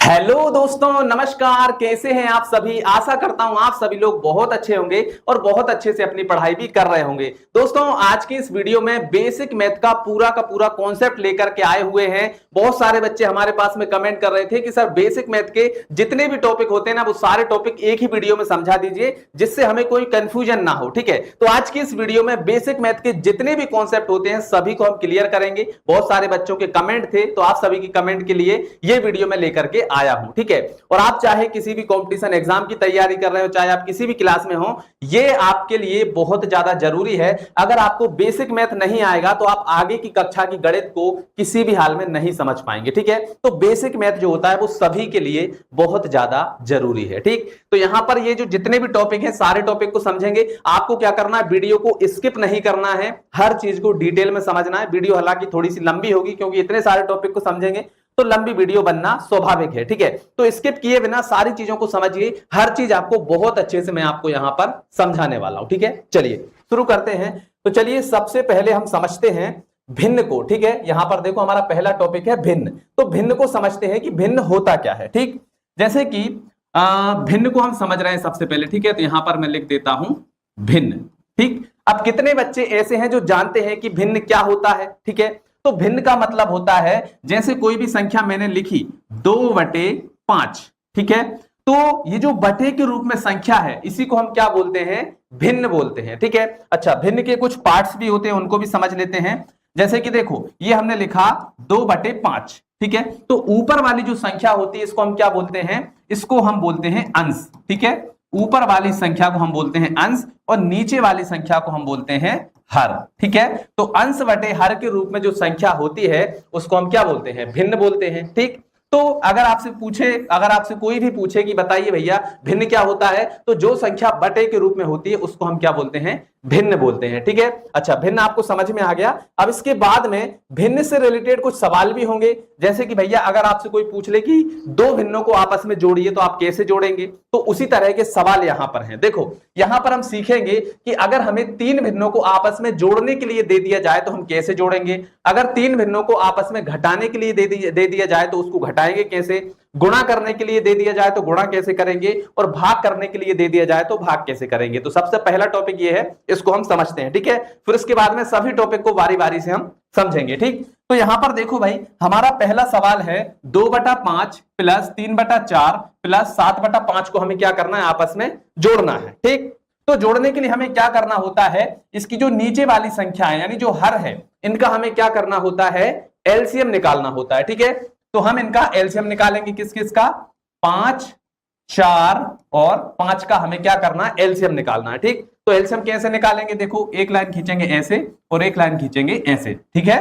Hello दोस्तों, नमस्कार। कैसे हैं आप सभी? आशा करता हूं आप सभी लोग बहुत अच्छे होंगे और बहुत अच्छे से अपनी पढ़ाई भी कर रहे होंगे। दोस्तों, आज की इस वीडियो में बेसिक मैथ का पूरा कॉन्सेप्ट लेकर के आए हुए हैं। बहुत सारे बच्चे हमारे पास में कमेंट कर रहे थे कि सर बेसिक मैथ के जितने भी टॉपिक होते हैं ना, वो सारे टॉपिक एक ही वीडियो में समझा दीजिए जिससे हमें कोई कंफ्यूजन ना हो। ठीक है, तो आज की इस वीडियो में बेसिक मैथ के जितने भी कॉन्सेप्ट होते हैं सभी को हम क्लियर करेंगे। बहुत सारे बच्चों के कमेंट थे, तो आप सभी की कमेंट के लिए ये वीडियो में लेकर के आया हूं। ठीक है, और आप चाहे किसी भी कंपटीशन एग्जाम की तैयारी कर रहे हो, चाहे आप किसी भी क्लास में हो, ये आपके लिए बहुत ज्यादा जरूरी है। अगर आपको बेसिक मैथ नहीं आएगा तो आप आगे की कक्षा की गणित को किसी भी हाल में नहीं समझ पाएंगे। ठीक है, तो बेसिक मैथ जो होता है वो सभी के लिए बहुत ज्यादा जरूरी है। ठीक, तो यहां पर ये जो जितने भी टॉपिक हैं सारे टॉपिक को समझेंगे। आपको क्या करना है, वीडियो को स्किप नहीं करना है, हर चीज को डिटेल में समझना है। वीडियो हालांकि थोड़ी सी लंबी होगी क्योंकि इतने सारे टॉपिक को समझेंगे तो लंबी वीडियो बनना स्वाभाविक है। ठीक है, तो स्किप किए बिना सारी चीजों को समझिए, हर चीज आपको बहुत अच्छे से मैं आपको यहां पर समझाने वाला हूं। ठीक है, चलिए शुरू करते हैं। तो चलिए सबसे पहले हम समझते हैं भिन्न को। ठीक है, यहां पर देखो हमारा पहला टॉपिक है भिन्न। तो भिन्न को समझते हैं कि भिन्न होता क्या है। ठीक, जैसे कि भिन्न को हम समझ रहे हैं सबसे पहले। ठीक है, तो यहां पर मैं लिख देता हूं भिन्न। ठीक, अब कितने बच्चे ऐसे हैं जो जानते हैं कि भिन्न क्या होता है? ठीक है, तो भिन्न का मतलब होता है जैसे कोई भी संख्या मैंने लिखी 2/5। ठीक है, तो ये जो बटे के रूप में संख्या है इसी को हम क्या बोलते हैं? भिन्न बोलते हैं। ठीक है, अच्छा, भिन्न के कुछ पार्ट्स भी होते हैं, उनको भी समझ लेते हैं। जैसे कि देखो ये हमने लिखा 2/5। ठीक है, तो ऊपर वाली जो संख्या होती है इसको हम क्या बोलते हैं? इसको हम बोलते हैं अंश। ठीक है, ऊपर वाली संख्या को हम बोलते हैं अंश और नीचे वाली संख्या को हम बोलते हैं हर। ठीक है, तो अंश बटे हर के रूप में जो संख्या होती है उसको हम क्या बोलते हैं? भिन्न बोलते हैं। ठीक, तो अगर आपसे कोई भी पूछे कि बताइए भैया भिन्न क्या होता है, तो जो संख्या बटे के रूप में होती है उसको हम क्या बोलते हैं? भिन्न बोलते हैं। ठीक है, अच्छा, भिन्न आपको समझ में आ गया। अब इसके बाद में भिन्न से रिलेटेड कुछ सवाल भी होंगे। जैसे कि भैया अगर आपसे कोई पूछ ले कि दो भिन्नों को आपस में जोड़िए तो आप कैसे जोड़ेंगे, तो उसी तरह के सवाल यहां पर हैं। देखो यहां पर हम सीखेंगे कि अगर हमें तीन भिन्नों को आपस में जोड़ने के लिए दे दिया जाए तो हम कैसे जोड़ेंगे, अगर तीन भिन्नों को आपस में घटाने के लिए दे दिया जाए तो उसको घटाएंगे कैसे, गुणा करने के लिए दे दिया जाए तो गुणा कैसे करेंगे, और भाग करने के लिए दे दिया जाए तो भाग कैसे करेंगे। तो सबसे पहला टॉपिक ये है, इसको हम समझते हैं। ठीक है, फिर इसके बाद में सभी टॉपिक को बारी बारी से हम समझेंगे। ठीक, तो यहां पर देखो भाई हमारा पहला सवाल है 2/5 प्लस 3/4 प्लस 7/5 को हमें क्या करना है? आपस में जोड़ना है। ठीक, तो जोड़ने के लिए हमें क्या करना होता है? इसकी जो नीचे वाली संख्या है यानी जो हर है इनका हमें क्या करना होता है? एलसीएम निकालना होता है। ठीक है, तो हम इनका एलसीएम निकालेंगे। किस किस का? 5, 4 और 5 का हमें क्या करना है? एलसीएम निकालना है। ठीक, तो एलसीएम कैसे निकालेंगे? देखो एक लाइन खींचेंगे ऐसे और एक लाइन खींचेंगे ऐसे। ठीक है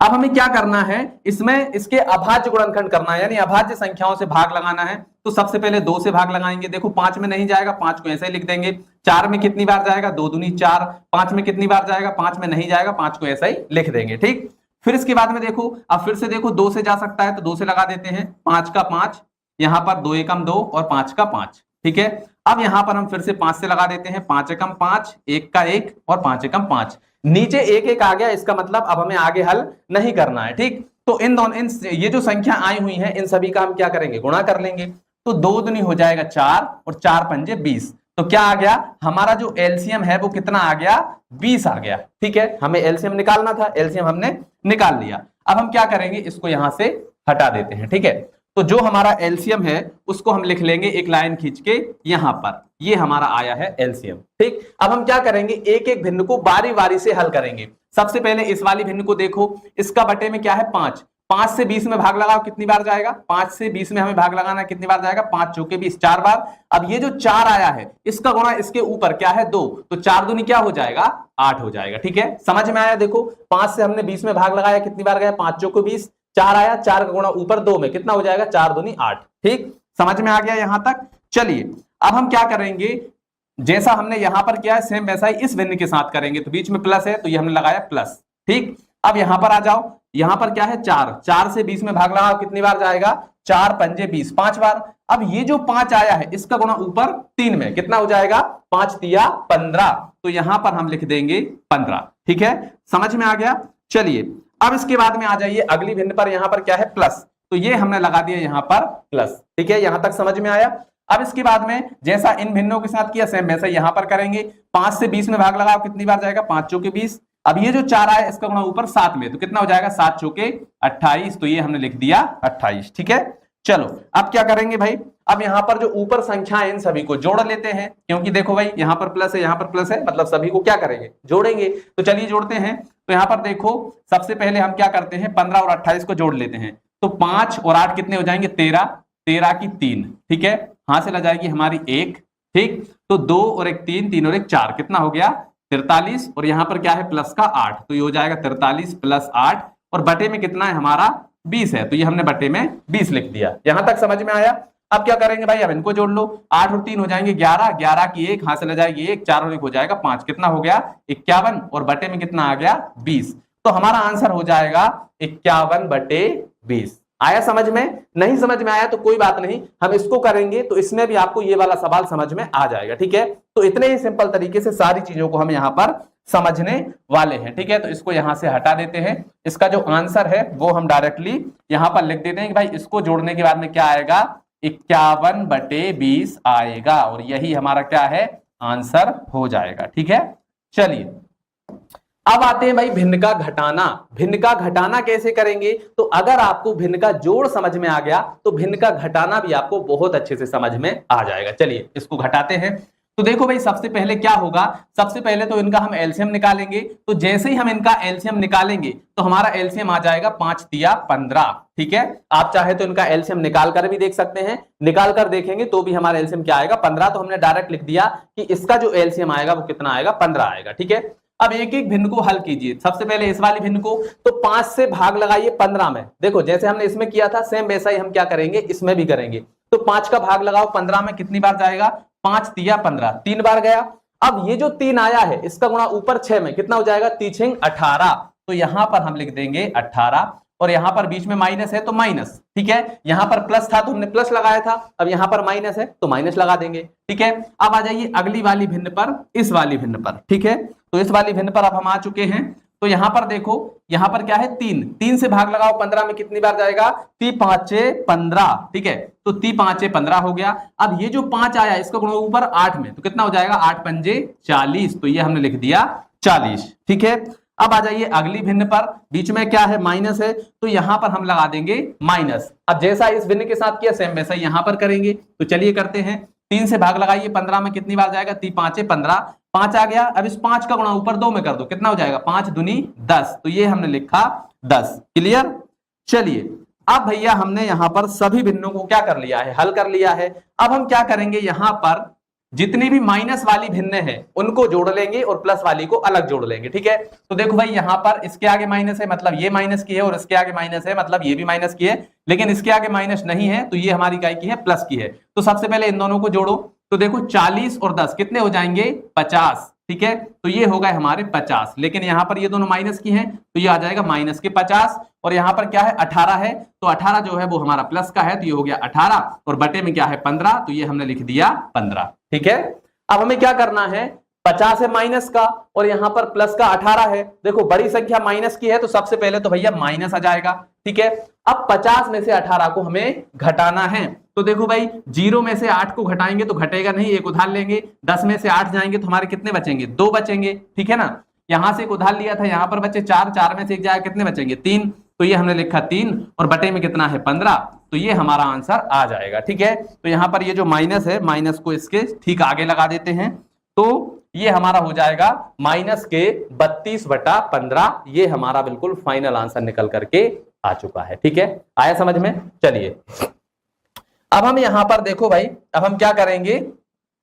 अब हमें क्या करना है? इसमें इसके अभाज्य गुणनखंड करना है, यानी अभाज्य संख्याओं से भाग लगाना है। तो सबसे पहले 2 से भाग लगाएंगे। देखो 5 में नहीं जाएगा, 5 को ऐसे ही लिख देंगे। 4 में कितनी बार जाएगा? 2 दूनी 4। 5 में कितनी बार जाएगा? 5 में नहीं जाएगा, 5 को ऐसा ही लिख देंगे। ठीक, फिर इसके बाद में देखो, अब फिर से देखो 2 से जा सकता है तो 2 से लगा देते हैं। 5 का 5, यहां पर 2 एकम 2 और 5 का 5। ठीक है, अब यहां पर हम फिर से 5 से लगा देते हैं। 5 एकम 5, 1 का 1 और 5 एकम 5। नीचे 1 1 आ गया, इसका मतलब अब हमें आगे हल नहीं करना है। ठीक, तो ये जो संख्या आई हुई है इन सभी का हम क्या करेंगे? गुणा कर लेंगे। तो 2 दूनी हो जाएगा 4 और 4 पंजे 20। तो क्या आ गया? हमारा जो एलसीएम है वो कितना आ गया? 20 आ गया। ठीक है, हमें एलसीएम निकालना था, एलसीएम हमने निकाल लिया। अब हम क्या करेंगे? इसको यहां से हटा देते हैं। ठीक है, तो जो हमारा एलसीएम है उसको हम लिख लेंगे एक लाइन खींच के यहां पर, ये हमारा आया है एलसीएम। ठीक, अब हम क्या करेंगे? एक एक भिन्न को बारी बारी से हल करेंगे। सबसे पहले इस वाली भिन्न को देखो, इसका बटे में क्या है? 5। 5 से 20 में भाग लगाओ, कितनी बार जाएगा? 5 से 20 में हमें भाग लगाना है, कितनी बार जाएगा? 5 चौके 20, 4 बार। अब ये जो 4 आया है इसका गुणा इसके ऊपर क्या है? 2, तो 4 दूनी क्या हो जाएगा? 8 हो जाएगा। ठीक है, समझ में आया? देखो 5 से हमने 20 में भाग लगाया, कितनी बार गया? 5 चौके 20, 4 आया, 4 का गुणा ऊपर 2 में कितना हो जाएगा? 4 दूनी 8। ठीक, समझ में आ गया यहां तक? चलिए अब हम क्या करेंगे? जैसा हमने यहां पर किया है सेम वैसा ही इस भिन्न के साथ करेंगे। तो बीच में प्लस है तो ये हमने लगाया प्लस। ठीक, अब यहां पर आ जाओ, यहां पर क्या है? 4। 4 से 20 में भाग लगाओ, कितनी बार जाएगा? 4 पंजे 20, 5 बार। अब ये जो 5 आया है इसका गुणा ऊपर 3 में कितना हो जाएगा? 5 तिया 15। तो यहां पर हम लिख देंगे 15। ठीक है, समझ में आ गया? चलिए अब इसके बाद में आ जाइए अगली भिन्न पर। यहां पर क्या है? प्लस। तो ये हमने लगा दिया यहाँ पर प्लस। ठीक है, यहां तक समझ में आया। अब इसके बाद में जैसा इन भिन्नों के साथ किया सेम वैसा यहां पर करेंगे। 5 से 20 में भाग लगाओ, कितनी बार जाएगा? 5 चौके 20। अब ये जो 4 आया इसका गुणा ऊपर 7 में, तो कितना हो जाएगा? 7 चौके 28, तो ये हमने लिख दिया 28। ठीक है, चलो अब क्या करेंगे भाई, अब यहां पर जो ऊपर संख्या है इन सभी को जोड़ लेते हैं, क्योंकि देखो भाई यहां पर प्लस है, यहां पर प्लस है, मतलब सभी को क्या करेंगे? जोड़ेंगे। तो चलिए जोड़ते हैं। तो यहां पर देखो सबसे पहले हम क्या करते हैं, 15 और 28 को जोड़ लेते हैं। तो 5 और 8 कितने हो जाएंगे? 13, 13 की 3। ठीक है, हासिल आ जाएगी हमारी 1। ठीक, तो 2 और 1 3, 3 और 1 4, कितना हो गया? 43। और यहां पर क्या है? प्लस का 8, तो ये हो जाएगा 43 प्लस 8, और बटे में कितना है हमारा? 20 है, तो ये हमने बटे में 20 लिख दिया। यहां तक समझ में आया। अब क्या करेंगे भाई, अब इनको जोड़ लो। 8 और 3 हो जाएंगे 11, 11 की 1 हासिल आ जाएगी 1, 4 और 1 हो जाएगा 5, कितना हो गया? 51, और बटे में कितना आ गया? 20। तो हमारा आंसर हो जाएगा 51/20। आया समझ में? नहीं समझ में आया तो कोई बात नहीं, हम इसको करेंगे तो इसमें भी आपको ये वाला सवाल समझ में आ जाएगा। ठीक है, तो इतने ही सिंपल तरीके से सारी चीजों को हम यहाँ पर समझने वाले हैं। ठीक है, तो इसको यहां से हटा देते हैं। इसका जो आंसर है वो हम डायरेक्टली यहां पर लिख देते हैं कि भाई इसको जोड़ने के बाद में क्या आएगा? 51/20 आएगा, और यही हमारा क्या है? आंसर हो जाएगा। ठीक है, चलिए अब आते हैं भाई भिन्न का घटाना। भिन्न का घटाना कैसे करेंगे? तो अगर आपको भिन्न का जोड़ समझ में आ गया तो भिन्न का घटाना भी आपको बहुत अच्छे से समझ में आ जाएगा। चलिए इसको घटाते हैं। तो देखो भाई सबसे पहले क्या होगा, सबसे पहले तो इनका हम एलसीएम निकालेंगे। तो जैसे ही हम इनका एलसीएम निकालेंगे तो हमारा एलसीएम आ जाएगा 5 तिया 15। ठीक है, आप चाहे तो इनका एलसीएम निकाल कर भी देख सकते हैं, निकाल कर देखेंगे तो भी हमारा एलसीएम क्या आएगा? 15। तो हमने डायरेक्ट लिख दिया कि इसका जो एलसीएम आएगा वो कितना आएगा? 15 आएगा। ठीक है, अब एक एक भिन्न को हल कीजिए। सबसे पहले इस वाली भिन्न को, तो 5 से भाग लगाइए 15 में। देखो जैसे हमने इसमें किया था सेम वैसा ही हम क्या करेंगे? इसमें भी करेंगे। तो 5 का भाग लगाओ 15 में, कितनी बार जाएगा? 5 तिया 15, 3 बार गया। अब ये जो 3 आया है इसका गुणा ऊपर 6 में, कितना हो जाएगा? 3 18। तो यहां पर हम लिख देंगे 18, और यहां पर बीच में माइनस है तो माइनस। ठीक है, यहां पर प्लस था तो हमने प्लस लगाया था, अब यहां पर माइनस है तो माइनस लगा देंगे। ठीक है, अब आ जाइए अगली वाली भिन्न पर, इस वाली भिन्न पर। ठीक है, तो इस वाली भिन्न पर अब हम आ चुके हैं। तो यहां पर देखो, यहां पर क्या है? 3, 3 से भाग लगाओ 15 में, कितनी बार जाएगा? 3 5 15। ठीक है, तो 3 5 15 हो गया। अब ये जो 5 आया इसका गुणा ऊपर 8 में, तो कितना हो जाएगा? 8 पंजे 40, तो ये हमने लिख दिया 40। ठीक है, अब आ जाइए अगली भिन्न पर, बीच में क्या है? माइनस है, तो यहां पर हम लगा देंगे माइनस। अब जैसा इस भिन्न के साथ किया सेम वैसा यहां पर करेंगे। तो चलिए करते हैं। 3 से भाग लगाइए 15 में, कितनी बार जाएगा? 3 5 15, 5 आ गया। अब इस 5 का गुणा ऊपर 2 में कर दो, कितना हो जाएगा? 5 दूनी 10, तो ये हमने लिखा 10। क्लियर? चलिए अब भैया हमने यहां पर सभी भिन्नों को क्या कर लिया है? हल कर लिया है। अब हम क्या करेंगे, यहां पर जितनी भी माइनस वाली भिन्न है उनको जोड़ लेंगे और प्लस वाली को अलग जोड़ लेंगे। ठीक है, तो देखो भाई यहां पर इसके आगे माइनस है मतलब ये माइनस की है, और इसके आगे माइनस है मतलब ये भी माइनस की है, लेकिन इसके आगे माइनस नहीं है तो ये हमारी काय की है? प्लस की है। तो सबसे पहले इन दोनों को जोड़ो। तो देखो 40 और 10 कितने हो जाएंगे? 50। ठीक है, तो ये हो गए हमारे 50, लेकिन यहां पर ये दोनों माइनस की हैं तो ये आ जाएगा माइनस के 50, और यहां पर क्या है? 18 है, तो 18 जो है वो हमारा प्लस का है, तो ये हो गया 18, और बटे में क्या है? 15, तो ये हमने लिख दिया 15। ठीक है, अब हमें क्या करना है? 50 है माइनस का, और यहां पर प्लस का 18 है। देखो बड़ी संख्या माइनस की है तो सबसे पहले तो भैया माइनस आ जाएगा। ठीक है, अब 50 में से 18 को हमें घटाना है। तो देखो भाई 0 में से 8 को घटाएंगे तो घटेगा नहीं, एक उधार लेंगे। 10 में से 8 जाएंगे तो हमारे कितने बचेंगे? 2 बचेंगे। ठीक है ना, यहां से एक उधार लिया था, यहां पर बचे 4, 4 में से 1 जाएगा, कितने बचेंगे? 3, तो ये हमने लिखा 3, और बटे में कितना है? 15, तो ये हमारा आंसर आ जाएगा। ठीक है, तो यहां पर ये जो माइनस है, माइनस को इसके ठीक आगे लगा देते हैं, तो ये हमारा हो जाएगा माइनस के 32/15। ये हमारा बिल्कुल फाइनल आंसर निकल करके आ चुका है। ठीक है, आया समझ में? चलिए अब हम यहां पर देखो भाई, अब हम क्या करेंगे?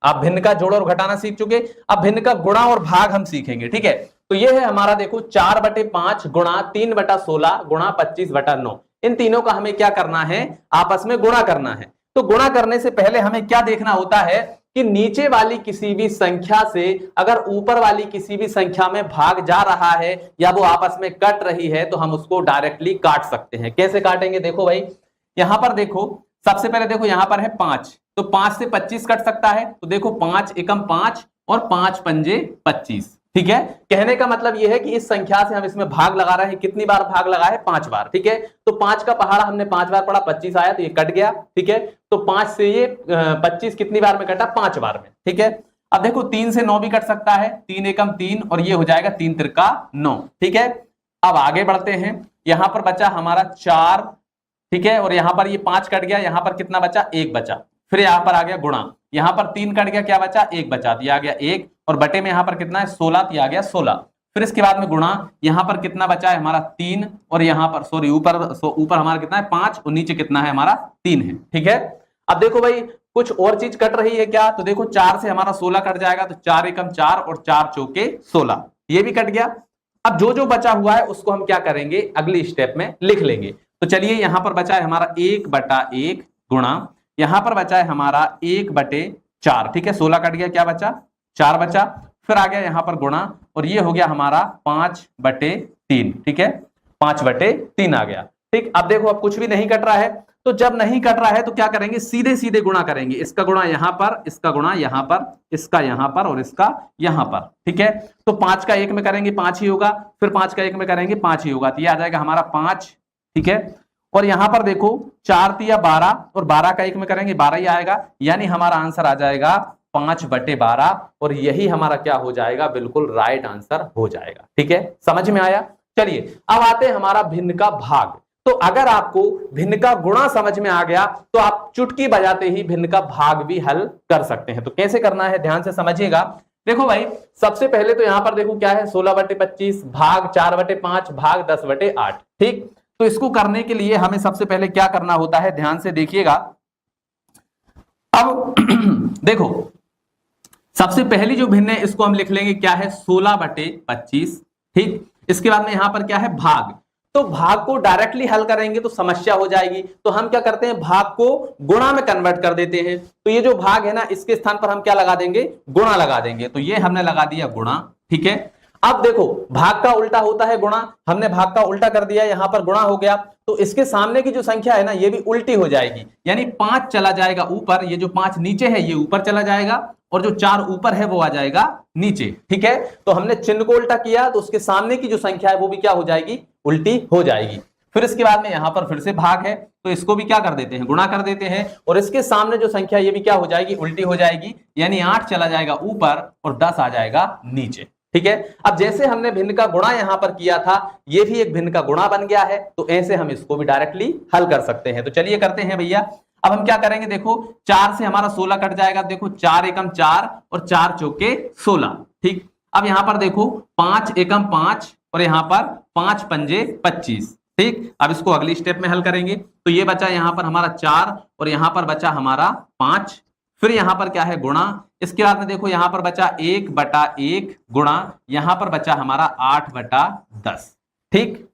आप भिन्न का जोड़ और घटाना सीख चुके, अब भिन्न का गुणा और भाग हम सीखेंगे। ठीक है, तो ये है हमारा देखो 4/5 गुणा 3/16 गुणा 25/9। इन तीनों का हमें क्या करना है? आपस में गुणा करना है। तो गुणा करने से पहले हमें क्या देखना होता है कि नीचे वाली किसी भी संख्या से अगर ऊपर वाली किसी भी संख्या में भाग जा रहा है या वो आपस में कट रही है तो हम उसको डायरेक्टली काट सकते हैं। कैसे काटेंगे? देखो भाई यहां पर देखो, सबसे पहले देखो यहां पर है 5, तो 5 से 25 कट सकता है। तो देखो 5 एकम 5 और 5 पंजे 25, ठीक है, कहने का मतलब यह है कि इस संख्या से हम इसमें भाग लगा रहे हैं, कितनी बार भाग लगा है? 5 बार। ठीक है, तो 5 का पहाड़ा हमने 5 बार पढ़ा, 25 आया तो ये कट गया। ठीक है, तो 5 से ये 25 कितनी बार में कटा? 5 बार में। ठीक है, अब देखो 3 से 9 भी कट सकता है, 3 एकम 3 और ये हो जाएगा 3 त्रिका 9। ठीक है, अब आगे बढ़ते हैं, यहां पर बचा हमारा 4। ठीक है, और यहां पर ये 5 कट गया, यहां पर कितना बचा? 1 बचा। फिर यहां पर आ गया गुणा, यहां पर 3 कट गया, क्या बचा? 1 बचा, दिया गया 1, और बटे में यहां पर कितना है? 16, दिया गया 16। फिर इसके बाद में गुणा, यहां पर कितना बचा है हमारा? 3, और यहां पर सॉरी ऊपर हमारा कितना है? 5, और नीचे कितना है हमारा? 3 है। ठीक है, अब देखो भाई कुछ और चीज कट रही है क्या? तो देखो 4 से हमारा 16 कट जाएगा, तो 4 एकम 4 और 4 चौके 16, ये भी कट गया। अब जो जो बचा हुआ है उसको हम क्या करेंगे? अगली स्टेप में लिख लेंगे। तो चलिए यहां पर बचा है हमारा 1/1 गुणा, यहां पर बचा है हमारा 1/4। ठीक है, 16 कट गया, क्या बचा? 4 बचा। फिर आ गया यहां पर गुणा, और ये हो गया हमारा 5/3। ठीक है, 5/3 आ गया। ठीक, अब देखो अब कुछ भी नहीं कट रहा है, तो जब नहीं कट रहा है तो क्या करेंगे? सीधे सीधे गुणा करेंगे। इसका गुणा यहां पर, इसका गुणा यहां पर, इसका यहां पर और इसका यहां पर। ठीक है, तो 5 का 1 में करेंगे 5 ही होगा, फिर 5 का 1 में करेंगे 5 ही होगा, तो ये आ जाएगा हमारा 5। ठीक है, और यहां पर देखो 4 तिया 12 और 12 का 1 में करेंगे 12 ही आएगा, यानी हमारा आंसर आ जाएगा 5/12, और यही हमारा क्या हो जाएगा? बिल्कुल राइट आंसर हो जाएगा। ठीक है, समझ में आया? चलिए अब आते हैं हमारा भिन्न का भाग। तो अगर आपको भिन्न का गुणा समझ में आ गया तो आप चुटकी बजाते ही भिन्न का भाग भी हल कर सकते हैं। तो कैसे करना है ध्यान से समझिएगा। देखो भाई सबसे पहले तो यहां पर देखो क्या है? 16/25 भाग 4/5 भाग 10/8। ठीक, तो इसको करने के लिए हमें सबसे पहले क्या करना होता है? ध्यान से देखिएगा। अब देखो सबसे पहली जो भिन्न है इसको हम लिख लेंगे क्या है? 16/25। ठीक, इसके बाद में यहां पर क्या है? भाग। तो भाग को डायरेक्टली हल करेंगे तो समस्या हो जाएगी, तो हम क्या करते हैं? भाग को गुणा में कन्वर्ट कर देते हैं। तो ये जो भाग है ना, इसके स्थान पर हम क्या लगा देंगे? गुणा लगा देंगे। तो ये हमने लगा दिया गुणा। ठीक है, अब देखो भाग का उल्टा होता है गुणा, हमने भाग का उल्टा कर दिया, यहां पर गुणा हो गया, तो इसके सामने की जो संख्या है ना ये भी उल्टी हो जाएगी, यानी 5 चला जाएगा ऊपर, ये जो 5 नीचे है ये ऊपर चला जाएगा, और जो 4 ऊपर है वो आ जाएगा नीचे। ठीक है, तो हमने चिन्ह को उल्टा किया तो उसके सामने की जो संख्या है वो भी क्या हो जाएगी? उल्टी हो जाएगी। फिर इसके बाद में यहां पर फिर से भाग है, तो इसको भी क्या कर देते हैं? गुणा कर देते हैं, और इसके सामने जो संख्या ये भी क्या हो जाएगी? उल्टी हो जाएगी, यानी 8 चला जाएगा ऊपर और 10 आ जाएगा नीचे। ठीक है, अब जैसे हमने भिन्न का गुणा यहां पर किया था, ये भी एक भिन्न का गुणा बन गया है, तो ऐसे हम इसको भी डायरेक्टली हल कर सकते हैं। तो चलिए करते हैं भैया। अब हम क्या करेंगे? देखो 4 से हमारा 16 कट जाएगा, देखो 4 एकम 4 और 4 चौके 16। ठीक, अब यहां पर देखो 5 एकम 5 और यहां पर 5 पंजे 25। ठीक, अब इसको अगली स्टेप में हल करेंगे, तो ये बचा यहां पर हमारा 4 और यहां पर बचा हमारा 5, फिर यहां पर क्या है? गुणा। इसके बाद में देखो यहां पर बचा 1/1 गुणा, यहां पर बचा हमारा 8/10। ठीक,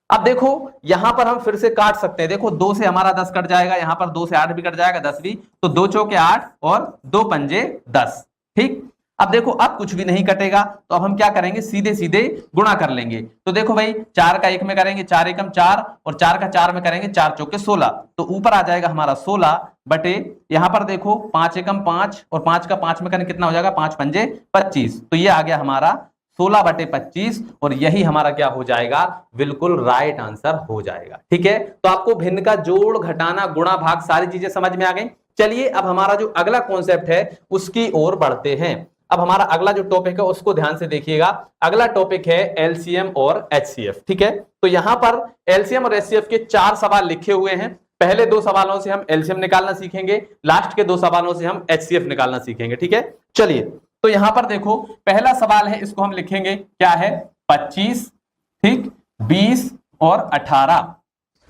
अब देखो यहां पर हम फिर से काट सकते हैं, देखो 2 से हमारा 10 कट जाएगा, यहां पर 2 से 8 भी कट जाएगा, 10 भी, तो 2 चौके 8 और 2 पंजे 10। ठीक, अब देखो अब कुछ भी नहीं कटेगा, तो अब हम क्या करेंगे? सीधे सीधे गुणा कर लेंगे। तो देखो भाई 4 का 1 में करेंगे 4 एकम 4 और 4 का 4 में करेंगे 4 चौके 16, तो ऊपर आ जाएगा हमारा 16 बटे, यहां पर देखो 5 एकम 5 और 5 का 5 में करेंगे कितना हो जाएगा? 5 पंजे 25, तो ये आ गया हमारा 16/25, और यही हमारा क्या हो जाएगा? बिल्कुल राइट आंसर हो जाएगा। ठीक है, तो आपको भिन्न का जोड़, घटाना, गुणा, भाग सारी चीजें समझ में आ गई। चलिए अब हमारा जो अगला कॉन्सेप्ट है उसकी ओर बढ़ते हैं। अब हमारा अगला जो टॉपिक है उसको ध्यान से देखिएगा। अगला टॉपिक है एलसीएम और एचसीएफ। ठीक है, तो यहां पर एलसीएम और एचसीएफ के 4 सवाल लिखे हुए हैं। पहले 2 सवालों से हम एलसीएम निकालना सीखेंगे, लास्ट के 2 सवालों से हम एचसीएफ निकालना सीखेंगे। ठीक है, चलिए तो यहां पर देखो पहला सवाल है, इसको हम लिखेंगे क्या है? 25, ठीक, 20 और 18।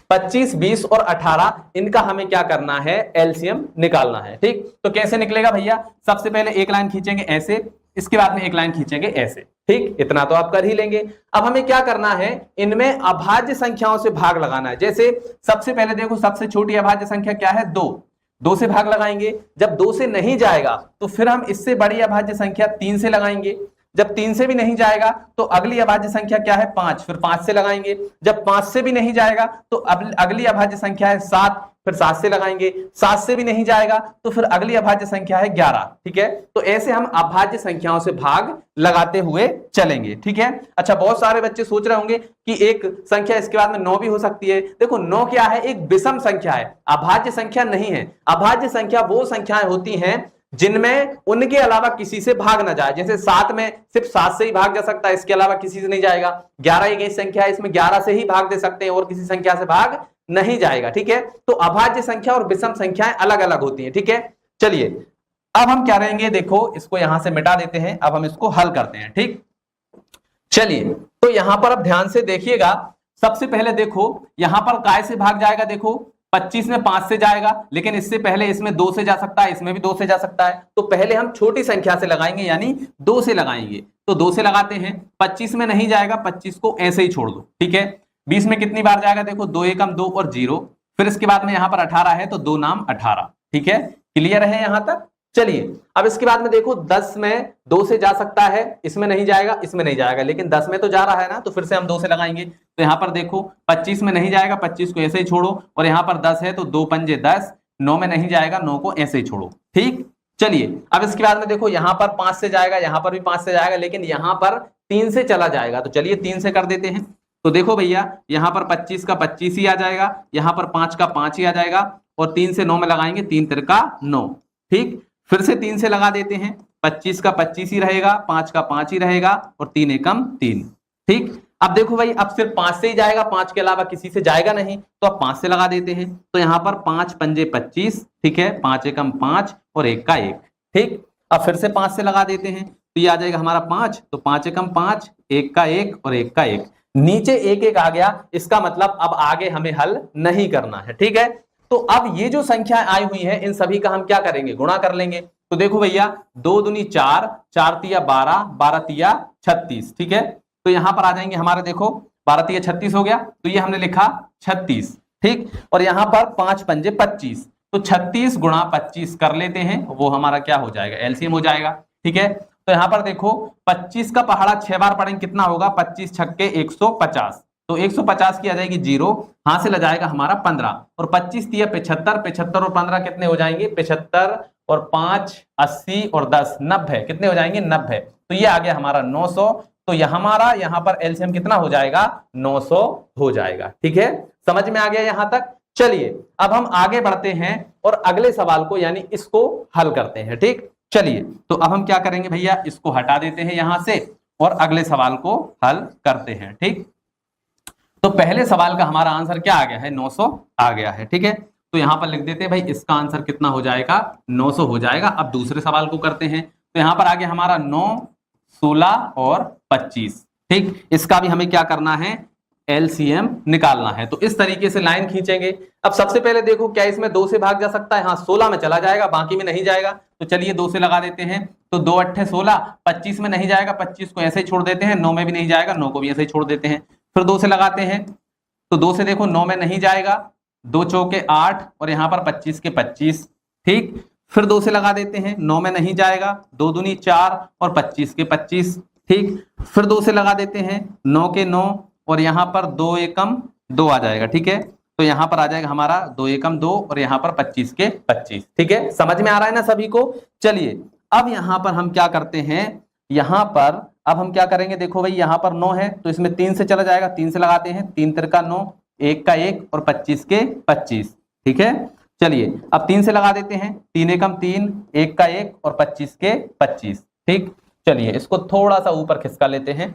25, 20 और 18 इनका हमें क्या करना है? एलसीएम निकालना है। ठीक, तो कैसे निकलेगा भैया? सबसे पहले एक लाइन खींचेंगे ऐसे, इसके बाद में एक लाइन खींचेंगे ऐसे। ठीक, इतना तो आप कर ही लेंगे। अब हमें क्या करना है? इनमें अभाज्य संख्याओं से भाग लगाना है। जैसे सबसे पहले देखो सबसे छोटी अभाज्य संख्या क्या है? 2। 2 से भाग लगाएंगे, जब 2 से नहीं जाएगा तो फिर हम इससे बड़ी अभाज्य संख्या 3 से लगाएंगे, जब 3 से भी नहीं जाएगा तो अगली अभाज्य संख्या क्या है 5, फिर 5 से लगाएंगे। जब 5 से भी नहीं जाएगा तो अगली अभाज्य संख्या है 7, फिर 7 से लगाएंगे। 7 से भी नहीं जाएगा तो फिर अगली अभाज्य संख्या है 11। ठीक है, तो ऐसे हम अभाज्य संख्याओं से भाग लगाते हुए चलेंगे। ठीक है, अच्छा बहुत सारे बच्चे सोच रहे होंगे कि एक संख्या इसके बाद में 9 भी हो सकती है। देखो 9 क्या है, एक विषम संख्या है, अभाज्य संख्या नहीं है। अभाज्य संख्या वो संख्याएं होती हैं जिनमें उनके अलावा किसी से भाग ना जाए। जैसे 7 में सिर्फ 7 से ही भाग जा सकता है, इसके अलावा किसी से नहीं जाएगा। 11 एक ऐसी संख्या है, इसमें 11 से ही भाग दे सकते हैं और किसी संख्या से भाग नहीं जाएगा। ठीक है, तो अभाज्य संख्या और विषम संख्याएं अलग अलग होती हैं। ठीक है, चलिए अब हम क्या करेंगे, देखो इसको यहां से मिटा देते हैं, अब हम इसको हल करते हैं। ठीक, चलिए तो यहां पर अब ध्यान से देखिएगा। सबसे पहले देखो यहां पर काय से भाग जाएगा, देखो 25 में 5 से जाएगा, लेकिन इससे पहले इसमें 2 से जा सकता है, इसमें भी 2 से जा सकता है। तो पहले हम छोटी संख्या से लगाएंगे, यानी 2 से लगाएंगे। तो 2 से लगाते हैं, 25 में नहीं जाएगा, 25 को ऐसे ही छोड़ दो। ठीक है, 20 में कितनी बार जाएगा, देखो 2 एकम 2 और 0, फिर इसके बाद में यहां पर 18 है तो 2 नाम 18। ठीक है, क्लियर है यहां तक। चलिए अब इसके बाद में देखो 10 में 2 से जा सकता है, इसमें नहीं जाएगा, इसमें नहीं जाएगा, लेकिन 10 में तो जा रहा है ना, तो फिर से हम 2 से लगाएंगे। तो यहाँ पर देखो 25 में नहीं जाएगा, 25 को ऐसे ही छोड़ो, और यहाँ पर 10 है तो 2 पंजे 10, 9 में नहीं जाएगा, 9 को ऐसे ही छोड़ो। ठीक, चलिए अब इसके बाद में देखो यहाँ पर 5 से जाएगा, यहाँ पर भी 5 से जाएगा, लेकिन यहाँ पर 3 से चला जाएगा। तो चलिए 3 से कर देते हैं। तो देखो भैया यहाँ पर 25 का 25 ही आ जाएगा, यहाँ पर 5 का 5 ही आ जाएगा, और 3 से 9 में लगाएंगे, 3 तिरका 9। ठीक, फिर से 3 से लगा देते हैं, 25 का 25 ही रहेगा, 5 का 5 ही रहेगा, और 3 एकम 3। ठीक, अब देखो भाई अब सिर्फ 5 से ही जाएगा, 5 के अलावा किसी से जाएगा नहीं, तो अब 5 से लगा देते हैं। तो यहाँ पर 5 पंजे 25, ठीक है, 5 एकम 5 और 1 का 1। ठीक, अब फिर से 5 से लगा देते हैं, तो ये आ जाएगा हमारा 5, तो 5 एकम 5, 1 का 1 और 1 का 1। नीचे 1 1 आ गया, इसका मतलब अब आगे हमें हल नहीं करना है। ठीक है, तो अब ये जो संख्याएं आई हुई हैं इन सभी का हम क्या करेंगे, गुणा कर लेंगे। तो देखो भैया 2 दूनी 4, 4 तिया 12, 12 तिया 36। ठीक है, तो यहां पर आ जाएंगे हमारे, देखो 12 तिया 36 हो गया, तो ये हमने लिखा 36। ठीक, और यहां पर 5 पंजे 25, तो 36 गुणा 25 कर लेते हैं, वो हमारा क्या हो जाएगा, एलसीएम हो जाएगा। ठीक है, तो यहां पर देखो 25 का पहाड़ा 6 बार पढ़ेंगे, कितना होगा, 25 छक्के 150, तो 150 की आ जाएगी 0, हां से ल जाएगा हमारा 15, और 25 तिया 75, 75 और 15 कितने हो जाएंगे, 75 और 5 80 और 10 90, कितने हो जाएंगे, 90। तो ये आ गया हमारा 900। तो हमारा यहाँ पर एलसीएम कितना हो जाएगा, 900 हो जाएगा। ठीक है, समझ में आ गया यहां तक। चलिए अब हम आगे बढ़ते हैं और अगले सवाल को यानी इसको हल करते हैं। ठीक, चलिए तो अब हम क्या करेंगे भैया, इसको हटा देते हैं यहां से और अगले सवाल को हल करते हैं। ठीक, तो पहले सवाल का हमारा आंसर क्या आ गया है, 900 आ गया है। ठीक है, तो यहां पर लिख देते हैं भाई, इसका आंसर कितना हो जाएगा, 900 हो जाएगा। अब दूसरे सवाल को करते हैं, तो यहां पर आ गया हमारा 9, 16 और 25। ठीक, इसका भी हमें क्या करना है, एलसीएम निकालना है। तो इस तरीके से लाइन खींचेंगे। अब सबसे पहले देखो क्या इसमें 2 से भाग जा सकता है, हाँ 16 में चला जाएगा, बाकी में नहीं जाएगा। तो चलिए 2 से लगा देते हैं, तो 2 अट्ठे 16, 25 में नहीं जाएगा, 25 को ऐसे ही छोड़ देते हैं, 9 में भी नहीं जाएगा, 9 को भी ऐसे ही छोड़ देते हैं। फिर 2 से लगाते हैं, तो 2 से देखो 9 में नहीं जाएगा, 2 चौके 8 और यहाँ पर 25 के 25। ठीक, फिर 2 से लगा देते हैं, 9 में नहीं जाएगा, 2 दूनी 4 और 25 के 25। ठीक, फिर 2 से लगा देते हैं, 9 के 9 और यहाँ पर 2 एकम 2 आ जाएगा। ठीक है, तो यहाँ पर आ जाएगा हमारा 2 एकम 2 और यहाँ पर 25 के 25। ठीक है, समझ में आ रहा है ना सभी को। चलिए अब यहाँ पर हम क्या करते हैं, यहाँ पर अब हम क्या करेंगे, देखो भाई यहाँ पर 9 है तो इसमें 3 से चला जाएगा, 3 से लगाते हैं, 3 तिरका 9, 1 का 1 और 25 के 25। ठीक है, चलिए अब 3 से लगा देते हैं, 3 एकम 3, 1 का 1 और 25 के 25। ठीक, चलिए इसको थोड़ा सा ऊपर खिसका लेते हैं।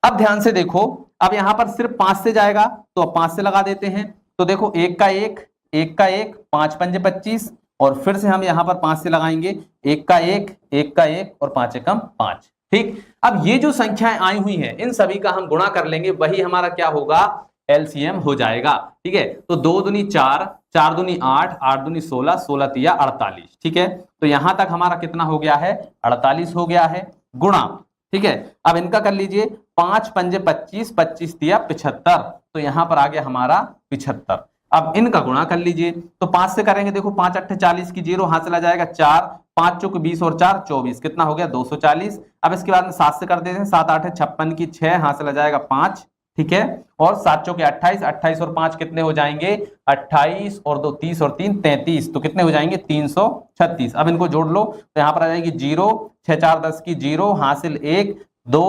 अब ध्यान से देखो, अब यहाँ पर सिर्फ 5 से जाएगा, तो अब 5 से लगा देते हैं। तो देखो 1 का 1, 1 का 1, 5 पंजे 25, और फिर से हम यहाँ पर 5 से लगाएंगे, 1 का 1, 1 का 1 और 5 एकम 5। ठीक, अब ये जो संख्याएं आई हुई हैं इन सभी का हम गुणा कर लेंगे, वही हमारा क्या होगा, एलसीएम हो जाएगा। ठीक है, तो 2 दूनी 4, 4 दूनी 8, 8 दूनी 16, 16 तिया 48। ठीक है, तो यहां तक हमारा कितना हो गया है, 48 हो गया है, गुणा। ठीक है, अब इनका कर लीजिए, 5 पंजे 25, 25 तिया 75, तो यहां पर आ गया हमारा 75। अब इनका गुणा कर लीजिए, तो 5 से करेंगे, देखो 5 अट्ठे 40 की 0, हाथ चला जाएगा 4, 5 चौक 20 और 4 24, कितना हो गया 240। अब इसके बाद में 7 से कर देते हैं, 7 8 है 56 की 6, हासिल आ जाएगा 5, ठीक है। और 7 चौके 28, 28 और 5 कितने हो जाएंगे 28 और 2 30 और 3 33, तो कितने हो जाएंगे 336। अब इनको जोड़ लो तो यहाँ पर आ जाएगी 0, 6 4 10 की 0, हासिल 1 2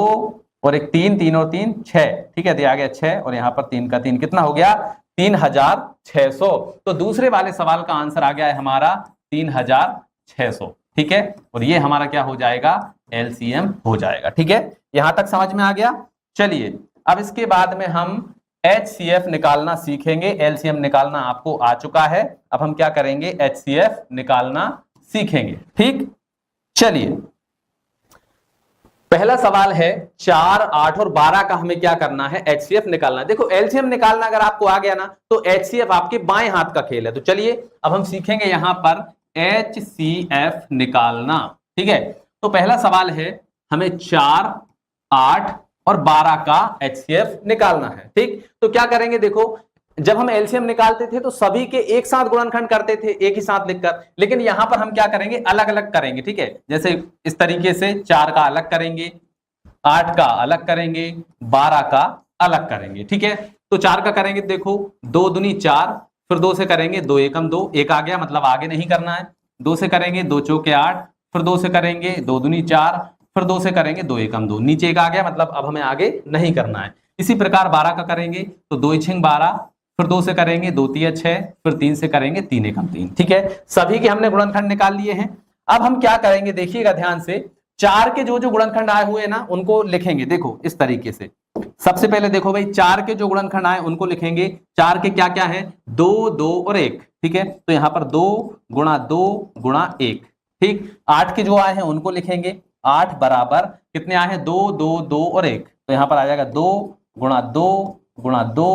और 1 3, 3 और 3 6, ठीक है, दिया गया 6 और यहाँ पर 3 का 3, कितना हो गया 3600। तो दूसरे वाले सवाल का आंसर आ गया है हमारा 3600, ठीक है। और ये हमारा क्या हो जाएगा एलसीएम हो जाएगा, ठीक है। यहां तक समझ में आ गया। चलिए अब इसके बाद में हम HCF निकालना सीखेंगे। एलसीएम निकालना आपको आ चुका है, अब हम क्या करेंगे HCF निकालना सीखेंगे, ठीक। चलिए पहला सवाल है 4 8 और 12 का हमें क्या करना है HCF निकालना। देखो एलसीएम निकालना अगर आपको आ गया ना तो HCF आपके बाएं हाथ का खेल है। तो चलिए अब हम सीखेंगे यहां पर HCF निकालना, ठीक है। तो पहला सवाल है हमें 4 8 और 12 का HCF निकालना है, ठीक। तो क्या करेंगे, देखो जब हम एलसीएम निकालते थे तो सभी के एक साथ गुणनखंड करते थे एक ही साथ लिखकर, लेकिन यहां पर हम क्या करेंगे अलग अलग करेंगे, ठीक है। जैसे इस तरीके से 4 का अलग करेंगे, 8 का अलग करेंगे, 12 का अलग करेंगे, ठीक है। तो 4 का करेंगे, देखो 2 दूनी 4, फिर 2 से करेंगे 2 एकम 2, 1 आ गया मतलब आगे नहीं करना है। 2 से करेंगे 2 चौके 8, फिर 2 से करेंगे 2 दूनी 4, फिर 2 से करेंगे 2 एकम 2, नीचे 1 आ गया मतलब अब हमें आगे नहीं करना है। इसी प्रकार 12 का करेंगे तो 2 6 12, फिर 2 से करेंगे 2 3 6, फिर 3 से करेंगे 3 एकम 3, ठीक है। सभी के हमने गुणनखंड निकाल लिए हैं। अब हम क्या करेंगे देखिएगा ध्यान से, 4 के जो जो गुणनखंड आए हुए हैं ना उनको लिखेंगे। देखो इस तरीके से सबसे पहले देखो भाई 4 के जो गुणनखंड आए उनको लिखेंगे। 4 के क्या क्या है 2 2 और 1, ठीक है। तो यहां पर 2 गुणा 2 गुणा 1, ठीक। 8 के जो आए हैं उनको लिखेंगे। 8 बराबर कितने आए हैं 2 2 2 और 1, तो यहां पर आ जाएगा 2 गुणा 2 गुणा 2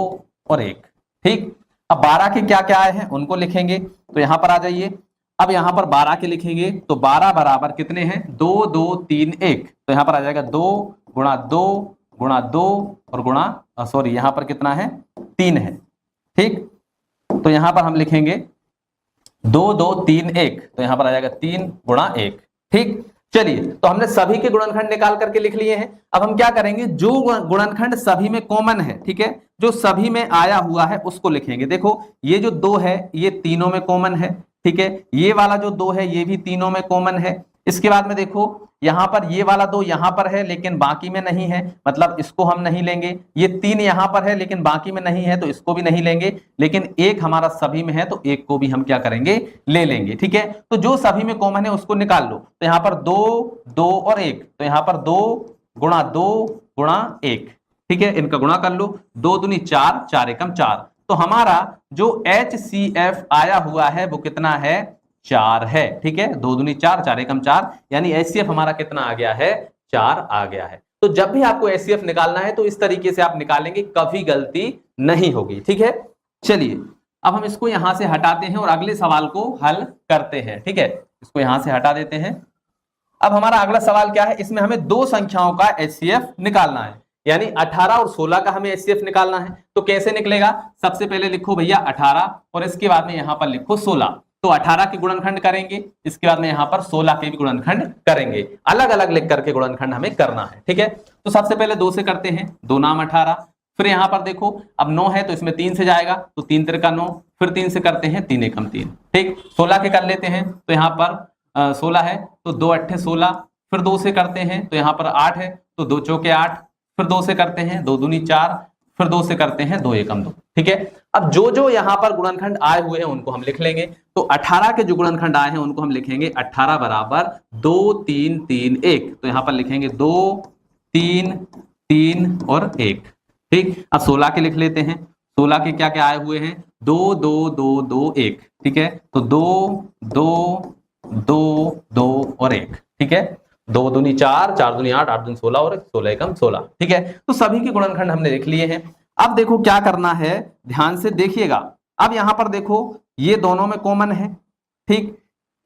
और 1, ठीक। अब 12 के क्या क्या आए हैं उनको लिखेंगे। तो यहां पर आ जाइए, अब यहां पर 12 के लिखेंगे तो 12 बराबर कितने हैं 2 2 3 1, तो यहां पर आ जाएगा 2 गुणा 2 गुणा 2 और गुणा सॉरी यहां पर कितना है 3 है, ठीक। तो यहां पर हम लिखेंगे 2 2 3 1, तो यहां पर आ जाएगा 3 गुणा 1, ठीक। चलिए तो हमने सभी के गुणनखंड निकाल करके लिख लिए हैं। अब हम क्या करेंगे जो गुणनखंड सभी में कॉमन है, ठीक है, जो सभी में आया हुआ है उसको लिखेंगे। देखो ये जो 2 है ये तीनों में कॉमन है, ठीक है। ये वाला जो 2 है ये भी तीनों में कॉमन है। इसके बाद में देखो यहां पर ये वाला 2 यहां पर है लेकिन बाकी में नहीं है, मतलब इसको हम नहीं लेंगे। ये 3 यहां पर है लेकिन बाकी में नहीं है तो इसको भी नहीं लेंगे, लेकिन 1 हमारा सभी में है तो 1 को भी हम क्या करेंगे ले लेंगे, ठीक है। तो जो सभी में कॉमन है उसको निकाल लो। तो यहां पर 2 2 और 1, तो यहां पर 2 गुणा 2 गुणा 1, ठीक है, इनका गुणा कर लो। 2 दूनी 4, 4 एकम 4, तो हमारा जो HCF आया हुआ है वो कितना है 4 है, ठीक है। 2 दूनी 4, 4 एकम 4, यानी HCF हमारा कितना आ गया है 4 आ गया है। तो जब भी आपको HCF निकालना है तो इस तरीके से आप निकालेंगे, कभी गलती नहीं होगी, ठीक है। चलिए अब हम इसको यहां से हटाते हैं और अगले सवाल को हल करते हैं, ठीक है। इसको यहां से हटा देते हैं। अब हमारा अगला सवाल क्या है, इसमें हमें 2 संख्याओं का HCF निकालना है, यानी 18 और 16 का हमें HCF निकालना है। तो कैसे निकलेगा, सबसे पहले लिखो भैया 18 और इसके बाद में यहां पर लिखो 16। तो 18 के गुणनखंड करेंगे, इसके बाद में यहां पर 16 के भी गुणनखंड करेंगे, अलग अलग लिख करके गुणनखंड हमें करना है, ठीक है। तो सबसे पहले 2 से करते हैं, 2 नाम 18, फिर यहां पर देखो अब 9 है तो इसमें 3 से जाएगा तो 3 तिरका 9, फिर 3 से करते हैं 3 एकम 3, ठीक। 16 के कर लेते हैं तो यहां पर 16 है तो 2 8 16, फिर 2 से करते हैं तो यहां पर 8 है तो 2 चौके 8, फिर 2 से करते हैं 2 दूनी 4, फिर 2 से करते हैं 2 एकम 2, ठीक है। अब जो जो यहां पर गुणनखंड आए हुए हैं उनको हम लिख लेंगे। तो 18 के जो गुणनखंड आए हैं उनको हम लिखेंगे 18 बराबर 2 3 3 1, तो यहां पर लिखेंगे 2 3 3 और 1, ठीक। अब 16 के लिख लेते हैं। 16 के क्या क्या आए हुए हैं 2 2 2 2 1, ठीक है। तो 2 2 2 2 और 1, ठीक है। 2 दूनी 4, 4 दूनी 8, 8 दूनी 16 और 16 एकम 16, ठीक है। तो सभी के गुणनखंड हमने लिख लिए हैं। अब देखो क्या करना है, ध्यान से देखिएगा। अब यहां पर देखो ये दोनों में कॉमन है, ठीक।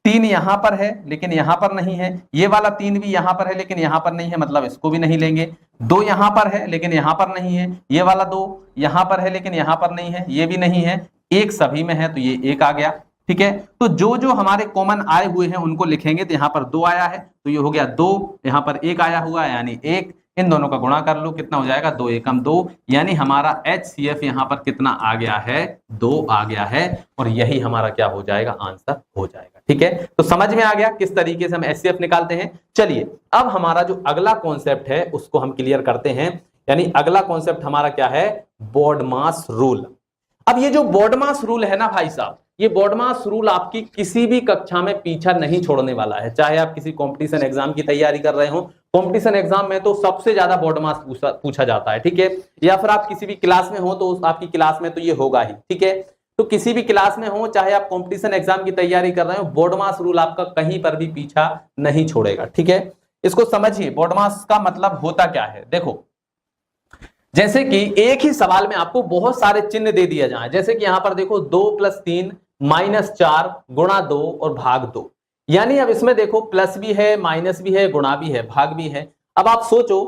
3 यहां पर है लेकिन यहां पर नहीं है, ये वाला 3 भी यहां पर है लेकिन यहां पर नहीं है, मतलब इसको भी नहीं लेंगे। 2 यहां पर है लेकिन यहां पर नहीं है, ये वाला 2 यहां पर है लेकिन यहां पर नहीं है, ये भी नहीं है। 1 सभी में है तो ये 1 आ गया, ठीक है। तो जो जो हमारे कॉमन आए हुए हैं उनको लिखेंगे। तो यहाँ पर 2 आया है तो ये हो गया 2, यहाँ पर 1 आया हुआ है यानी 1, इन दोनों का गुणा कर लो, कितना हो जाएगा 2 एकम 2, यानी हमारा HCF यहाँ पर कितना आ गया है 2 आ गया है, और यही हमारा क्या हो जाएगा आंसर हो जाएगा। ठीक है, तो समझ में आ गया किस तरीके से हम HCF निकालते हैं। चलिए अब हमारा जो अगला कॉन्सेप्ट है उसको हम क्लियर करते हैं, यानी अगला कॉन्सेप्ट हमारा क्या है, बॉडमास रूल। अब ये जो बॉडमास रूल है ना भाई साहब, ये बॉडमास रूल आपकी किसी भी कक्षा में पीछा नहीं छोड़ने वाला है। चाहे आप किसी कंपटीशन एग्जाम की तैयारी कर रहे हो, कंपटीशन एग्जाम में तो सबसे ज्यादा बॉडमास पूछा जाता है। ठीक है, या फिर आप किसी भी क्लास में हो तो आपकी क्लास में तो ये होगा ही। ठीक है, तो किसी भी क्लास में हो, चाहे आप कंपटीशन एग्जाम की तैयारी कर रहे हो, बॉडमास रूल आपका कहीं पर भी पीछा नहीं छोड़ेगा। ठीक है, इसको समझिए बॉडमास का मतलब होता क्या है। देखो जैसे कि एक ही सवाल में आपको बहुत सारे चिन्ह दे दिया जाए, जैसे कि यहां पर देखो 2 + 3 - 4 गुणा 2 और भाग 2, यानी अब इसमें देखो प्लस भी है, माइनस भी है, गुणा भी है, भाग भी है। अब आप सोचो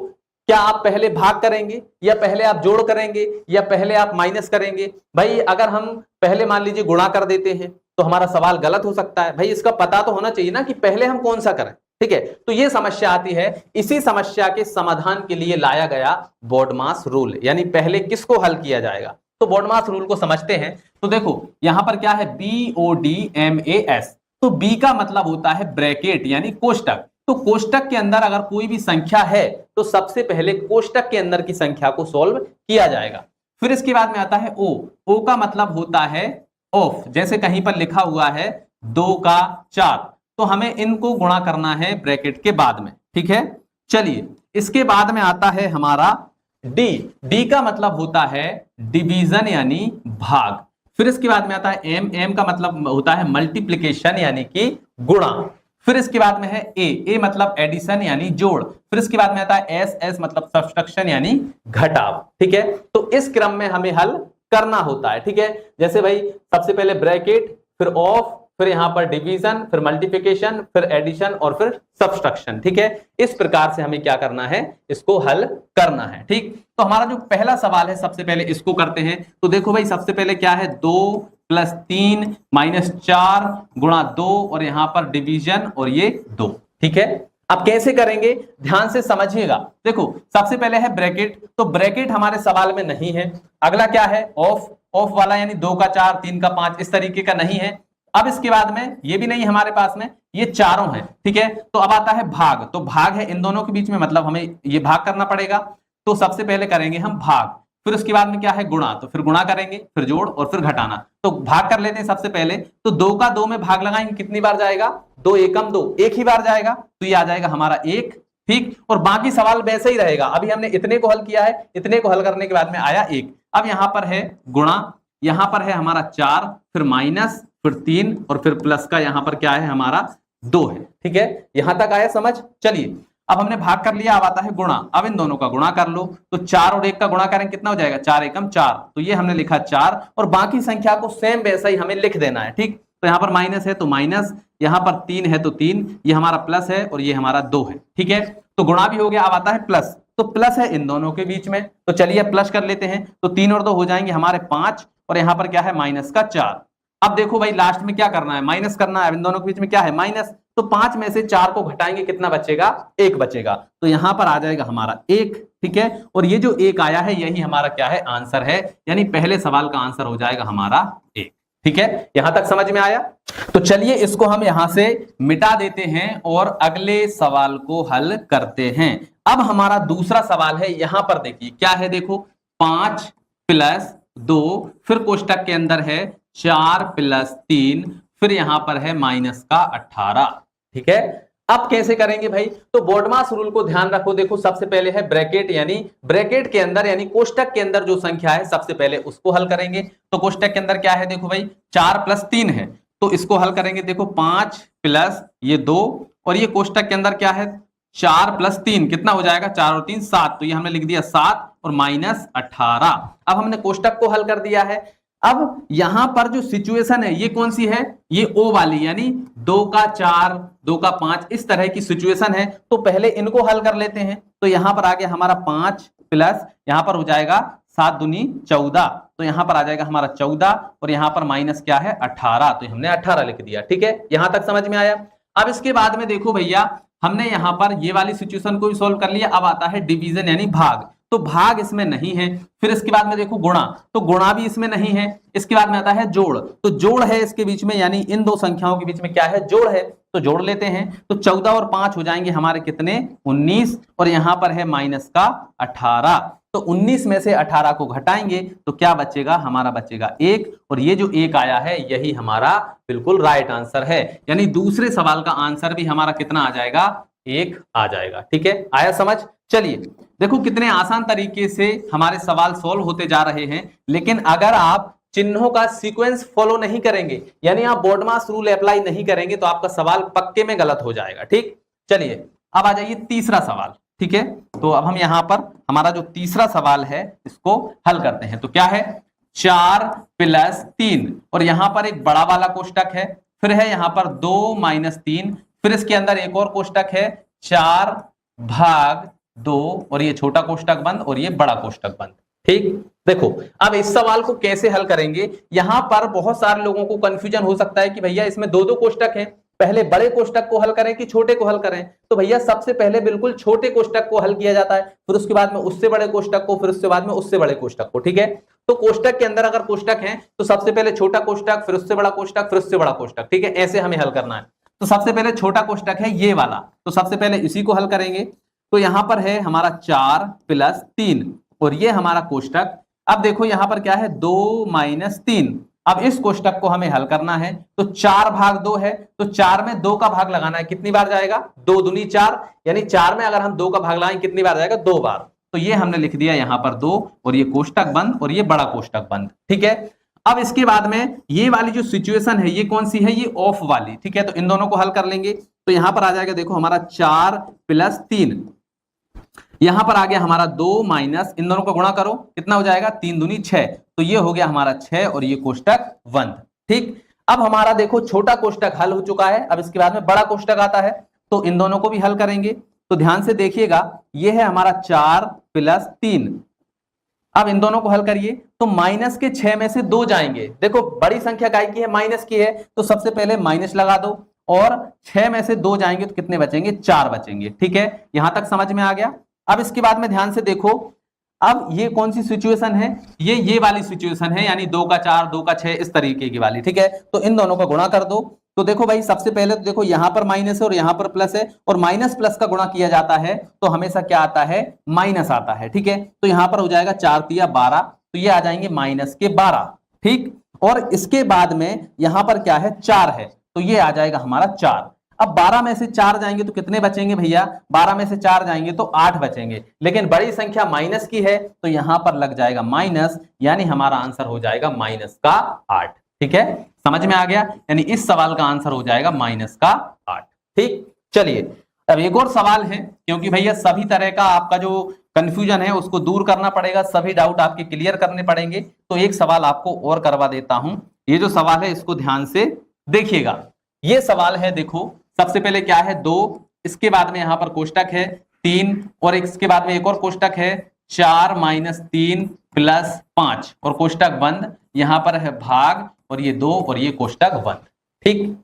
क्या आप पहले भाग करेंगे या पहले आप जोड़ करेंगे या पहले आप माइनस करेंगे। भाई अगर हम पहले मान लीजिए गुणा कर देते हैं तो हमारा सवाल गलत हो सकता है। भाई इसका पता तो होना चाहिए ना कि पहले हम कौन सा करें। ठीक है, तो ये समस्या आती है। इसी समस्या के समाधान के लिए लाया गया बॉडमास रूल, यानी पहले किसको हल किया जाएगा। तो बॉडमास रूल को समझते हैं। तो देखो यहां पर क्या है, BODMAS। तो B का मतलब होता है ब्रैकेट यानी कोष्टक। तो कोष्टक के अंदर अगर कोई भी संख्या है तो सबसे पहले कोष्टक के अंदर की संख्या को सॉल्व किया जाएगा। फिर इसके बाद में आता है O का मतलब होता है ऑफ, जैसे कहीं पर लिखा हुआ है 2 का 4, तो हमें इनको गुणा करना है ब्रैकेट के बाद में। ठीक है, चलिए इसके बाद में आता है हमारा डी का मतलब होता है डिवीजन यानी भाग। फिर इसके बाद में आता है एम का मतलब होता है मल्टीप्लिकेशन यानी कि गुणा। फिर इसके बाद में है ए मतलब एडिशन यानी जोड़। फिर इसके बाद में आता है एस मतलब सब्सट्रैक्शन यानी घटाव। ठीक है, तो इस क्रम में हमें हल करना होता है। ठीक है, जैसे भाई सबसे पहले ब्रैकेट, फिर ऑफ, फिर यहां पर डिवीजन, फिर मल्टीप्लिकेशन, फिर एडिशन और फिर सब्सट्रैक्शन। ठीक है, इस प्रकार से हमें क्या करना है, इसको हल करना है। ठीक, तो हमारा जो पहला सवाल है सबसे पहले इसको करते हैं। तो देखो भाई सबसे पहले क्या है, 2 + 3 - 4 गुणा 2 और यहां पर डिवीजन और ये 2। ठीक है, अब कैसे करेंगे ध्यान से समझिएगा। देखो सबसे पहले है ब्रैकेट, तो ब्रैकेट हमारे सवाल में नहीं है। अगला क्या है, ऑफ वाला यानी 2 का 4 3 का 5 इस तरीके का नहीं है। अब इसके बाद में ये भी नहीं हमारे पास में, ये चारों हैं। ठीक है, तो अब आता है भाग, तो भाग है इन दोनों के बीच में, मतलब हमें ये भाग करना पड़ेगा। तो सबसे पहले करेंगे हम भाग, फिर उसके बाद में क्या है गुणा, तो फिर गुणा करेंगे, फिर जोड़ और फिर घटाना। तो भाग कर लेते हैं सबसे पहले। तो 2 का 2 में भाग लगाएंगे, कितनी बार जाएगा, 2 एकम 2, एक ही बार जाएगा, तो ये आ जाएगा हमारा 1। ठीक, और बाकी सवाल वैसे ही रहेगा। अभी हमने इतने को हल किया है, इतने को हल करने के बाद में आया 1। अब यहां पर है गुणा, यहां पर है हमारा 4, फिर माइनस, फिर 3 और फिर प्लस का यहां पर क्या है हमारा 2 है। ठीक है, यहां तक आया समझ। चलिए अब हमने भाग कर लिया, अब आता है गुणा। अब इन दोनों का गुणा कर लो, तो 4 और 1 का गुणा करें कितना हो जाएगा, 4 एकम 4, तो ये हमने लिखा 4 और बाकी संख्या को सेम वैसा ही हमें लिख देना है। ठीक, तो यहाँ पर माइनस है तो माइनस, यहाँ पर 3 है तो 3, ये हमारा प्लस है और ये हमारा 2 है। ठीक है, तो गुणा भी हो गया। अब आता है प्लस, तो प्लस है इन दोनों के बीच में, तो चलिए प्लस कर लेते हैं। तो 3 और 2 हो जाएंगे हमारे 5 और यहाँ पर क्या है माइनस का 4। अब देखो भाई लास्ट में क्या करना है, माइनस करना है। इन दोनों के बीच में क्या है माइनस, तो 5 में से 4 को घटाएंगे, कितना बचेगा, 1 बचेगा। तो यहां पर आ जाएगा हमारा 1। ठीक है, और ये जो 1 आया है यही हमारा क्या है आंसर है, यानी पहले सवाल का आंसर हो जाएगा हमारा 1। ठीक है, यहां तक समझ में आया। तो चलिए इसको हम यहां से मिटा देते हैं और अगले सवाल को हल करते हैं। अब हमारा दूसरा सवाल है, यहां पर देखिए क्या है, देखो 5 + 2, फिर कोष्टक के अंदर है 4 + 3, फिर यहां पर है माइनस का 18। ठीक है, अब कैसे करेंगे भाई, तो बॉडमास रूल को ध्यान रखो। देखो सबसे पहले है ब्रैकेट, यानी ब्रैकेट के अंदर यानी कोष्टक के अंदर जो संख्या है सबसे पहले उसको हल करेंगे। तो कोष्टक के अंदर क्या है, देखो भाई 4 + 3 है, तो इसको हल करेंगे। देखो 5 + ये 2 और ये कोष्टक के अंदर क्या है 4 + 3 कितना हो जाएगा, 4 और 3 7, तो ये हमने लिख दिया 7 और माइनस 18। अब हमने कोष्टक को हल कर दिया है। अब यहां पर जो सिचुएशन है ये कौन सी है, ये ओ वाली, यानी 2 का 4 2 का 5 इस तरह की सिचुएशन है। तो पहले इनको हल कर लेते हैं। तो यहां पर आ गया हमारा 5 प्लस यहां पर हो जाएगा 7 दूनी 14, तो यहां पर आ जाएगा हमारा 14 और यहां पर माइनस क्या है 18, तो हमने 18 लिख दिया। ठीक है, यहां तक समझ में आया। अब इसके बाद में देखो भैया, हमने यहां पर ये वाली सिचुएशन को भी सोल्व कर लिया। अब आता है डिवीजन यानी भाग, तो भाग इसमें नहीं है। फिर इसके बाद में देखो गुणा, तो गुणा भी इसमें नहीं है। इसके बाद में आता है जोड़, तो जोड़ है इसके बीच में, यानी इन दो संख्याओं के बीच में क्या है, जोड़ है, तो जोड़ लेते हैं। तो 14 और 5 हो जाएंगे हमारे कितने, 19, और यहां पर है माइनस का 18। तो 19 में से 18 को घटाएंगे तो क्या बचेगा, हमारा बचेगा 1, और ये जो 1 आया है यही हमारा बिल्कुल राइट आंसर है। यानी दूसरे सवाल का आंसर भी हमारा कितना आ जाएगा, 1 आ जाएगा। ठीक है, आया समझ। चलिए देखो कितने आसान तरीके से हमारे सवाल सॉल्व होते जा रहे हैं। लेकिन अगर आप चिन्हों का सीक्वेंस फॉलो नहीं करेंगे, यानी आप बोर्डमास रूल अप्लाई नहीं करेंगे, तो आपका सवाल पक्के में गलत हो जाएगा। ठीक, चलिए अब आ जाइए तीसरा सवाल। ठीक है, तो अब हम यहां पर हमारा जो तीसरा सवाल है इसको हल करते हैं। तो क्या है, 4 + 3, और यहां पर एक बड़ा वाला कोष्टक है, फिर है यहां पर 2 - 3, फिर इसके अंदर एक और कोष्टक है 4/2, और ये छोटा कोष्टक बंद और ये बड़ा कोष्टक बंद। ठीक, देखो अब इस सवाल को कैसे हल करेंगे। यहां पर बहुत सारे लोगों को कंफ्यूजन हो सकता है कि भैया इसमें दो दो कोष्टक हैं, पहले बड़े कोष्टक को हल करें कि छोटे को हल करें। तो भैया सबसे पहले बिल्कुल छोटे कोष्टक को हल किया जाता है, फिर उसके बाद में उससे बड़े कोष्टक को, फिर उसके बाद में उससे बड़े कोष्टक को। ठीक है, तो कोष्टक के अंदर अगर कोष्टक है तो सबसे पहले छोटा कोष्टक, फिर उससे बड़ा कोष्टक, फिर उससे बड़ा कोष्टक। ठीक है, ऐसे हमें हल करना है। तो सबसे पहले छोटा कोष्टक है ये वाला, तो सबसे पहले इसी को हल करेंगे। तो यहां पर है हमारा 4 + 3, और ये हमारा कोष्टक। अब देखो यहां पर क्या है, 2 - 3। अब इस कोष्टक को हमें हल करना है, तो 4/2 है, तो 4 में 2 का भाग लगाना है, कितनी बार जाएगा, 2 दूनी 4, यानी 4 में अगर हम 2 का भाग लगाएं कितनी बार जाएगा, 2 बार। तो ये हमने लिख दिया यहां पर 2, और ये कोष्टक बंद और ये बड़ा कोष्टक बंद। ठीक है, अब इसके बाद में ये वाली जो सिचुएशन है ये कौन सी है, ये ऑफ वाली। ठीक है, तो इन दोनों को हल कर लेंगे। तो यहां पर आ जाएगा देखो हमारा 4 + 3, यहां पर आ गया हमारा 2 माइनस, इन दोनों को गुणा करो कितना हो जाएगा, 3 दूनी 6, तो ये हो गया हमारा 6, और ये कोष्टक बंद। ठीक, अब हमारा देखो छोटा कोष्टक हल हो चुका है। अब इसके बाद में बड़ा कोष्टक आता है, तो इन दोनों को भी हल करेंगे। तो ध्यान से देखिएगा, ये है हमारा 4 + 3। अब इन दोनों को हल करिए, तो माइनस के 6 में से 2 जाएंगे। देखो बड़ी संख्या काय की है, माइनस की है, तो सबसे पहले माइनस लगा दो, और 6 में से 2 जाएंगे तो कितने बचेंगे, 4 बचेंगे। ठीक है, यहां तक समझ में आ गया। अब इसके बाद में ध्यान से देखो, अब ये कौन सी सिचुएशन है, ये वाली सिचुएशन है, यानी 2 का 4, 2 का 6, इस तरीके की वाली। ठीक है, तो इन दोनों का गुणा कर दो। तो देखो भाई सबसे पहले तो देखो यहां पर माइनस है और यहां पर प्लस है, और माइनस प्लस का गुणा किया जाता है तो हमेशा क्या आता है, माइनस आता है। ठीक है, तो यहां पर हो जाएगा 4 × 3 = 12, तो ये आ जाएंगे -12। ठीक, और इसके बाद में यहां पर क्या है, 4 है, तो ये आ जाएगा हमारा 4। अब 12 में से 4 जाएंगे तो कितने बचेंगे भैया, 12 में से 4 जाएंगे तो 8 बचेंगे, लेकिन बड़ी संख्या माइनस की है तो यहां पर लग जाएगा माइनस, यानी हमारा आंसर हो जाएगा -8। ठीक है, समझ में आ गया, यानी इस सवाल का आंसर हो जाएगा -8। ठीक, चलिए अब एक और सवाल है, क्योंकि भैया सभी तरह का आपका जो कंफ्यूजन है उसको दूर करना पड़ेगा, सभी डाउट आपके क्लियर करने पड़ेंगे। तो एक सवाल आपको और करवा देता हूं। ये जो सवाल है इसको ध्यान से देखिएगा। ये सवाल है, देखो सबसे पहले क्या है, 2, इसके बाद में यहां पर कोष्टक है 3, और इसके बाद में एक और कोष्टक है 4 - 3 + 5, और कोष्टक बंद। यहां पर है भाग, और ये 2, और ये कोष्टक बंद। ठीक,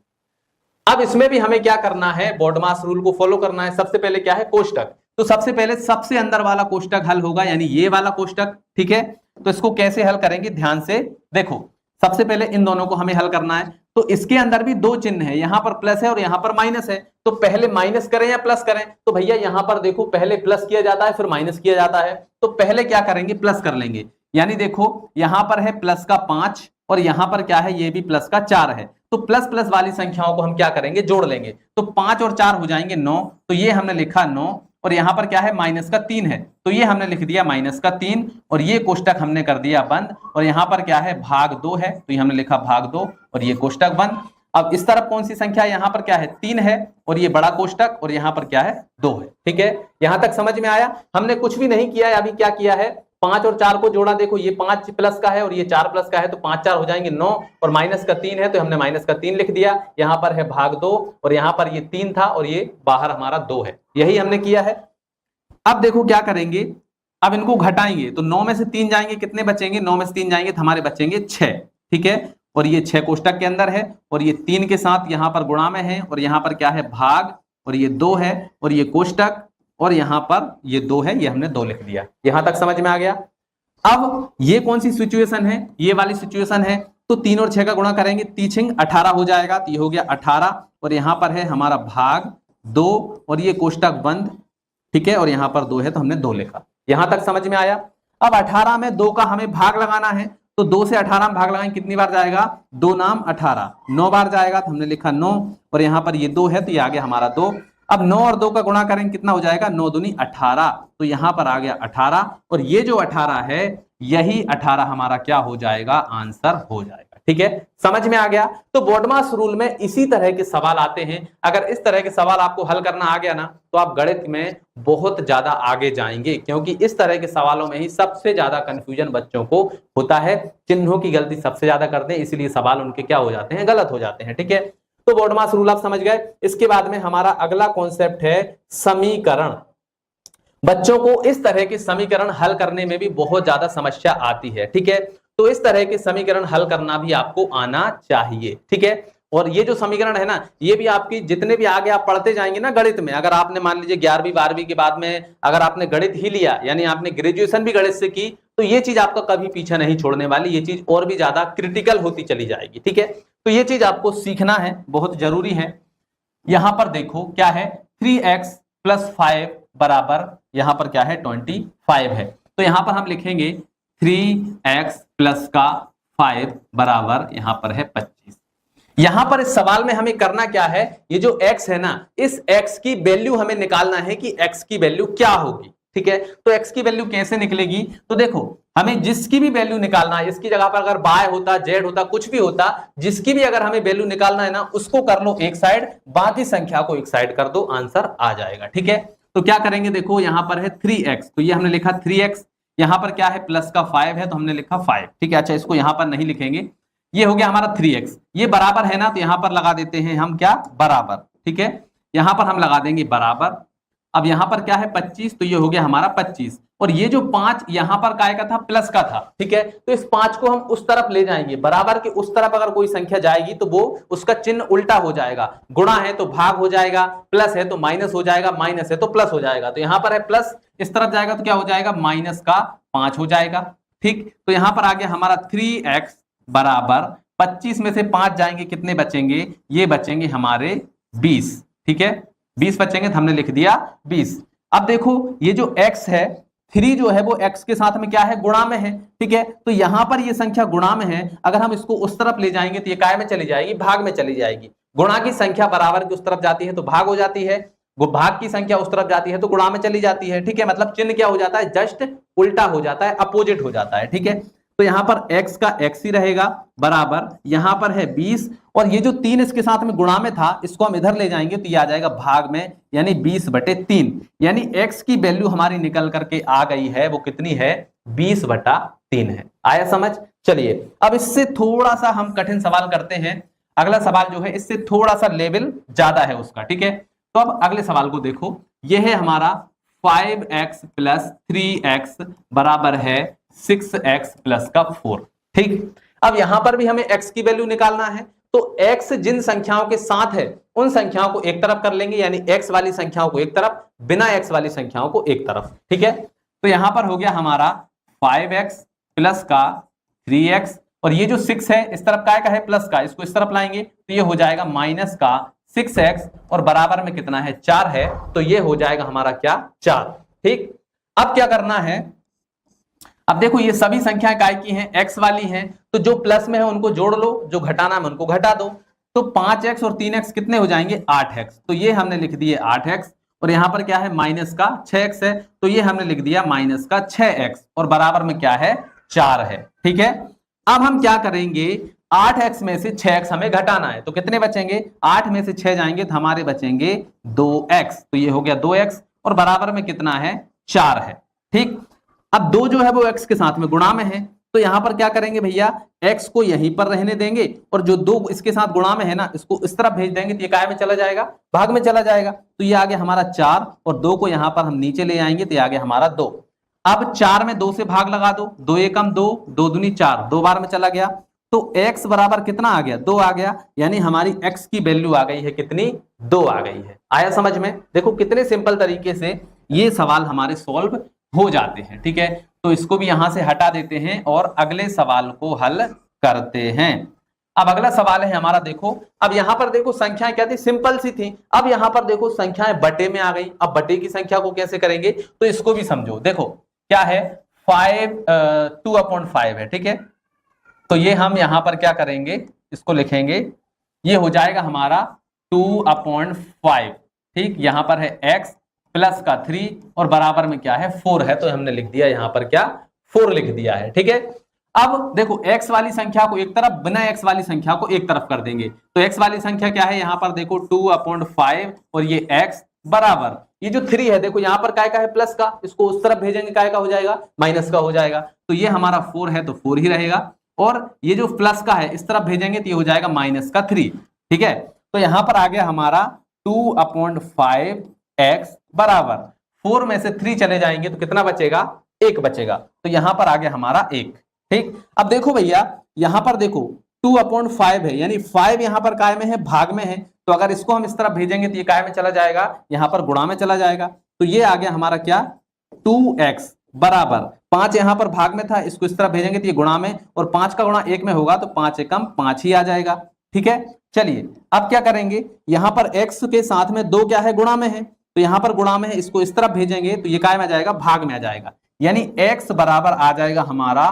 अब इसमें भी हमें क्या करना है, बोर्डमास रूल को फॉलो करना है। सबसे पहले क्या है, कोष्टक, तो सबसे पहले सबसे अंदर वाला कोष्टक हल होगा, यानी ये वाला कोष्टक। ठीक है, तो इसको कैसे हल करेंगे, ध्यान से देखो। सबसे पहले इन दोनों को हमें हल करना है, तो इसके अंदर भी 2 चिन्ह है, यहां पर प्लस है और यहां पर माइनस है। तो पहले माइनस करें या प्लस करें, तो भैया यहां पर देखो पहले प्लस किया जाता है फिर माइनस किया जाता है। तो पहले क्या करेंगे, प्लस कर लेंगे, यानी देखो यहां पर है प्लस का 5, और यहां पर क्या है, ये भी प्लस का 4 है। तो प्लस प्लस वाली संख्याओं को हम क्या करेंगे, जोड़ लेंगे। तो 5 और 4 हो जाएंगे 9, तो ये हमने लिखा 9, और यहां पर क्या है, माइनस का 3 है, तो ये हमने लिख दिया -3, और ये कोष्टक हमने कर दिया बंद। और यहां पर क्या है, भाग 2 है, तो ये हमने लिखा भाग 2, और ये कोष्टक बंद। अब इस तरफ कौन सी संख्या है, यहां पर क्या है, 3 है, और ये बड़ा कोष्टक, और यहां पर क्या है, 2 है। ठीक है, यहां तक समझ में आया। हमने कुछ भी नहीं किया है, अभी क्या किया है, 5 और 4 को जोड़ा। देखो ये 5 प्लस का है और ये 4 प्लस का है, तो 5 4 हो जाएंगे 9, और माइनस का 3 है तो हमने माइनस का 3 लिख दिया। यहां पर है भाग 2, और यहां पर ये 3 था और ये बाहर हमारा 2 है, यही हमने किया है। अब देखो क्या करेंगे, अब इनको घटाएंगे तो 9 में से 3 जाएंगे, कितने बचेंगे? 9 में से 3 जाएंगे तो हमारे बचेंगे 6। ठीक है, और ये 6 कोष्टक के अंदर है, और ये 3 के साथ यहाँ पर गुणा में है, और यहाँ पर क्या है? भाग, और ये 2 है, और ये कोष्टक, और यहाँ पर ये 2 है, ये हमने 2 लिख दिया। यहां तक समझ में आ गया? अब ये कौन सी सिचुएशन है? ये वाली सिचुएशन है। तो 3 और 6 का गुणा करेंगे, 3 18 हो जाएगा, तो ये हो गया 18, और यहाँ पर है हमारा भाग 2, और ये कोष्टक बंद। ठीक है, और यहाँ पर 2 है तो हमने 2 लिखा। यहां तक समझ में आया? अब 18 में 2 का हमें भाग लगाना है, तो 2 से 18 में भाग लगाएंगे, कितनी बार जाएगा? 2 नाम 18, 9 बार जाएगा, तो हमने लिखा 9, और यहाँ पर ये 2 है तो ये आ गया हमारा 2। अब 9 और 2 का गुणा करेंगे, कितना हो जाएगा? 9 दूनी 18, तो यहां पर आ गया 18, और ये जो 18 है, यही 18 हमारा क्या हो जाएगा? आंसर हो जाएगा। ठीक है, समझ में आ गया? तो बोर्डमास रूल में इसी तरह के सवाल आते हैं। अगर इस तरह के सवाल आपको हल करना आ गया ना, तो आप गणित में बहुत ज्यादा आगे जाएंगे, क्योंकि इस तरह के सवालों में ही सबसे ज्यादा कंफ्यूजन बच्चों को होता है। चिन्हों की गलती सबसे ज्यादा करते हैं, इसलिए सवाल उनके क्या हो जाते हैं? गलत हो जाते हैं। ठीक है, तो बोर्डमास रूल आप समझ गए। इसके बाद में हमारा अगला कॉन्सेप्ट है समीकरण। बच्चों को इस तरह के समीकरण हल करने में भी बहुत ज्यादा समस्या आती है। ठीक है, तो इस तरह के समीकरण हल करना भी आपको आना चाहिए। ठीक है, और ये जो समीकरण है ना, ये भी आपकी जितने भी आगे आप पढ़ते जाएंगे ना गणित में, अगर आपने मान लीजिए 11वीं 12वीं के बाद में अगर आपने गणित ही लिया, यानी आपने ग्रेजुएशन भी गणित से की, तो ये चीज आपका कभी पीछे नहीं छोड़ने वाली, ये चीज और भी ज्यादा क्रिटिकल होती चली जाएगी। ठीक है, तो ये चीज आपको सीखना है, बहुत जरूरी है। यहां पर देखो क्या है? 3x + 5 बराबर, यहां पर क्या है? 25 है। तो यहां पर हम लिखेंगे 3x + का 5 बराबर, यहां पर है 25। यहां पर इस सवाल में हमें करना क्या है? ये जो x है ना, इस x की वैल्यू हमें निकालना है कि x की वैल्यू क्या होगी। ठीक है, तो x की वैल्यू कैसे निकलेगी? तो देखो, हमें जिसकी भी वैल्यू निकालना है, इसकी जगह पर अगर y होता, z होता, कुछ भी होता, जिसकी भी अगर हमें वैल्यू निकालना है ना, उसको कर लो एक साइड, बाकी संख्या को एक साइड कर दो, आंसर आ जाएगा। ठीक है, तो क्या करेंगे? देखो यहां पर है 3x, तो ये हमने लिखा 3x, यहां पर क्या है? प्लस का 5 है, तो हमने लिखा 5। ठीक है, अच्छा इसको यहां पर नहीं लिखेंगे, ये हो गया हमारा 3x, ये बराबर है ना, तो यहां पर लगा देते हैं हम क्या? बराबर। ठीक है, यहां पर हम लगा देंगे बराबर। अब यहां पर क्या है? 25, तो ये हो गया हमारा 25, और ये जो 5 यहां पर काय का था? प्लस का था। ठीक है, तो इस 5 को हम उस तरफ ले जाएंगे, बराबर के उस तरफ अगर कोई संख्या जाएगी तो वो उसका चिन्ह उल्टा हो जाएगा। गुणा है तो भाग हो जाएगा, प्लस है तो माइनस हो जाएगा, माइनस है तो प्लस हो जाएगा। तो यहां पर है प्लस, इस तरफ जाएगा तो क्या हो जाएगा? -5 हो जाएगा। ठीक, तो यहां पर आ गया हमारा 3x बराबर 25 में से 5 जाएंगे, कितने बचेंगे? ये बचेंगे हमारे 20। ठीक है, 20 बचेंगे, तो हमने लिख दिया 20। अब देखो ये जो x है, 3 जो है वो x के साथ में क्या है? गुणा में है। ठीक है, तो यहां पर ये संख्या गुणा में है, अगर हम इसको उस तरफ ले जाएंगे तो ये काय में चली जाएगी? भाग में चली जाएगी। गुणा की संख्या बराबर की उस तरफ जाती है तो भाग हो जाती है, भाग की संख्या उस तरफ जाती है तो गुणा में चली जाती है। ठीक है, मतलब चिन्ह क्या हो जाता है? जस्ट उल्टा हो जाता है, अपोजिट हो जाता है। ठीक है, तो यहां पर x का x ही रहेगा बराबर, यहां पर है 20, और ये जो 3 इसके साथ में गुणा में था, इसको हम इधर ले जाएंगे तो ये आ जाएगा भाग में, यानी 20/3, यानी x की वैल्यू हमारी निकल करके आ गई है, वो कितनी है? 20/3 है। आया समझ? चलिए अब इससे थोड़ा सा हम कठिन सवाल करते हैं। अगला सवाल जो है इससे थोड़ा सा लेवल ज्यादा है उसका। ठीक है, तो अब अगले सवाल को देखो, यह है हमारा 5x + 3x बराबर है 6x + का 4। ठीक, अब यहां पर भी हमें x की वैल्यू निकालना है, तो x जिन संख्याओं के साथ है उन संख्याओं को एक तरफ कर लेंगे, यानी x वाली संख्याओं को एक तरफ, बिना x वाली संख्याओं को एक तरफ। ठीक है, तो यहां पर हो गया हमारा 5x + का 3x, और ये जो 6 है इस तरफ काय का है? प्लस का, इसको इस तरफ लाएंगे तो ये हो जाएगा -6x, और बराबर में कितना है? 4 है, तो ये हो जाएगा हमारा क्या? 4। ठीक, अब क्या करना है? अब देखो ये सभी संख्याएं काय की हैं? x वाली हैं, तो जो प्लस में है उनको जोड़ लो, जो घटाना है उनको घटा दो। तो 5x और 3x कितने हो जाएंगे? 8x, तो ये हमने लिख दिए 8x, और यहां पर क्या है? -6x है, तो ये हमने लिख दिया -6x, और बराबर में क्या है? 4 है। ठीक है, अब हम क्या करेंगे? 8x में से 6x हमें घटाना है, तो कितने बचेंगे? 8 में से 6 जाएंगे तो हमारे बचेंगे 2x, तो ये हो गया 2x, और बराबर में कितना है? 4 है। ठीक, अब 2 जो है वो x के साथ में गुणा में है, तो यहां पर क्या करेंगे भैया? x को यहीं पर रहने देंगे, और जो 2 इसके साथ गुणा में है ना, इसको इस तरफ भेज देंगे तो ये काय में चला जाएगा? भाग में चला जाएगा। तो ये आ गया हमारा 4, और 2 को यहां पर हम नीचे ले आएंगे तो ये आ गया हमारा 2। अब 4 में 2 से भाग लगा दो, 2 एकम 2, 2 दूनी 4, 2 बार में चला गया, तो x बराबर कितना आ गया, 2 आ गया। यानी हमारी x की वैल्यू आ गई है कितनी, 2 आ गई है। आया समझ में? देखो कितने सिंपल तरीके से ये सवाल हमारे सॉल्व हो जाते हैं। ठीक है, तो इसको भी यहां से हटा देते हैं और अगले सवाल को हल करते हैं। अब अगला सवाल है हमारा, देखो अब यहां पर देखो संख्याएं क्या थी, सिंपल सी थी। अब यहां पर देखो संख्याएं बटे में आ गई। अब बटे की संख्या को कैसे करेंगे, तो इसको भी समझो। देखो क्या है, 2/5 है। ठीक है, तो ये हम यहां पर क्या करेंगे, इसको लिखेंगे, ये हो जाएगा हमारा 2/5। ठीक, यहां पर है x प्लस का 3 और बराबर में क्या है 4 है, तो हमने लिख दिया यहां पर क्या 4 लिख दिया है। ठीक है, अब देखो x वाली संख्या को एक तरफ, बिना x वाली संख्या को एक तरफ कर देंगे। तो x वाली संख्या क्या है, यहां पर देखो 2/5 और ये x बराबर, ये जो 3 है देखो यहां पर काय का है, प्लस का, इसको उस तरफ भेजेंगे काय का हो जाएगा, माइनस का हो जाएगा। तो ये हमारा 4 है तो 4 ही रहेगा, और ये जो प्लस का है इस तरफ भेजेंगे तो ये हो जाएगा माइनस का 3। ठीक है, तो यहां पर आ गया हमारा 2/5x बराबर 4 में से 3 चले जाएंगे तो कितना बचेगा, 1 बचेगा। तो यहां पर आ गया हमारा 1। ठीक, अब देखो भैया यहां पर देखो 2/5 है, यानी 5 यहां पर काय में है, भाग में है, तो अगर इसको हम इस तरफ भेजेंगे तो ये काय में चला जाएगा, यहां पर गुणा में चला जाएगा। तो ये आ गया हमारा क्या 2x बराबर 5 यहां पर भाग में था, इसको इस तरफ भेजेंगे तो ये गुणा में, और 5 का गुणा 1 में होगा तो 5 एकम 5 ही आ जाएगा। ठीक है, चलिए अब क्या करेंगे, यहां पर x के साथ में 2 क्या है, गुणा में है, तो यहां पर गुणा में है, इसको इस तरफ भेजेंगे तो ये काय में आ जाएगा, भाग में आ जाएगा। यानी x बराबर आ जाएगा हमारा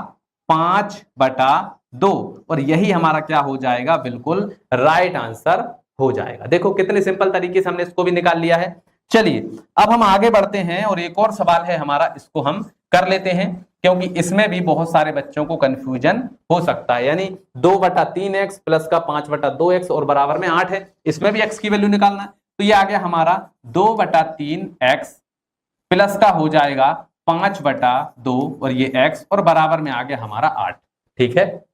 5/2, और यही हमारा क्या हो जाएगा, बिल्कुल राइट आंसर हो जाएगा। देखो कितने सिंपल तरीके से हमने इसको भी निकाल लिया है। चलिए अब हम आगे बढ़ते हैं और एक और सवाल है हमारा, इसको हम कर लेते हैं, क्योंकि इसमें भी बहुत सारे बच्चों को कंफ्यूजन हो सकता है। यानी 2/3x प्लस का 5/2x और बराबर में 8 है, इसमें भी x की वैल्यू निकालना है। तो ये आ गया हमारा 2/3x प्लस का हो जाएगा 5/2 और ये x और बराबर में आ गया हमारा 8। ठीक है,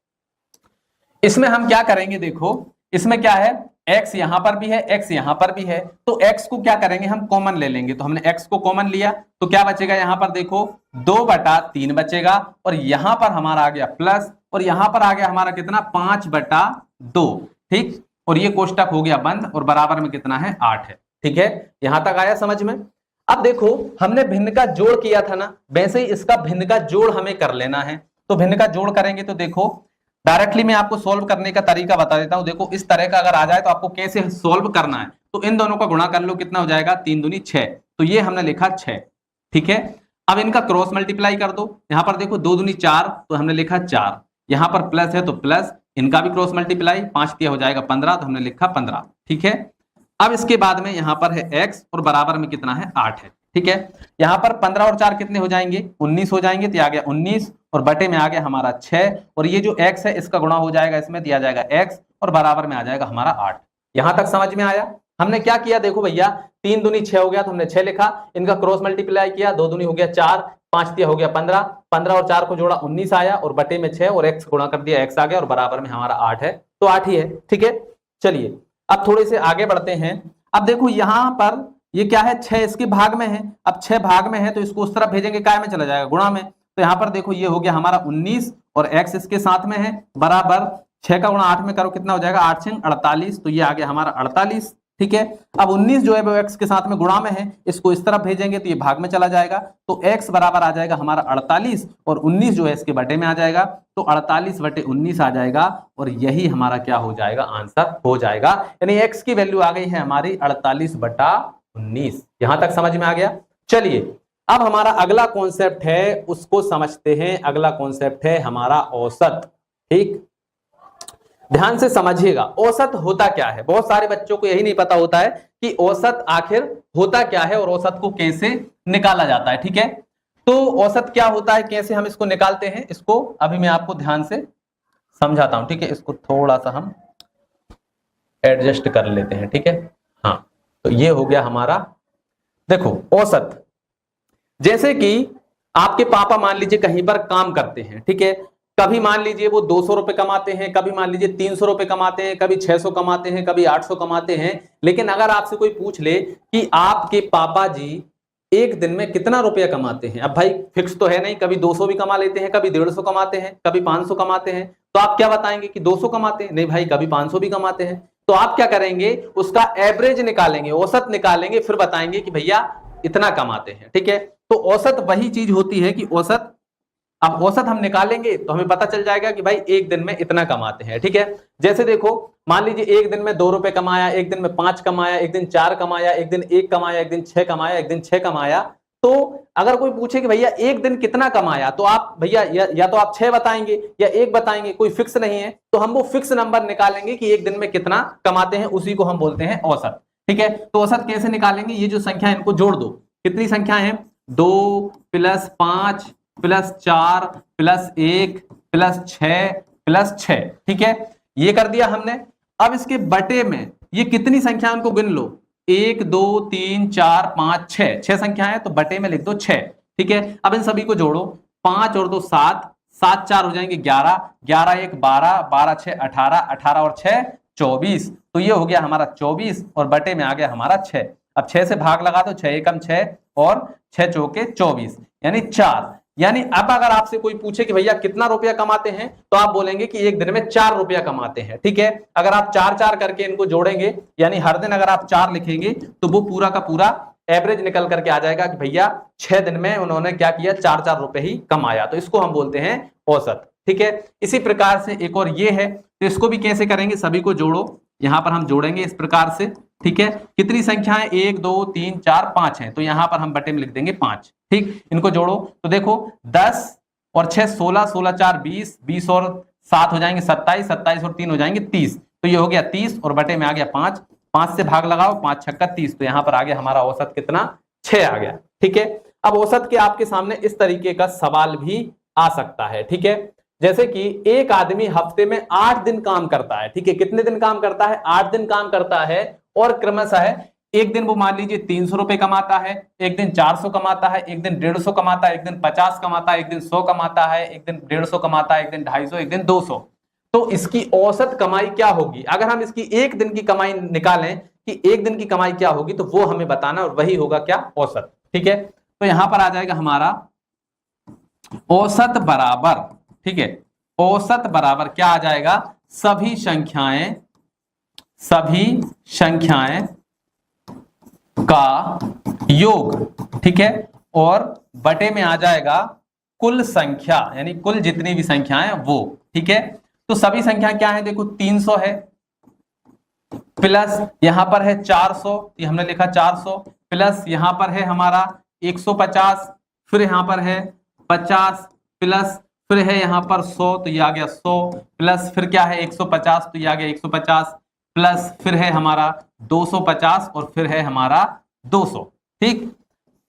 इसमें हम क्या करेंगे, देखो इसमें क्या है, x यहां पर भी है, x यहां पर भी है, तो x को क्या करेंगे, हम कॉमन ले लेंगे। तो हमने x को कॉमन लिया तो क्या बचेगा, यहां पर देखो 2/3 बचेगा, और यहां पर हमारा आ गया प्लस, और यहां पर आ गया हमारा कितना 5/2। ठीक, और ये कोष्टक हो गया बंद, और बराबर में कितना है 8 है। ठीक है, यहां तक आया समझ में? अब देखो हमने भिन्न का जोड़ किया था ना, वैसे ही इसका भिन्न का जोड़ हमें कर लेना है। तो भिन्न का जोड़ करेंगे तो देखो डायरेक्टली मैं आपको सोल्व करने का तरीका बता देता हूं। देखो इस तरह का अगर आ जाए तो आपको कैसे सोल्व करना है, तो इन दोनों का गुणा कर लो, कितना हो जाएगा 3 दूनी 6, तो ये हमने लिखा 6। ठीक है, अब इनका क्रॉस मल्टीप्लाई कर दो, यहां पर देखो 2 दूनी 4, तो हमने लिखा 4, यहां पर प्लस है तो प्लस, इनका भी क्रॉस मल्टीप्लाई, 5 दिया हो जाएगा 15, तो हमने लिखा 15। ठीक है, अब इसके बाद में यहां पर है x और बराबर में कितना है 8 है। ठीक है, यहां पर 15 और 4 कितने हो जाएंगे, 19 हो जाएंगे, तो आ गया 19 और बटे में आ गया हमारा 6, और ये जो x है इसका गुणा हो जाएगा, इसमें दिया जाएगा x और बराबर में आ जाएगा हमारा 8। यहां तक समझ में आया? हमने क्या किया, देखो भैया 3 दूनी 6 हो गया तो हमने 6 लिखा, इनका क्रॉस मल्टीप्लाई किया, 2 दूनी हो गया 4, 5 दिया हो गया 15, 15 और 4 को जोड़ा 19 आया, और बटे में 6 और x गुणा कर दिया, x आ गया और बराबर में हमारा 8 है, तो 8 ही है। ठीक है, चलिए अब थोड़े से आगे बढ़ते हैं। अब देखो यहां पर ये क्या है, 6 इसके भाग में है, अब 6 भाग में है तो इसको उस तरफ भेजेंगे, काय में चला जाएगा, गुणा में। तो यहां पर देखो ये हो गया हमारा 19 और x इसके साथ में है, बराबर 6 का गुणा 8 में करो, कितना हो जाएगा 8 6 48, तो ये आ गया हमारा 48। ठीक है, अब 19 जो है वो x के साथ में गुणा में है, इसको इस तरफ भेजेंगे तो ये भाग में चला जाएगा, तो x बराबर आ जाएगा हमारा 48 और 19 जो है इसके बटे में आ जाएगा, तो 48/19 आ जाएगा, और यही हमारा क्या हो जाएगा, आंसर हो जाएगा। यानी x की वैल्यू आ गई है हमारी 48/19। यहां तक समझ में आ गया? चलिए अब हमारा अगला कॉन्सेप्ट है, उसको समझते हैं। अगला कॉन्सेप्ट है हमारा औसत। ठीक, ध्यान से समझिएगा, औसत होता क्या है। बहुत सारे बच्चों को यही नहीं पता होता है कि औसत आखिर होता क्या है और औसत को कैसे निकाला जाता है। ठीक है, तो औसत क्या होता है, कैसे हम इसको निकालते हैं, इसको अभी मैं आपको ध्यान से समझाता हूं। ठीक है, इसको थोड़ा सा हम एडजस्ट कर लेते हैं। ठीक है, हाँ, तो ये हो गया हमारा, देखो औसत, जैसे कि आपके पापा मान लीजिए कहीं पर काम करते हैं। ठीक है, कभी मान लीजिए वो 200 रुपए कमाते हैं, कभी मान लीजिए 300 रुपए कमाते हैं, कभी 600 कमाते हैं, कभी 800 कमाते हैं। लेकिन अगर आपसे कोई पूछ ले कि आपके पापा जी एक दिन में कितना रुपया कमाते हैं। अब भाई फिक्स तो है नहीं, कभी 200 भी कमा लेते हैं, कभी 150 कमाते हैं, कभी 500 कमाते हैं। तो आप क्या बताएंगे कि 200 कमाते हैं? नहीं भाई, कभी 500 भी कमाते हैं। तो आप क्या करेंगे, उसका एवरेज निकालेंगे, औसत निकालेंगे, फिर बताएंगे कि भैया इतना कमाते हैं। ठीक है, तो औसत वही चीज होती है कि औसत, अब औसत हम निकालेंगे तो हमें पता चल जाएगा कि भाई एक दिन में इतना कमाते हैं। ठीक है, जैसे देखो मान लीजिए एक दिन में 2 रुपए कमाया, एक दिन में 5 कमाया, एक दिन 4 कमाया, एक दिन 1 कमाया, एक दिन 6 कमाया, एक दिन 6 कमाया। तो अगर कोई पूछे कि भैया एक दिन कितना कमाया, तो आप भैया या तो आप 6 बताएंगे या 1 बताएंगे, कोई फिक्स नहीं है। तो हम वो फिक्स नंबर निकालेंगे कि एक दिन में कितना कमाते हैं, उसी को हम बोलते हैं औसत। ठीक है, तो औसत कैसे निकालेंगे, ये जो संख्या है इनको जोड़ दो। कितनी संख्या है, 2 + 5 + 4 + 1 + 6 + 6। ठीक है, ये कर दिया हमने। अब इसके बटे में ये कितनी संख्या उनको गिन लो, 1 2 3 4 5 6, 6 संख्या है, तो बटे में लिख दो 6। ठीक है, अब इन सभी को जोड़ो, 5 और 2 7, 7 4 हो जाएंगे 11, 11 1 12, 12 6 18, 18 और 6 24। तो ये हो गया हमारा 24 और बटे में आ गया हमारा 6। अब 6 से भाग लगा दो, 6 एकम 6 और 6 चौके 24 यानी 4। यानी अब अगर आपसे कोई पूछे कि भैया कितना रुपया कमाते हैं, तो आप बोलेंगे कि एक दिन में 4 रुपया कमाते हैं। ठीक है, अगर आप 4 4 करके इनको जोड़ेंगे, यानी हर दिन अगर आप 4 लिखेंगे, तो वो पूरा का पूरा एवरेज निकल करके आ जाएगा कि भैया 6 दिन में उन्होंने क्या किया, 4 4 रुपए ही कमाया। तो इसको हम बोलते हैं औसत। ठीक है, इसी प्रकार से एक और ये है, तो इसको भी कैसे करेंगे, सभी को जोड़ो, यहां पर हम जोड़ेंगे इस प्रकार से। ठीक है, कितनी संख्याएं 1 2 3 4 5 है, तो यहां पर हम बटे में लिख देंगे 5। ठीक, इनको जोड़ो तो देखो 10 और 6 16, 16 4 20, 20 और 7 हो जाएंगे 27, 27 और 3 हो जाएंगे 30। तो ये हो गया 30 और बटे में आ गया 5, 5 से भाग लगाओ, 5 छक्का 30। तो यहां पर आ गया हमारा औसत कितना, 6 आ गया। ठीक है, अब औसत के आपके सामने इस तरीके का सवाल भी आ सकता है। ठीक है, जैसे कि एक आदमी हफ्ते में 8 दिन काम करता है। ठीक है, कितने दिन काम करता है, 8 दिन काम करता है, और क्रमशः एक दिन वो मान लीजिए 300 रुपए कमाता है, एक दिन 400 कमाता है, एक दिन 150 कमाता है, एक दिन 50 कमाता है, एक दिन 100 कमाता है, एक दिन 150 कमाता है, एक दिन 250, एक दिन 200। तो इसकी औसत कमाई क्या होगी, अगर हम इसकी एक दिन की कमाई निकालें कि एक दिन की कमाई क्या होगी, तो वो हमें बताना, और वही होगा क्या, औसत। ठीक है, तो यहां पर आ जाएगा हमारा औसत बराबर, ठीक है, औसत बराबर क्या आ जाएगा, सभी संख्याएं का योग। ठीक है, और बटे में आ जाएगा कुल संख्या, यानी कुल जितनी भी संख्याएं वो। ठीक है, तो सभी संख्या क्या है, देखो 300 है, प्लस यहां पर है 400, ये हमने लिखा 400, प्लस यहां पर है हमारा 150, फिर यहां पर है 50, प्लस फिर है यहां पर 100, तो ये आ गया 100, प्लस फिर क्या है 150, तो ये आ गया 150, प्लस फिर है हमारा 250 और फिर है हमारा 200। ठीक,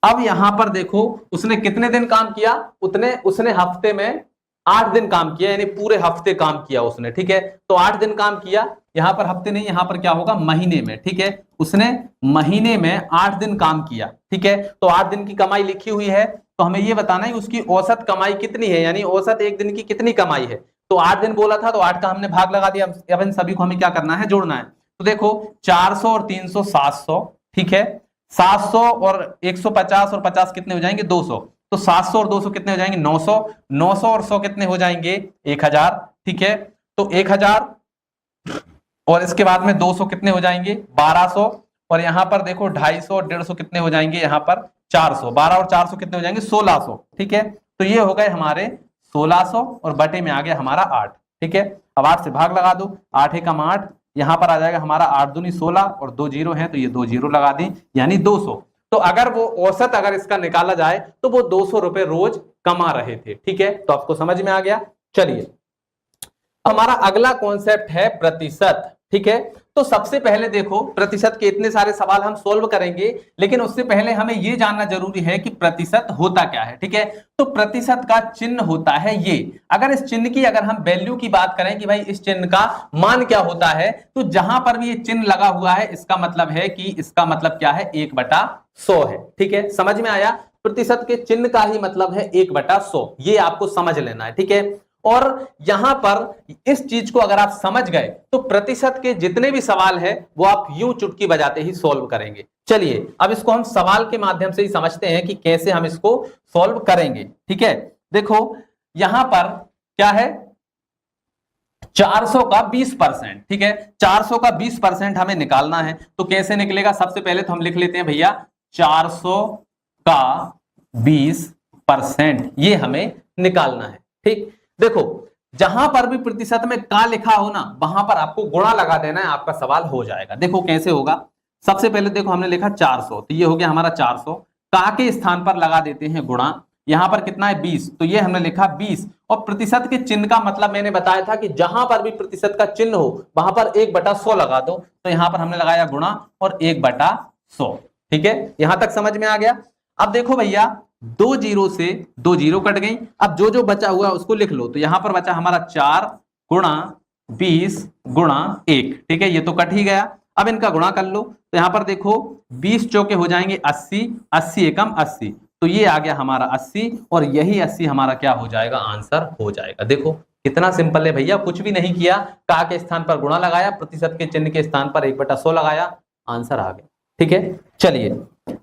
अब यहां पर देखो उसने कितने दिन काम किया, उसने हफ्ते में 8 दिन काम किया, यानी पूरे हफ्ते काम किया उसने। ठीक है, तो 8 दिन काम किया, यहां पर हफ्ते नहीं, यहां पर क्या होगा, महीने में। ठीक है, उसने महीने में 8 दिन काम किया। ठीक है, तो 8 दिन की कमाई लिखी हुई है, तो हमें ये बताना है उसकी औसत कमाई कितनी है, यानी औसत एक दिन की कितनी कमाई है। तो 8 दिन बोला था, तो 8 का हमने भाग लगा दिया। अब इन सभी को हमें क्या करना है, जोड़ना है। तो देखो 400 और 300 700, ठीक है, 700 और 150 और 50 कितने हो जाएंगे, 200। तो 700 और 200 कितने हो जाएंगे, 900, 900 और 100 कितने हो जाएंगे, 1000। ठीक है, तो 1000 और इसके बाद में 200 कितने हो जाएंगे, 1200, और यहां पर देखो 250 और 150 कितने हो जाएंगे, यहां पर 400, 12 और 400 कितने हो जाएंगे, 1600। ठीक है, तो ये हो गए हमारे 1600 और बटे में आ गया हमारा 8। ठीक है, अब 8 से भाग लगा दो, 8 एकम 8, यहां पर आ जाएगा हमारा 8 दूनी 16 और 2 जीरो है, तो ये 2 जीरो लगा दी, यानी 200। तो अगर वो औसत अगर इसका निकाला जाए तो वो 200 रुपए रोज कमा रहे थे। ठीक है, तो आपको समझ में आ गया। चलिए, हमारा अगला कॉन्सेप्ट है प्रतिशत। ठीक है, तो सबसे पहले देखो प्रतिशत के इतने सारे सवाल हम सोल्व करेंगे, लेकिन उससे पहले हमें यह जानना जरूरी है कि प्रतिशत होता क्या है। ठीक है, तो प्रतिशत का चिन्ह होता है ये। अगर इस चिन्ह की अगर हम वैल्यू की बात करें कि भाई इस चिन्ह का मान क्या होता है, तो जहां पर भी ये चिन्ह लगा हुआ है इसका मतलब है कि इसका मतलब क्या है, 1/100 है। ठीक है, समझ में आया। प्रतिशत के चिन्ह का ही मतलब है 1/100, ये आपको समझ लेना है। ठीक है, और यहां पर इस चीज को अगर आप समझ गए तो प्रतिशत के जितने भी सवाल है वो आप यूं चुटकी बजाते ही सॉल्व करेंगे। चलिए अब इसको हम सवाल के माध्यम से ही समझते हैं कि कैसे हम इसको सॉल्व करेंगे। ठीक है, देखो यहां पर क्या है, 400 का 20%। ठीक है, 400 का 20% हमें निकालना है। तो कैसे निकलेगा, सबसे पहले तो हम लिख लेते हैं भैया 400 का 20% ये हमें निकालना है। ठीक, देखो जहां पर भी प्रतिशत में का लिखा हो ना वहां पर आपको गुणा लगा देना है, आपका सवाल हो जाएगा। देखो कैसे होगा, सबसे पहले देखो हमने लिखा 400, तो ये हो गया हमारा 400, का के स्थान पर लगा देते हैं गुणा, यहां पर कितना है 20, तो ये हमने लिखा 20, और प्रतिशत के चिन्ह का मतलब मैंने बताया था कि जहां पर भी प्रतिशत का चिन्ह हो वहां पर 1/100 लगा दो, तो यहां पर हमने लगाया गुणा और 1/100। ठीक है, यहां तक समझ में आ गया। अब देखो भैया 2 जीरो से 2 जीरो कट गई, अब जो जो बचा हुआ उसको लिख लो, तो यहां पर बचा हमारा 4 गुणा 20 गुणा 1। ठीक है, ये तो कट ही गया, अब इनका गुणा कर लो, तो यहां पर देखो 20 चौके हो जाएंगे 80, 80 एकम 80, तो ये आ गया हमारा 80, और यही 80 हमारा क्या हो जाएगा, आंसर हो जाएगा। देखो कितना सिंपल है भैया, कुछ भी नहीं किया, का के स्थान पर गुणा लगाया, प्रतिशत के चिन्ह के स्थान पर 1/100 लगाया, आंसर आ गया। ठीक है, चलिए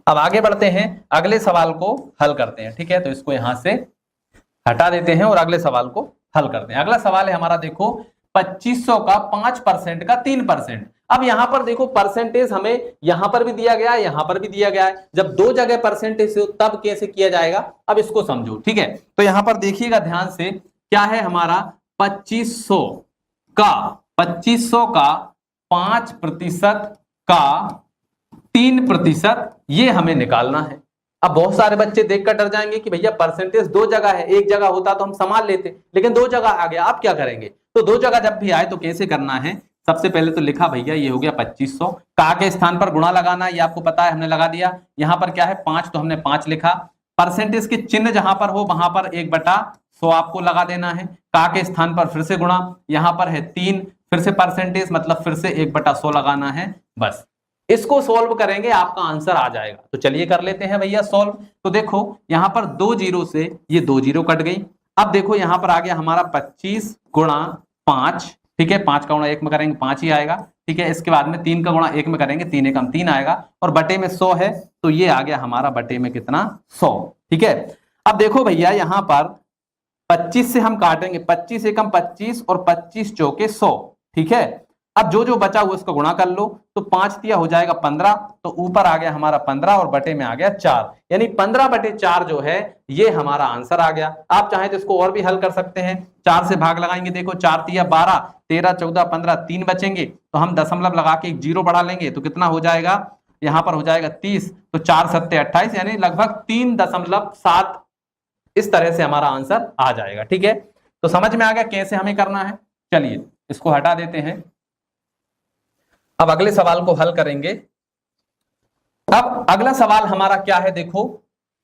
अब आगे बढ़ते हैं, अगले सवाल को हल करते हैं। ठीक है, तो इसको यहां से हटा देते हैं और अगले सवाल को हल करते हैं। अगला सवाल है हमारा, देखो 2500 का 5% का 3%। अब यहां पर देखो परसेंटेज हमें यहां पर भी दिया गया है, यहां पर भी दिया गया है, जब दो जगह परसेंटेज हो तब कैसे किया जाएगा, अब इसको समझो। ठीक है, तो यहां पर देखिएगा ध्यान से, क्या है हमारा 2500 का 5% का 3%, ये हमें निकालना है। अब बहुत सारे बच्चे देखकर डर जाएंगे कि भैया परसेंटेज दो जगह है, एक जगह होता तो हम संभाल लेते, लेकिन दो जगह आ गया, आप क्या करेंगे। तो दो जगह जब भी आए तो कैसे करना है, सबसे पहले तो लिखा भैया ये हो गया 2500, का के स्थान पर गुणा लगाना है, ये आपको पता है हमने लगा दिया। यहां पर क्या है 5, तो हमने 5 लिखा, परसेंटेज के चिन्ह जहां पर हो वहां पर 1/100 आपको लगा देना है, का के स्थान पर फिर से गुणा, यहां पर है 3, फिर से परसेंटेज मतलब फिर से 1/100 लगाना है, बस इसको सॉल्व करेंगे आपका आंसर आ जाएगा। तो चलिए कर लेते हैं भैया सॉल्व। तो देखो यहां पर 2 जीरो से ये 2 जीरो कट गई, अब देखो यहां पर आ गया हमारा 25 गुणा 5। ठीक है, 5 का गुणा 1 में करेंगे 5 ही आएगा। ठीक है, इसके बाद में 3 का गुणा 1 में करेंगे 3 एकम 3 आएगा, और बटे में 100 है, तो ये आ गया हमारा बटे में कितना 100। ठीक है, अब देखो भैया यहां पर 25 से हम काटेंगे, 25 एकम 25 और 25 चौके 100। ठीक है, अब जो जो बचा हुआ उसको गुणा कर लो, तो 5 दिया हो जाएगा 15, तो ऊपर आ गया हमारा 15 और बटे में आ गया 4, यानी 15/4 जो है ये हमारा आंसर आ गया। आप चाहें तो इसको और भी हल कर सकते हैं, 4 से भाग लगाएंगे, देखो 4 तिया 12, 13 14 15, 3 बचेंगे, तो हम दशमलव लगा के एक जीरो बढ़ा लेंगे, तो कितना हो जाएगा, यहां पर हो जाएगा 30, तो 4 7 28, यानी लगभग 3.7 इस तरह से हमारा आंसर आ जाएगा। ठीक है, तो समझ में आ गया कैसे हमें करना है। चलिए इसको हटा देते हैं, अब अगले सवाल को हल करेंगे। अब अगला सवाल हमारा क्या है, देखो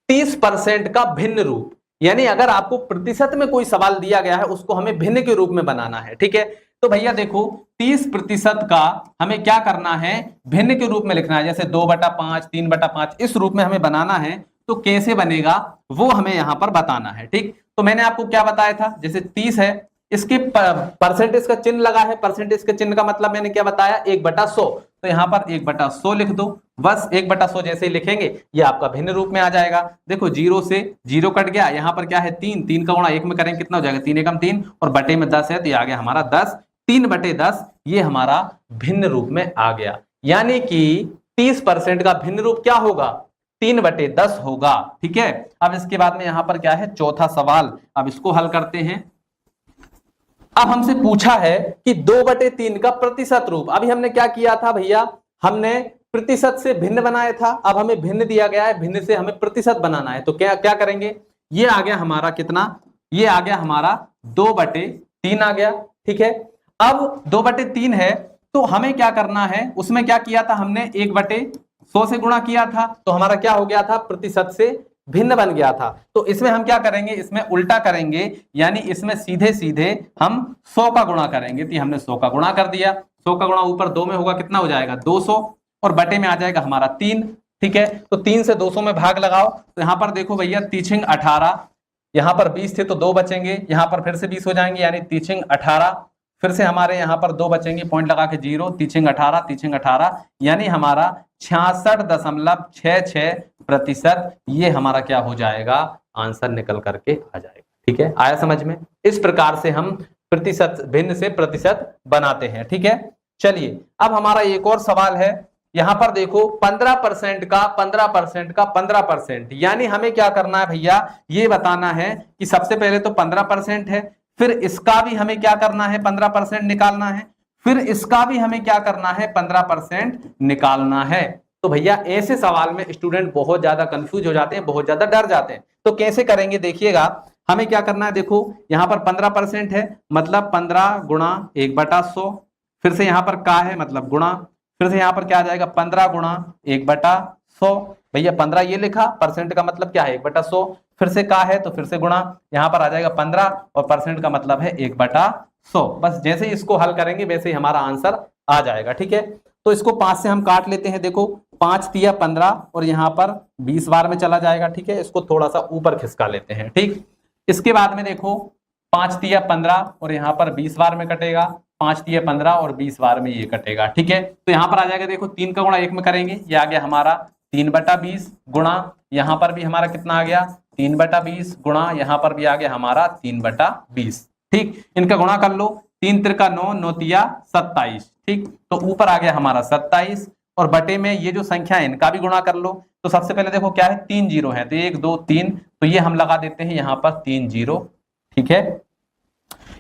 30% का भिन्न रूप, यानी अगर आपको प्रतिशत में कोई सवाल दिया गया है उसको हमें भिन्न के रूप में बनाना है। ठीक है, तो भैया देखो 30% का हमें क्या करना है, भिन्न के रूप में लिखना है, जैसे 2/5 3/5 इस रूप में हमें बनाना है। तो कैसे बनेगा वो हमें यहां पर बताना है। ठीक, तो मैंने आपको क्या बताया था, जैसे 30 है, इसके परसेंटेज का चिन्ह लगा है, परसेंटेज के चिन्ह का मतलब मैंने क्या बताया 1/100, तो यहां पर 1/100 लिख दो, बस 1/100 जैसे ही लिखेंगे ये आपका भिन्न रूप में आ जाएगा। देखो 0 से 0 कट गया, यहां पर क्या है 3, 3 का गुणा 1 में करेंगे कितना हो जाएगा 3 एकम 3, और बटे में 10 है, तो ये आ गया हमारा 10, 3/10 ये हमारा भिन्न रूप में आ गया। यानी कि 30% का भिन्न रूप क्या होगा, 3/10 होगा। ठीक है, अब इसके बाद में यहां पर क्या है चौथा सवाल, अब इसको हल करते हैं। अब हमसे पूछा है कि 2/3 का प्रतिशत रूप, अभी हमने क्या किया था भैया, हमने प्रतिशत से भिन्न बनाया था, अब हमें भिन्न दिया गया है, भिन्न से हमें प्रतिशत बनाना है, तो क्या क्या करेंगे, ये आ गया हमारा कितना, ये आ गया हमारा 2/3 आ गया। ठीक है, अब 2/3 है, तो हमें क्या करना है, उसमें क्या किया था हमने 1/100 से गुणा किया था, तो हमारा क्या हो गया था प्रतिशत से भिन्न बन गया था। तो इसमें हम क्या करेंगे, इसमें उल्टा करेंगे, यानी इसमें सीधे सीधे हम 100 का गुणा करेंगे, तो हमने 100 का गुणा कर दिया, 100 का गुणा ऊपर 2 में होगा कितना हो जाएगा 200, और बटे में आ जाएगा हमारा 3। ठीक है, तो 3 से 200 में भाग लगाओ, तो यहां पर देखो भैया 3 18, यहाँ पर 20 थे तो 2 बचेंगे, यहाँ पर फिर से 20 हो जाएंगे यानी तीछिंग 18, फिर से हमारे यहाँ पर 2 बचेंगे, पॉइंट लगा के 0, तीछिंग 18 यानी हमारा 66.66% ये हमारा क्या हो जाएगा, आंसर निकल करके आ जाएगा। ठीक है, आया समझ में? इस प्रकार से हम प्रतिशत भिन्न से प्रतिशत बनाते हैं। ठीक है, चलिए अब हमारा एक और सवाल है। यहां पर देखो 15% का 15% का 15%, यानी हमें क्या करना है भैया, ये बताना है कि सबसे पहले तो 15% है, फिर इसका भी हमें क्या करना है, 15% निकालना है, फिर इसका भी हमें क्या करना है, 15% निकालना है। तो भैया ऐसे सवाल में स्टूडेंट बहुत ज्यादा कंफ्यूज हो जाते हैं, बहुत ज्यादा डर जाते हैं। तो कैसे करेंगे देखिएगा, हमें क्या करना है, देखो यहां पर 15% है मतलब 15 गुणा 1/100, फिर से यहां पर का है मतलब गुणा, फिर से यहां पर क्या आ जाएगा 15 गुणा 1/100, भैया 15 ये लिखा, परसेंट का मतलब क्या है 1/100, फिर से का है तो फिर से गुणा, यहां पर आ जाएगा 15 और परसेंट का मतलब है 1/100। बस जैसे ही इसको हल करेंगे वैसे ही हमारा आंसर आ जाएगा। ठीक है, तो इसको 5 से हम काट लेते हैं। देखो 5 तिया 15 और यहाँ पर 20 बार में चला जाएगा। ठीक है, इसको थोड़ा सा ऊपर खिसका लेते हैं। ठीक, इसके बाद में देखो 5 तिया 15 और यहाँ पर 20 बार में कटेगा, 5 तिया 15 और 20 बार में ये कटेगा। ठीक है, तो यहाँ पर आ जाएगा, देखो 3 का गुणा 1 में करेंगे, ये आ गया हमारा 3/20 गुणा, यहाँ पर भी हमारा कितना आ गया 3/20 गुणा, यहाँ पर भी आ गया हमारा 3/20। ठीक, इनका गुणा कर लो, 3 त्रिका 9, 9 तिया 27। ठीक, तो ऊपर आ गया हमारा 27 और बटे में ये जो संख्या है इनका भी गुणा कर लो। तो सबसे पहले देखो क्या है, 3 जीरो है तो 1 2 3, तो ये हम लगा देते हैं यहाँ पर 3 जीरो। ठीक है,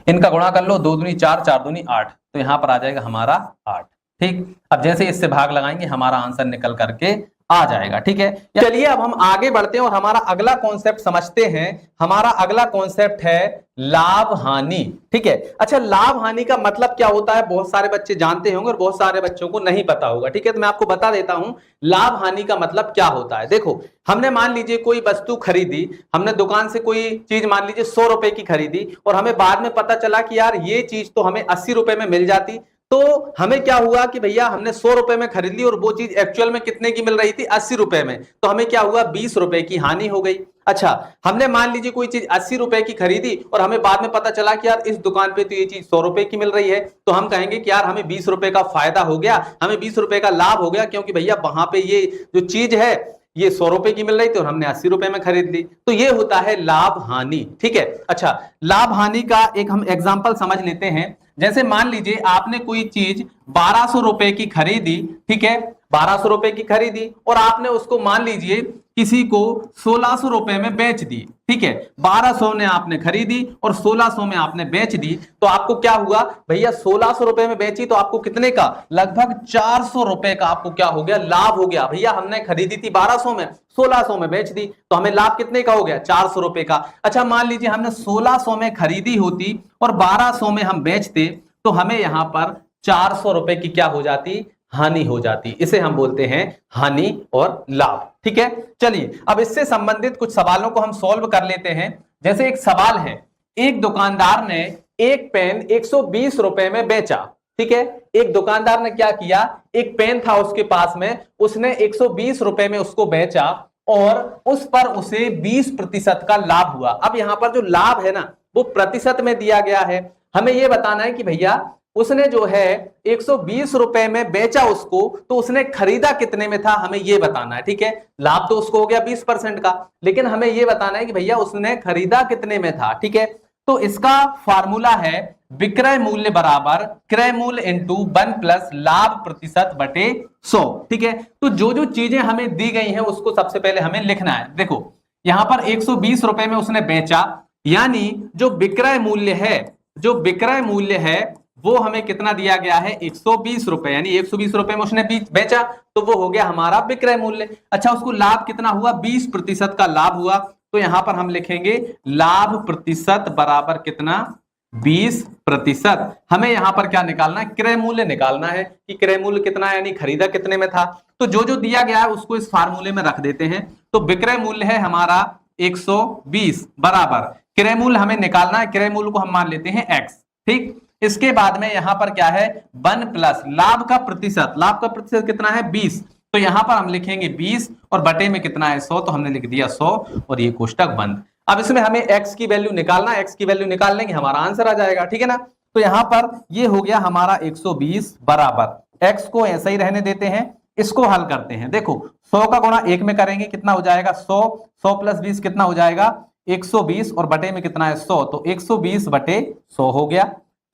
इनका गुणा कर लो, 2 दूनी 4, 4 दूनी 8, तो यहाँ पर आ जाएगा हमारा 8। ठीक, अब जैसे इससे भाग लगाएंगे हमारा आंसर निकल करके आ जाएगा। ठीक है, चलिए अब हम आगे बढ़ते हैं और हमारा अगला कॉन्सेप्ट समझते हैं। हमारा अगला कॉन्सेप्ट है लाभ हानि। ठीक है, अच्छा लाभ हानि का मतलब क्या होता है, बहुत सारे बच्चे जानते होंगे और बहुत सारे बच्चों को नहीं पता होगा। ठीक है, तो मैं आपको बता देता हूं लाभ हानि का मतलब क्या होता है। देखो हमने मान लीजिए कोई वस्तु खरीदी, हमने दुकान से कोई चीज मान लीजिए 100 रुपए की खरीदी और हमें बाद में पता चला कि यार ये चीज तो हमें 80 रुपए में मिल जाती, तो हमें क्या हुआ कि भैया हमने 100 रुपए में खरीद ली और वो चीज एक्चुअल में कितने की मिल रही थी 80 रुपए में, तो हमें क्या हुआ 20 रुपए की हानि हो गई। अच्छा, हमने मान लीजिए कोई चीज 80 रुपए की खरीदी और हमें बाद में पता चला कि यार इस दुकान पे तो ये चीज 100 रुपए की मिल रही है, तो हम कहेंगे कि यार हमें 20 रुपए का फायदा हो गया, हमें 20 रुपए का लाभ हो गया, क्योंकि भैया वहां पे ये जो चीज है ये 100 रुपए की मिल रही थी और हमने 80 रुपए में खरीद ली, तो ये होता है लाभ हानि। ठीक है, अच्छा लाभ हानि का एक हम एग्जांपल समझ लेते हैं। जैसे मान लीजिए आपने कोई चीज 1200 रुपए की खरीदी, ठीक है 1200 रुपए की खरीदी और आपने उसको मान लीजिए किसी को 1600 रुपए में बेच दी। ठीक है, 1200 ने आपने खरीदी और 1600 में आपने बेच दी, तो आपको क्या हुआ भैया 1600 रुपए में बेची तो आपको कितने का, लगभग 400 रुपए का आपको क्या हो गया, लाभ हो गया। भैया हमने खरीदी थी 1200 में, 1600 में बेच दी, तो हमें लाभ कितने का हो गया 400 रुपए का। अच्छा मान लीजिए हमने 1600 में खरीदी होती और 1200 में हम बेचते, तो हमें यहां पर 400 रुपए की क्या हो जाती, हानि हो जाती। इसे हम बोलते हैं हानि और लाभ। ठीक है, चलिए अब इससे संबंधित कुछ सवालों को हम सॉल्व कर लेते हैं। जैसे एक सवाल है, एक दुकानदार ने एक पेन 120 रुपए में बेचा। ठीक है, एक दुकानदार ने क्या किया, एक पेन था उसके पास में, उसने 120 रुपए में उसको बेचा और उस पर उसे 20% का लाभ हुआ। अब यहां पर जो लाभ है ना वो प्रतिशत में दिया गया है। हमें यह बताना है कि भैया उसने जो है 120 रुपए में बेचा उसको, तो उसने खरीदा कितने में था, हमें यह बताना है। ठीक है, लाभ तो उसको हो गया 20% का, लेकिन हमें यह बताना है कि भैया उसने खरीदा कितने में था। ठीक है, तो इसका फार्मूला है विक्रय मूल्य बराबर क्रय मूल्य इंटू 1 प्लस लाभ प्रतिशत बटे 100। ठीक है, तो जो जो चीजें हमें दी गई हैं उसको सबसे पहले हमें लिखना है। देखो यहां पर 120 रुपए में उसने बेचा, यानी जो विक्रय मूल्य है, जो विक्रय मूल्य है वो हमें कितना दिया गया है 120 रुपए, यानी 120 रुपए में उसने बेचा, तो वो हो गया हमारा विक्रय मूल्य। अच्छा उसको लाभ कितना हुआ, 20% का लाभ हुआ, तो यहां पर हम लिखेंगे लाभ प्रतिशत बराबर कितना 20%। हमें यहां पर क्या निकालना है, क्रय मूल्य निकालना है कि क्रय मूल्य कितना है, यानी खरीदा कितने में था। तो जो जो दिया गया है उसको इस फार्मूले में रख देते हैं। तो विक्रय मूल्य है हमारा 120 बराबर क्रय मूल्य हमें निकालना है, क्रय मूल्य को हम मान लेते हैं x। ठीक, इसके बाद में यहां पर क्या है 1 प्लस लाभ का प्रतिशत, लाभ का प्रतिशत कितना है 20, तो यहां पर हम लिखेंगे 20 और बटे में कितना है 100, तो हमने लिख दिया 100 और ये कोष्टक बंद। अब इसमें हमें x की वैल्यू निकालना, x की वैल्यू निकालने की हमारा आंसर आ जाएगा, ठीक है ना। तो यहां पर ये हो गया हमारा 120 बराबर, x को ऐसा ही रहने देते हैं, इसको हल करते हैं। देखो 100 का गुणा 1 में करेंगे कितना हो जाएगा 100, 100 प्लस 20 कितना हो जाएगा 120, और बटे में कितना है 100, तो 120 बटे 100 हो गया।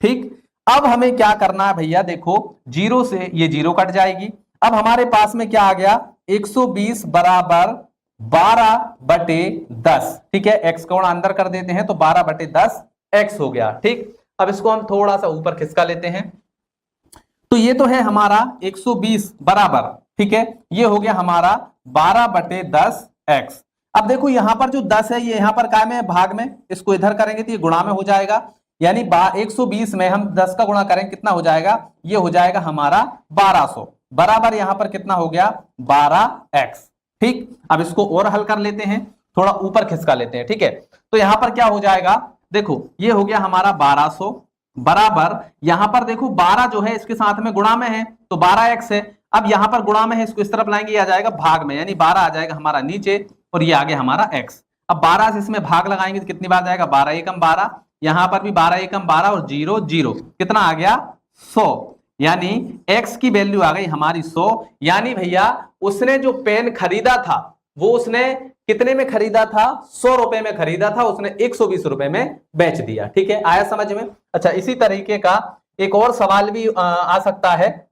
ठीक, अब हमें क्या करना है भैया, देखो जीरो से ये जीरो कट जाएगी। अब हमारे पास में क्या आ गया 120 बराबर 12 बटे 10, ठीक है, x को अंदर कर देते हैं तो 12 बटे 10 x हो गया। ठीक, अब इसको हम थोड़ा सा ऊपर खिसका लेते हैं, तो ये तो है हमारा 120 बराबर, ठीक है, ये हो गया हमारा 12 बटे 10 x। अब देखो यहां पर जो 10 है ये यहां पर काय में है, भाग में, इसको इधर करेंगे तो ये गुणा में हो जाएगा, यानी 120 में हम 10 का गुणा करेंगे कितना हो जाएगा, ये हो जाएगा हमारा 1200 बराबर यहां पर कितना हो गया 12x। ठीक, अब इसको और हल कर लेते हैं, थोड़ा ऊपर खिसका लेते हैं, ठीक है। तो यहां पर क्या हो जाएगा, देखो ये हो गया हमारा 1200 बराबर, यहां पर देखो 12 जो है इसके साथ में गुणा में है तो 12x है। अब यहां पर गुणा में है, इसको इस तरफ लाएंगे, ये आ जाएगा भाग में, यानी 12 आ जाएगा हमारा नीचे और ये आ गया हमारा x। अब 12 से इसमें भाग लगाएंगे तो कितनी बार जाएगा 12 एकम 12, यहां पर भी 12 एकम 12 और 0 0, कितना आ गया 100, यानी x की वैल्यू आ गई हमारी 100। यानी भैया उसने जो पेन खरीदा था वो उसने कितने में खरीदा था 100 रुपए में खरीदा था, उसने 120 रुपए में बेच दिया। ठीक है, आया समझ में। अच्छा, इसी तरीके का एक और सवाल भी आ सकता है।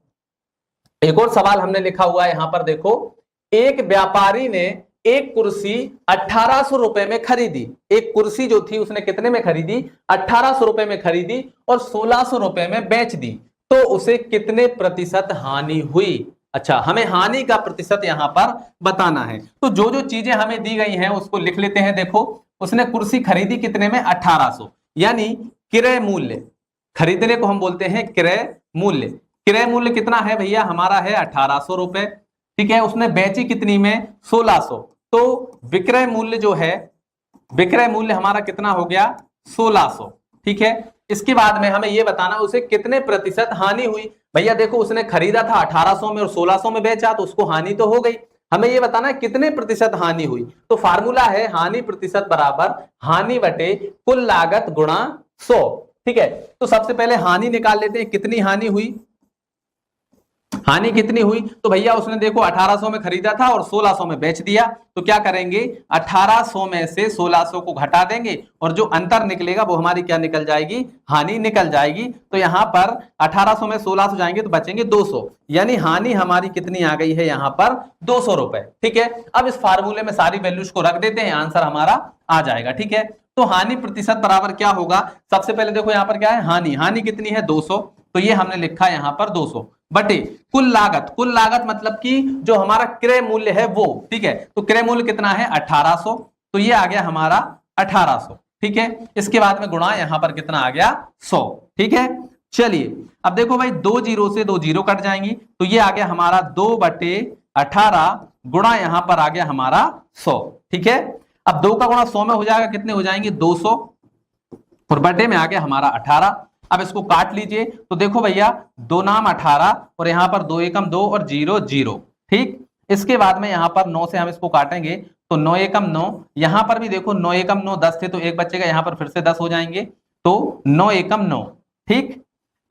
एक और सवाल हमने लिखा हुआ है यहां पर, देखो एक व्यापारी ने एक कुर्सी 1800 रुपए में खरीदी, एक कुर्सी जो थी उसने कितने में खरीदी 1800 रुपए में खरीदी और 1600 रुपए में बेच दी, तो उसे कितने प्रतिशत हानि हुई। अच्छा, हमें हानि का प्रतिशत यहां पर बताना है। तो जो जो चीजें हमें दी गई हैं उसको लिख लेते हैं। देखो उसने कुर्सी खरीदी कितने में 1800, यानी क्रय मूल्य, खरीदने को हम बोलते हैं क्रय मूल्य। क्रय मूल्य कितना है भैया हमारा है 1800 रुपए, ठीक है। उसने बेची कितनी में 1600, तो विक्रय मूल्य जो है, विक्रय मूल्य हमारा कितना हो गया 1600, ठीक है। इसके बाद में हमें यह बताना उसे कितने प्रतिशत हानि हुई। भैया देखो उसने खरीदा था 1800 में और 1600 में बेचा, तो उसको हानि तो हो गई, हमें यह बताना है कितने प्रतिशत हानि हुई। तो फार्मूला है हानि प्रतिशत बराबर हानि बटे कुल लागत गुणा 100, ठीक है। तो सबसे पहले हानि निकाल लेते हैं, कितनी हानि हुई, हानि कितनी हुई। तो भैया उसने देखो 1800 में खरीदा था और 1600 में बेच दिया, तो क्या करेंगे 1800 में से 1600 को घटा देंगे और जो अंतर निकलेगा वो हमारी क्या निकल जाएगी, हानि निकल जाएगी। तो यहां पर 1800 में 1600 जाएंगे तो बचेंगे 200, यानी हानि हमारी कितनी आ गई है यहां पर 200 रुपए, ठीक है। अब इस फार्मूले में सारी वैल्यूज को रख देते हैं, आंसर हमारा आ जाएगा, ठीक है। तो हानि प्रतिशत बराबर क्या होगा, सबसे पहले देखो यहां पर क्या है हानि, हानि कितनी है 200, तो ये हमने लिखा है यहां पर 200 बटे कुल लागत, कुल लागत मतलब कि जो हमारा क्रय मूल्य है वो, ठीक है। तो क्रय मूल्य कितना है 1800, तो ये आ गया हमारा 1800, ठीक है। इसके बाद में गुणा यहां पर कितना आ गया 100, ठीक है। चलिए अब देखो भाई 2 जीरो से 2 जीरो कट जाएंगी, तो ये आ गया हमारा 2 बटे 18 गुणा यहां पर आ गया हमारा 100, ठीक है। अब 2 का गुणा 100 में हो जाएगा, कितने हो जाएंगे 200 और बटे में आ गया हमारा 18। अब इसको काट लीजिए, तो देखो भैया 2 नाम 18 और यहां पर 2 एकम 2 और 0 0, ठीक। इसके बाद में यहां पर 9 से हम इसको काटेंगे तो 9 एकम 9, यहां पर भी देखो 9 एकम 9 10 थे तो एक बचेगा, यहां पर फिर से 10 हो जाएंगे, तो 9 एकम 9, ठीक।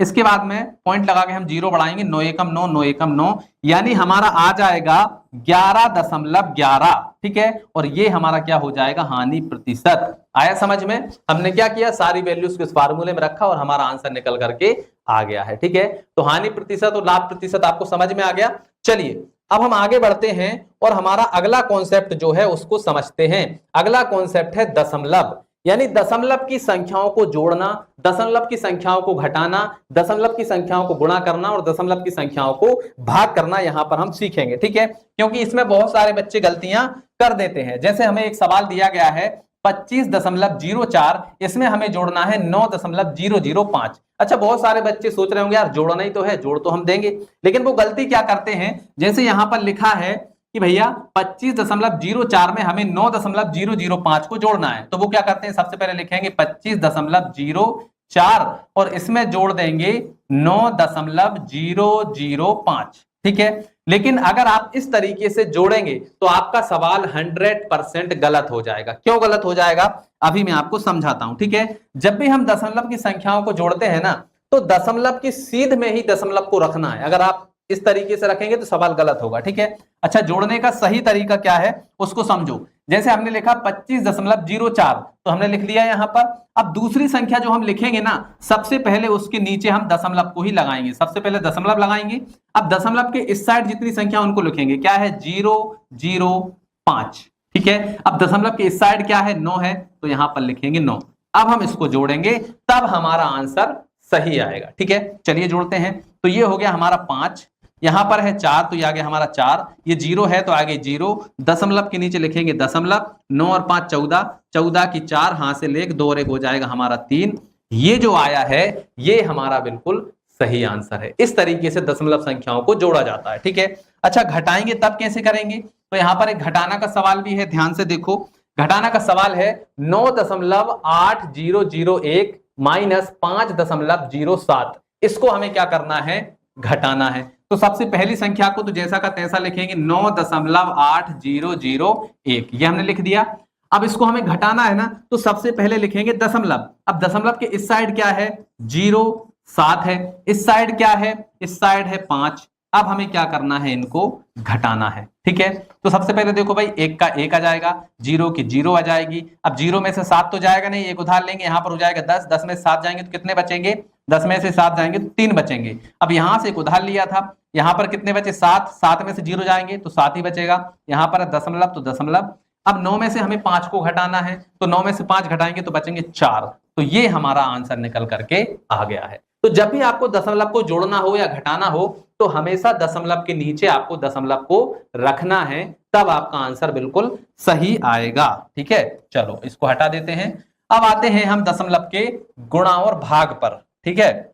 इसके बाद में पॉइंट लगा के हम 0 बढ़ाएंगे, 9 एकम 9 9 एकम 9, यानी हमारा आ जाएगा 11.11, ठीक है। और ये हमारा क्या हो जाएगा हानि प्रतिशत। आया समझ में, हमने क्या किया सारी वैल्यूज को इस फार्मूले में रखा और हमारा आंसर निकल करके आ गया है, ठीक है। तो हानि प्रतिशत और लाभ प्रतिशत आपको समझ में आ गया। चलिए अब हम आगे बढ़ते हैं और हमारा अगला कॉन्सेप्ट जो है उसको समझते हैं। अगला कॉन्सेप्ट है दशमलव, यानी दशमलव की संख्याओं को जोड़ना, दशमलव की संख्याओं को घटाना, दशमलव की संख्याओं को गुणा करना और दशमलव की संख्याओं को भाग करना यहां पर हम सीखेंगे, ठीक है। क्योंकि इसमें बहुत सारे बच्चे गलतियां कर देते हैं। जैसे हमें एक सवाल दिया गया है 25.04, इसमें हमें जोड़ना है 9.005। अच्छा, बहुत सारे बच्चे सोच रहे होंगे यार जोड़ना ही तो है, जोड़ तो हम देंगे, लेकिन वो गलती क्या करते हैं, जैसे यहां पर लिखा है कि भैया 25.04 में हमें 9.005 को जोड़ना है, तो वो क्या करते हैं सबसे पहले लिखेंगे 25.04 और इसमें जोड़ देंगे 9.005, ठीक है। लेकिन अगर आप इस तरीके से जोड़ेंगे तो आपका सवाल 100% गलत हो जाएगा। क्यों गलत हो जाएगा, अभी मैं आपको समझाता हूं, ठीक है। जब भी हम दशमलव की संख्याओं को जोड़ते हैं ना, तो दशमलव की सीध में ही दशमलव को रखना है। अगर आप इस तरीके से रखेंगे तो सवाल गलत होगा, ठीक है। अच्छा, जोड़ने का सही तरीका क्या है उसको समझो। जैसे हमने लिखा 25.04, तो हमने लिख लिया यहां पर। अब दूसरी संख्या जो हम लिखेंगे ना, सबसे पहले उसके नीचे हम दशमलव को ही लगाएंगे। सबसे पहले दशमलव लगाएंगे। अब दशमलव के इस साइड जितनी संख्या उनको लिखेंगे, क्या है 005, ठीक है। अब दशमलव के इस साइड क्या है 9 है, तो यहां पर लिखेंगे 9। अब हम इसको जोड़ेंगे तब हमारा आंसर सही आएगा, ठीक है। चलिए जोड़ते हैं। तो ये हो गया हमारा 5, यहां पर है 4, तो ये आगे हमारा 4, ये 0 है तो आगे 0, दशमलव के नीचे लिखेंगे दशमलव, 9 और 5 14, 14 की 4 हासिल 1, 2 और 1 हो जाएगा हमारा 3। ये जो आया है ये हमारा बिल्कुल सही आंसर है। इस तरीके से दशमलव संख्याओं को जोड़ा जाता है, ठीक है। अच्छा, घटाएंगे तब कैसे करेंगे, तो यहां पर एक घटाना का सवाल भी है, ध्यान से देखो। घटाना का सवाल है 9.8001 माइनस 5.07, इसको हमें क्या करना है, घटाना है। तो सबसे पहली संख्या को तो जैसा का तैसा लिखेंगे 9.8001, ये हमने लिख दिया। अब इसको हमें घटाना है ना, तो सबसे पहले लिखेंगे दशमलव। अब दशमलव के इस साइड क्या है 0.7 है, इस साइड क्या है, इस साइड है 5। अब हमें क्या करना है, इनको घटाना है, ठीक है। तो सबसे पहले देखो भाई, 1 का 1 आ जाएगा, 0 की 0 आ जाएगी। अब 0 में से 7 तो जाएगा नहीं, एक उधार लेंगे, यहां पर हो जाएगा 10, 10 में से 7 जाएंगे तो कितने बचेंगे, 10 में से 7 जाएंगे तो 3 बचेंगे। अब यहां से एक उधार लिया था, यहां पर कितने बचे 7, 7 में से 0 जाएंगे तो 7 ही बचेगा। यहां पर दशमलव तो दशमलव। अब 9 में से हमें 5 को घटाना है, तो 9 में से 5 घटाएंगे तो बचेंगे 4। तो ये हमारा आंसर निकल करके आ गया है। तो जब भी आपको दशमलव को जोड़ना हो या घटाना हो, तो हमेशा दशमलव के नीचे आपको दशमलव को रखना है, तब आपका आंसर बिल्कुल सही आएगा, ठीक है। चलो इसको हटा देते हैं। अब आते हैं हम दशमलव के गुणा और भाग पर, ठीक है।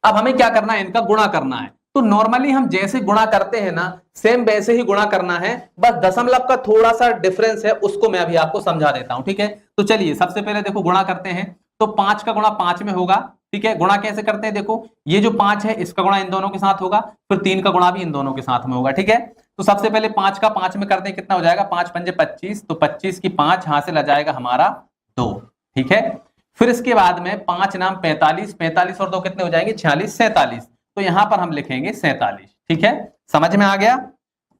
अब हमें क्या करना है, इनका गुणा करना है। तो नॉर्मली हम जैसे गुणा करते हैं ना, सेम वैसे ही गुणा करना है, बस दशमलव का थोड़ा सा डिफरेंस है, उसको मैं अभी आपको समझा देता हूं, ठीक है। तो चलिए सबसे पहले देखो गुणा करते हैं। तो 5 का गुणा 5 में होगा, ठीक है। गुणा कैसे करते हैं, देखो ये जो 5 है इसका गुणा इन दोनों के साथ होगा, फिर 3 का गुणा भी इन दोनों के साथ में होगा, ठीक है। तो सबसे पहले 5 का 5 में करते हैं, कितना हो जाएगा, 5 पंजे 25, तो 25 की 5 हासिल आ जाएगा हमारा 2, ठीक है। फिर इसके बाद में 5 नाम 45, 45 और 2 कितने हो जाएंगे 46, 47, तो यहां पर हम लिखेंगे 47, ठीक है। समझ में आ गया।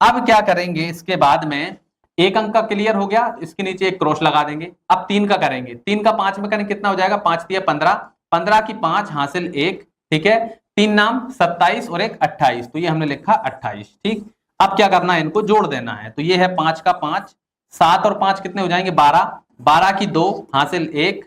अब क्या करेंगे, इसके बाद में एक अंक का क्लियर हो गया, इसके नीचे एक क्रॉस लगा देंगे। अब 3 का करेंगे, 3 का 5 में करेंगे, कितना हो जाएगा, 5 दिया 15, 15 की 5 हासिल 1, ठीक है। 3 नाम 27 और 1 28, तो ये हमने लिखा 28, ठीक। अब क्या करना है, इनको जोड़ देना है। तो ये है 5 का 5, 7 और 5 कितने हो जाएंगे 12, 12 की 2 हासिल 1,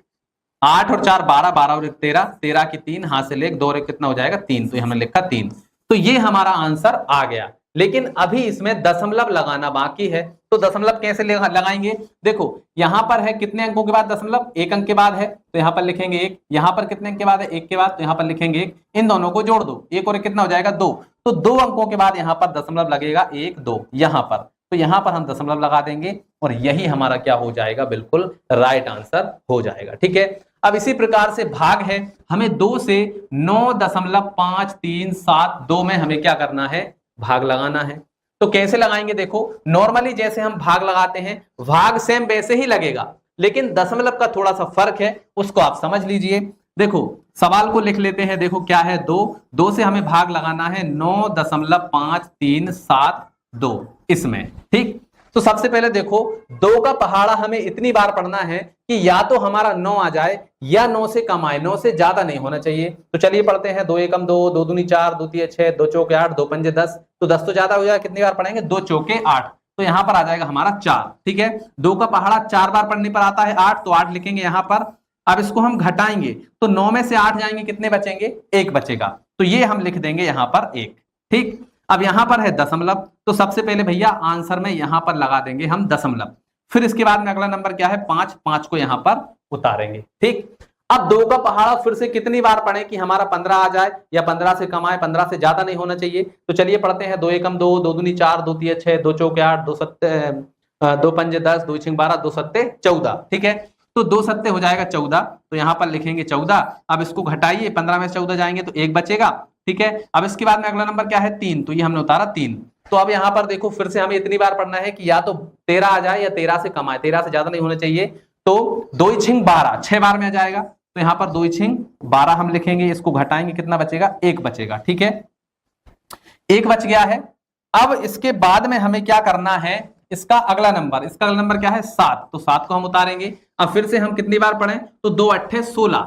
8 और 4 12, 12 और 1 13, 13 की 3 हासिल 1, 2 और 1 कितना हो जाएगा 3, तो ये हमने लिखा 3। तो ये हमारा आंसर आ गया। लेकिन अभी इसमें दशमलव लगाना बाकी है, तो दशमलव कैसे लगाएंगे, देखो यहां पर है कितने अंकों के बाद दशमलव, 1 अंक के बाद है, तो यहां पर लिखेंगे 1, यहां पर कितने अंक के बाद है 1 के बाद, तो यहां पर लिखेंगे 1, इन दोनों को जोड़ दो, 1 और 1 कितना हो जाएगा 2, तो 2 अंकों के बाद यहां पर दशमलव लगेगा 1 2 यहां पर, तो यहां पर हम दशमलव लगा देंगे और यही हमारा क्या हो जाएगा, बिल्कुल राइट आंसर हो जाएगा, ठीक है। अब इसी प्रकार से भाग है, हमें 2 से 9.537 में हमें क्या करना है, भाग लगाना है। तो कैसे लगाएंगे, देखो नॉर्मली जैसे हम भाग लगाते हैं, भाग सेम वैसे ही लगेगा, लेकिन दशमलव का थोड़ा सा फर्क है, उसको आप समझ लीजिए। देखो सवाल को लिख लेते हैं, देखो क्या है 2 से हमें भाग लगाना है 9.5372 इसमें, ठीक। तो सबसे पहले देखो 2 का पहाड़ा हमें इतनी बार पढ़ना है कि या तो हमारा 9 आ जाए या 9 से कम आए, 9 से ज्यादा नहीं होना चाहिए। तो चलिए पढ़ते हैं, 2 एकम 2, 2 दूनी 4, 2 तिया 6, 2 चौके 8, 2 पंजे 10, तो 10 तो ज्यादा हो जाएगा, कितनी बार पढ़ेंगे 2 चौके 8, तो यहां पर आ जाएगा हमारा 4, ठीक है। 2 का पहाड़ा 4 बार पढ़ने पर आता है 8, तो 8 लिखेंगे यहां पर। अब इसको हम घटाएंगे तो 9 में से 8 जाएंगे, कितने बचेंगे 1 बचेगा, तो ये हम लिख देंगे यहां पर 1, ठीक। अब यहां पर है दशमलव, तो सबसे पहले भैया आंसर में यहां पर लगा देंगे हम दशमलव, फिर इसके बाद में अगला नंबर क्या है 5, 5 को यहां पर उतारेंगे, ठीक। अब 2 का पहाड़ा फिर से कितनी बार पढ़े कि हमारा 15 आ जाए या 15 से कम आए, 15 से ज्यादा नहीं होना चाहिए। तो चलिए पढ़ते हैं, 2 एकम 2, 2 दूनी 4, 2 तिया 6, 2 चौके 8, 2 पंजे 10, 2 छिंग 12, 2 सत्ते 14, ठीक है। तो 2 सत्ते हो जाएगा 14, तो यहां पर लिखेंगे 14। अब इसको घटाइए, 15 में से 14 जाएंगे तो 1 बचेगा, ठीक है। अब इसके बाद में अगला नंबर क्या है 3, तो ये हमने उतारा 3। तो अब यहां पर देखो फिर से हमें इतनी बार पढ़ना है कि या तो 13 आ जाए या 13 से कम आए, 13 से ज्यादा नहीं होना चाहिए। तो 2 6 12, 6 बार में आ जाएगा। तो यहां पर 2 6 12 हम लिखेंगे, इसको घटाएंगे कितना बचेगा, 1 बचेगा। ठीक है, 1 बच गया है। अब इसके बाद में हमें क्या करना है, इसका अगला नंबर क्या है 7, तो 7 को हम उतारेंगे। अब फिर से हम कितनी बार पढ़ें, तो 2 8 16,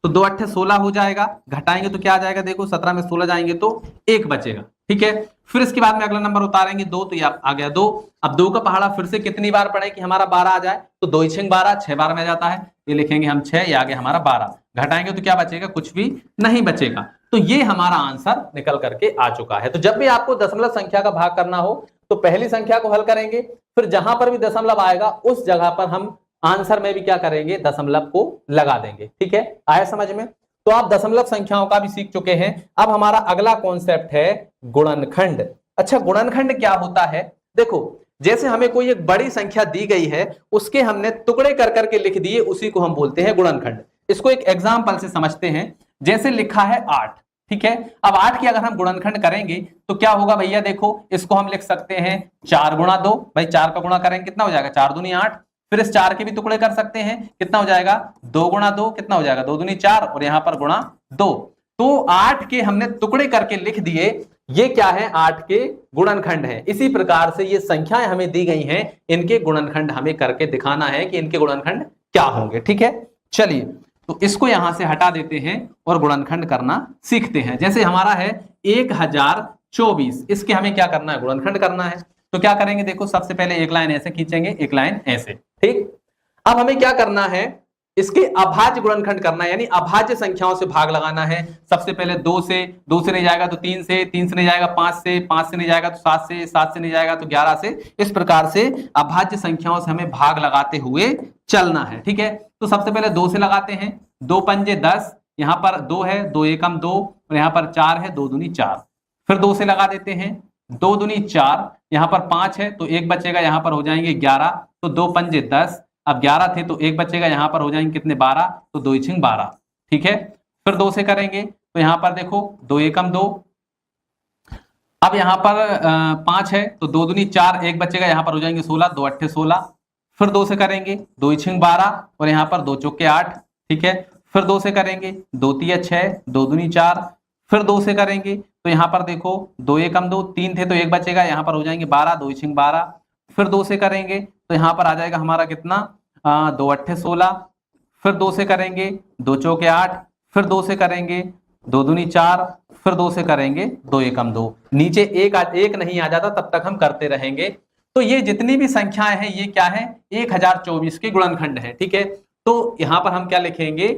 तो 2 8 16 हो जाएगा, घटाएंगे तो क्या आ जाएगा, देखो 17 में 16 जाएंगे तो 1 बचेगा। ठीक है, फिर इसके बाद में अगला नंबर उतारेंगे 2, तो ये आ गया 2। अब 2 का पहाड़ा फिर से कितनी बार पढ़े कि हमारा 12 आ जाए, तो 2 6 12, 6 बार में आ जाता है, ये लिखेंगे हम 6, ये आ गया हमारा 12, घटाएंगे तो क्या बचेगा, कुछ भी नहीं बचेगा। तो ये हमारा आंसर निकल करके आ चुका है। तो जब भी आपको दशमलव संख्या का भाग करना हो तो पहली संख्या को हल करेंगे, फिर जहां पर भी दशमलव आएगा उस जगह पर हम आंसर में भी क्या करेंगे, दशमलव को लगा देंगे। ठीक है, आया समझ में। तो आप दशमलव संख्याओं का भी सीख चुके हैं। अब हमारा अगला कॉन्सेप्ट है गुणनखंड। अच्छा, गुणनखंड क्या होता है, देखो जैसे हमें कोई एक बड़ी संख्या दी गई है, उसके हमने टुकड़े कर करके लिख दिए, उसी को हम बोलते हैं गुणनखंड। इसको एक एग्जांपल से समझते हैं। जैसे लिखा है 8, ठीक है। अब 8 की अगर हम गुणनखंड करेंगे तो क्या होगा भैया, देखो इसको हम लिख सकते हैं 4 गुणा 2, भाई 4 का गुणा करेंगे कितना हो जाएगा, 4 दूनी 8। फिर इस 4 के भी टुकड़े कर सकते हैं, कितना हो जाएगा 2 गुणा 2, कितना हो जाएगा 2 दूनी 4, और यहां पर गुणा 2। तो 8 के हमने टुकड़े करके लिख दिए, ये क्या है 8 के गुणनखंड है। इसी प्रकार से ये संख्याएं हमें दी गई हैं, इनके गुणनखंड हमें करके दिखाना है कि इनके गुणनखंड क्या होंगे। ठीक है, चलिए तो इसको यहां से हटा देते हैं और गुणनखंड करना सीखते हैं। जैसे हमारा है 1024, इसके हमें क्या करना है, गुणनखंड करना है। तो क्या करेंगे, देखो सबसे पहले एक लाइन ऐसे खींचेंगे, एक लाइन ऐसे, ठीक। अब हमें क्या करना है, इसके अभाज्य गुणनखंड करना है, यानी अभाज्य संख्याओं से भाग लगाना है। सबसे पहले 2 से नहीं जाएगा तो 3 से नहीं जाएगा 5 से नहीं जाएगा तो 7 से नहीं जाएगा तो 11 से। इस प्रकार से अभाज्य संख्याओं से हमें भाग लगाते हुए चलना है। ठीक है, तो सबसे पहले 2 से लगाते हैं, 2 पंजे 10, यहाँ पर 2 है, 2 एकम 2, और यहाँ पर 4 है, 2 दूनी 4। फिर 2 से लगा देते हैं, 2 दूनी 4, यहाँ पर 5 है तो 1 बचेगा, यहाँ पर हो जाएंगे 11, तो 2 पंजे 10, अब 11 थे तो 1 बचेगा, यहाँ पर हो जाएंगे कितने 12, तो 2 6 12। ठीक है, फिर 2 से करेंगे तो यहाँ पर देखो 2 एकम 2, अब यहाँ पर 5 है तो 2 दूनी 4, 1 बचेगा, यहाँ पर हो जाएंगे 16, 2 8 16। फिर 2 से करेंगे 2 6 12, और यहाँ पर 2 चौके 8। ठीक है, फिर 2 से करेंगे 2 3 6, 2 दूनी 4। फिर 2 से करेंगे तो यहाँ पर देखो 2 एकम 2, 3 थे तो 1 बचेगा, यहाँ पर हो जाएंगे 12, 2 6 12। फिर 2 से करेंगे तो यहाँ पर आ जाएगा हमारा कितना 2 8 16। फिर 2 से करेंगे 2 चौके 8। फिर 2 से करेंगे 2 दूनी 4। फिर 2 से करेंगे 2 एकम 2, नीचे एक नहीं आ जाता तब तक हम करते रहेंगे। तो ये जितनी भी संख्याएं हैं ये क्या है, 1024 के गुणनखंड है। ठीक है, तो यहां पर हम क्या लिखेंगे,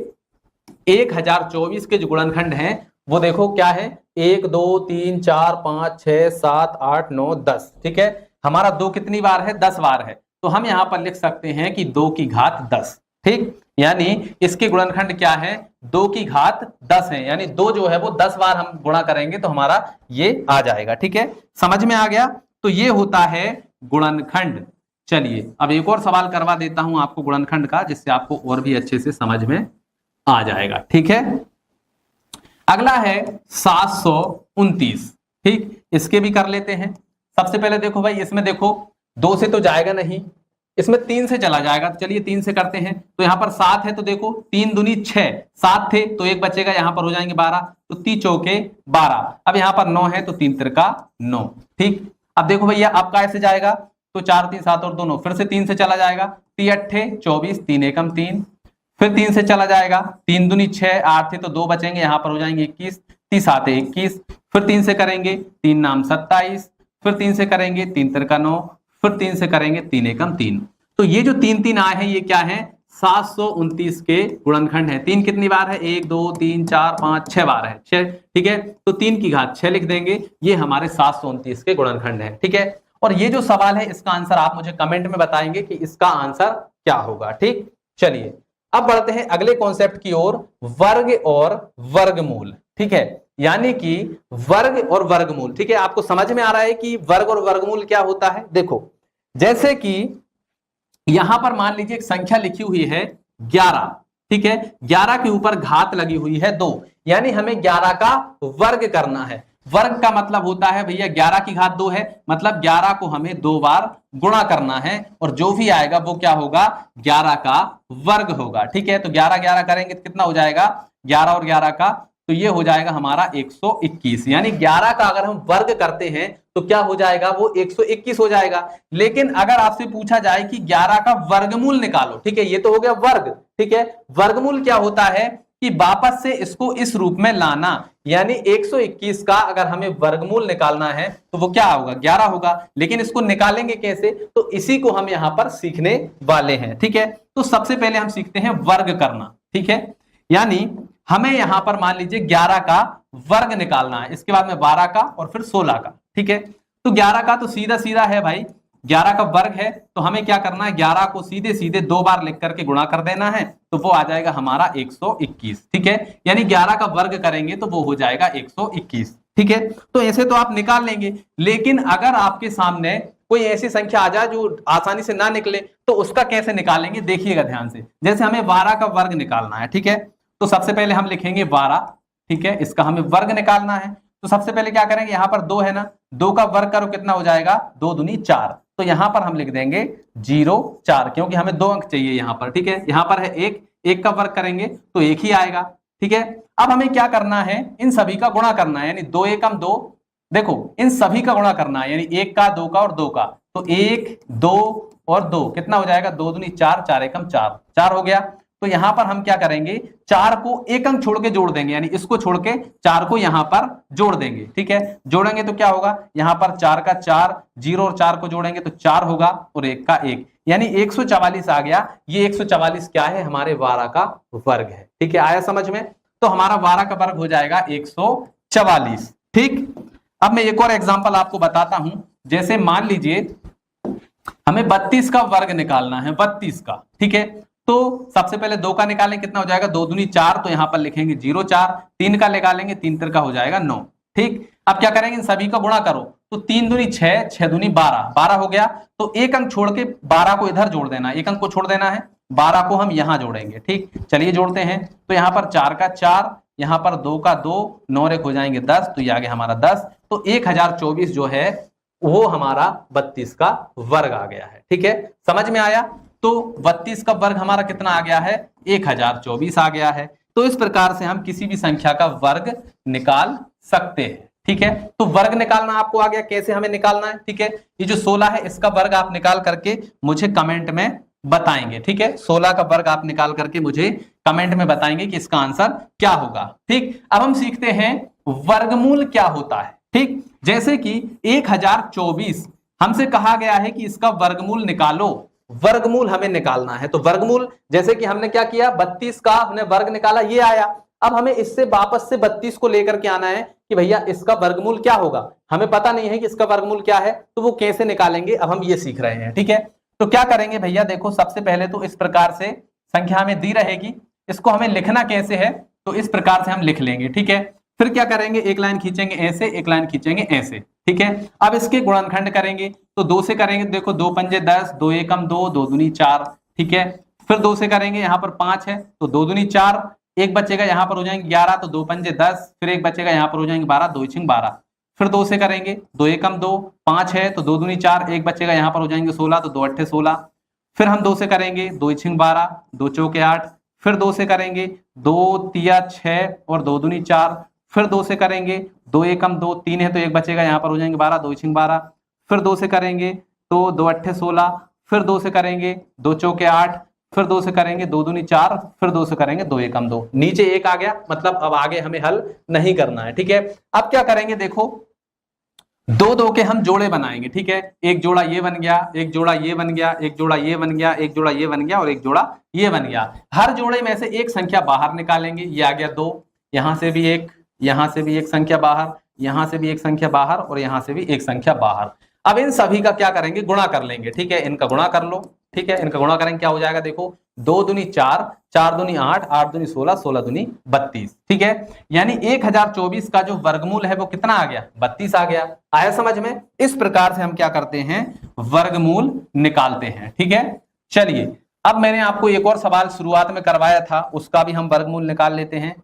1024 के जो गुणनखंड हैं वो देखो क्या है, 1 2 3 4 5 6 7 8 9 10। ठीक है, हमारा 2 कितनी बार है, 10 बार है, तो हम यहां पर लिख सकते हैं कि 2 की घात 10। ठीक, यानी इसके गुणनखंड क्या है, 2 की घात 10 है, यानी 2 जो है वो 10 बार हम गुणा करेंगे तो हमारा ये आ जाएगा। ठीक है, समझ में आ गया। तो ये होता है गुणनखंड। चलिए अब एक और सवाल करवा देता हूं आपको गुणनखंड का, जिससे आपको और भी अच्छे से समझ में आ जाएगा। ठीक है, अगला है 729। ठीक, इसके भी कर लेते हैं। सबसे पहले देखो भाई, इसमें देखो 2 से तो जाएगा नहीं, इसमें 3 से चला जाएगा, तो चलिए 3 से करते हैं। तो यहाँ पर 7 है तो देखो 3 दूनी 6, 7 थे तो 1 बचेगा, यहाँ पर हो जाएंगे 12, तो 3 चौके 12। अब यहाँ पर 9 है तो 3 तिरका 9। ठीक, अब देखो भैया अब कैसे जाएगा, तो 4 3 7 और 2 9, फिर से 3 से चला जाएगा, 3 8 24, 3 एकम 3। फिर 3 से चला जाएगा, 3 दूनी 6, 8 थे तो 2 बचेंगे, यहाँ पर हो जाएंगे 21, 3 7 21। फिर 3 से करेंगे 3 नाम 27। फिर 3 से करेंगे 3 तिरका 9। फिर 3 से करेंगे 3 एकम 3। तो ये जो 3 3 आए हैं ये क्या है, 729 के गुणनखंड है। 3 कितनी बार है, 1 2 3 4 5 6 बार है, 6। ठीक है, तो 3 की घात 6 लिख देंगे, ये हमारे 729 के गुणनखंड है। ठीक है, और ये जो सवाल है इसका आंसर आप मुझे कमेंट में बताएंगे कि इसका आंसर क्या होगा। ठीक, चलिए अब बढ़ते हैं अगले कॉन्सेप्ट की ओर, वर्ग और वर्गमूल। ठीक है, यानी कि वर्ग और वर्गमूल। ठीक है, आपको समझ में आ रहा है कि वर्ग और वर्गमूल क्या होता है। देखो जैसे कि यहां पर मान लीजिए एक संख्या लिखी हुई है 11। ठीक है, 11 के ऊपर घात लगी हुई है 2, यानी हमें 11 का वर्ग करना है। वर्ग का मतलब होता है भैया 11 की घात 2 है, मतलब 11 को हमें 2 बार गुणा करना है और जो भी आएगा वो क्या होगा, 11 का वर्ग होगा। ठीक है, तो 11 11 करेंगे तो कितना हो जाएगा, 11 और 11 का, तो ये हो जाएगा हमारा 121। यानी 11 का अगर हम वर्ग करते हैं तो क्या हो जाएगा, वो 121 हो जाएगा। लेकिन अगर आपसे पूछा जाए कि 11 का वर्गमूल निकालो, ठीक है, ये तो हो गया वर्ग, ठीक है, वर्गमूल क्या होता है कि वापस से इसको इस रूप में लाना, यानी 121 का अगर हमें वर्गमूल निकालना है तो वो क्या होगा, 11 होगा। लेकिन इसको निकालेंगे कैसे, तो इसी को हम यहां पर सीखने वाले हैं। ठीक है, तो सबसे पहले हम सीखते हैं वर्ग करना। ठीक है, यानी हमें यहां पर मान लीजिए 11 का वर्ग निकालना है, इसके बाद में 12 का और फिर 16 का। ठीक है, तो 11 का तो सीधा सीधा है भाई, 11 का वर्ग है, तो हमें क्या करना है, 11 को सीधे सीधे 2 बार लिख करके गुणा कर देना है, तो वो आ जाएगा हमारा 121। ठीक है, यानी 11 का वर्ग करेंगे तो वो हो जाएगा 121। ठीक है, तो ऐसे तो आप निकाल लेंगे, लेकिन अगर आपके सामने कोई ऐसी संख्या आ जाए जो आसानी से ना निकले तो उसका कैसे निकालेंगे, देखिएगा ध्यान से। जैसे हमें 12 का वर्ग निकालना है, ठीक है, तो सबसे पहले हम लिखेंगे 12। ठीक है, इसका हमें वर्ग निकालना है, तो सबसे पहले क्या करेंगे, यहां पर 2 है ना, 2 का वर्ग करो कितना हो जाएगा, 2 दूनी 4, तो यहां पर हम लिख देंगे 0 4, क्योंकि हमें 2 अंक चाहिए यहां पर। ठीक है, यहां पर है 1, 1 का वर्ग करेंगे तो 1 ही आएगा। ठीक है, अब हमें क्या करना है, इन सभी का गुणा करना है, यानी 2 एकम 2, देखो इन सभी का गुणा करना है, यानी 1 का, 2 का और 2 का, तो 1 2 और 2 कितना हो जाएगा, 2 दूनी 4, 4 एकम 4, 4 हो गया। तो यहां पर हम क्या करेंगे, 4 को एक अंक छोड़ के जोड़ देंगे, यानी इसको छोड़ के 4 को यहां पर जोड़ देंगे। ठीक है, जोड़ेंगे तो क्या होगा, यहां पर 4 का 4, 0 और 4 को जोड़ेंगे तो 4 होगा और 1 का 1, यानी 144 आ गया। ये 144 क्या है, हमारे 12 का वर्ग है। ठीक है, आया समझ में, तो हमारा 12 का वर्ग हो जाएगा 144। ठीक, अब मैं एक और एग्जांपल आपको बताता हूं। जैसे मान लीजिए हमें 32 का वर्ग निकालना है, 32 का। ठीक है, तो सबसे पहले 2 का निकालें, कितना हो जाएगा, 2 दूनी 4, तो यहां पर लिखेंगे 0 4, 3 का निकालेंगे, 3 3 का हो जाएगा 9। ठीक, अब क्या करेंगे, इन सभी का गुणा करो, तो 3 दूनी 6, 6 दूनी 12, 12 हो गया। तो एक अंक छोड़ के 12 को इधर जोड़ देना, एक अंक को छोड़ देना है, 12 को हम यहां जोड़ेंगे। ठीक, चलिए जोड़ते हैं, तो यहां पर 4 का 4, यहां पर 2 का 2, 9 एक हो जाएंगे 10, तो ये आ गया हमारा 10। तो 1024 जो है वो हमारा 32 का वर्ग आ गया है। ठीक है, समझ में आया, तो 32 का वर्ग हमारा कितना आ गया है, 1024 आ गया है। तो इस प्रकार से हम किसी भी संख्या का वर्ग निकाल सकते हैं। ठीक है, तो वर्ग निकालना आपको आ गया, कैसे हमें निकालना है। ठीक है, ये जो 16 है इसका वर्ग आप निकाल करके मुझे कमेंट में बताएंगे। ठीक है, 16 का वर्ग आप निकाल करके मुझे कमेंट में बताएंगे कि इसका आंसर क्या होगा। ठीक, अब हम सीखते हैं वर्गमूल क्या होता है। ठीक, जैसे कि 1024 हमसे कहा गया है कि इसका वर्गमूल निकालो, वर्गमूल हमें निकालना है। तो वर्गमूल, जैसे कि हमने क्या किया, 32 का हमने वर्ग निकाला, ये आया। अब हमें इससे वापस से 32 को लेकर के आना है कि भैया इसका वर्गमूल क्या होगा। हमें पता नहीं है कि इसका वर्गमूल क्या है, तो वो कैसे निकालेंगे, अब हम ये सीख रहे हैं। ठीक है, तो क्या करेंगे भैया, देखो सबसे पहले तो इस प्रकार से संख्या हमें दी रहेगी, इसको हमें लिखना कैसे है, तो इस प्रकार से हम लिख लेंगे। ठीक है, फिर क्या करेंगे, एक लाइन खींचेंगे ऐसे, एक लाइन खींचेंगे ऐसे। ठीक है, अब इसके गुणनखंड करेंगे, तो 2 से करेंगे, देखो 2 पंजे 10, 2 एकम 2, 2 दूनी 4। ठीक है, फिर 2 से करेंगे, यहाँ पर 5 है तो 2 दूनी 4, एक बचेगा, यहाँ पर हो जाएंगे 11, तो 2 पंजे 10, फिर एक बचेगा, यहाँ पर हो जाएंगे 12, 2 छिंग 12। फिर 2 से करेंगे, 2 एकम 2, 5 है तो 2 दूनी 4, एक बचेगा, यहाँ पर हो जाएंगे 16, तो 2 अट्ठे 16। फिर हम 2 से करेंगे, 2 छिंग 12, 2 चौके 8। फिर 2 से करेंगे, 2 तिया 6 और 2 दूनी 4। फिर 2 से करेंगे, 2 एकम 2, 3 है तो एक बचेगा, यहाँ पर हो जाएंगे 12, 2 छिंग 12। फिर 2 से करेंगे तो 2 अट्ठे 16। फिर 2 से करेंगे, 2 चौके 8। फिर 2 से करेंगे, 2 दूनी 4। फिर 2 से करेंगे, 2 एकम 2, नीचे 1 आ गया, मतलब अब आगे हमें हल नहीं करना है। ठीक है, अब क्या करेंगे, देखो 2 के हम जोड़े बनाएंगे। ठीक है, एक जोड़ा ये बन गया, एक जोड़ा ये बन गया, एक जोड़ा ये बन गया, एक जोड़ा ये बन गया और एक जोड़ा ये बन गया। हर जोड़े में से एक संख्या बाहर निकालेंगे, ये आ गया 2, यहां से भी एक, यहां से भी एक संख्या बाहर, यहां से भी एक संख्या बाहर और यहां से भी एक संख्या बाहर। अब इन सभी का क्या करेंगे, गुणा कर लेंगे। ठीक है, इनका गुणा कर लो। ठीक है, इनका गुणा करेंगे, क्या हो जाएगा, देखो 2 दूनी 4, 4 दूनी 8, 8 दूनी 16, 16 दूनी 32। ठीक है, यानी 1024 का जो वर्गमूल है वो कितना आ गया, 32 आ गया। आया समझ में, इस प्रकार से हम क्या करते हैं, वर्गमूल निकालते हैं। ठीक है, चलिए अब मैंने आपको एक और सवाल शुरुआत में करवाया था, उसका भी हम वर्गमूल निकाल लेते हैं।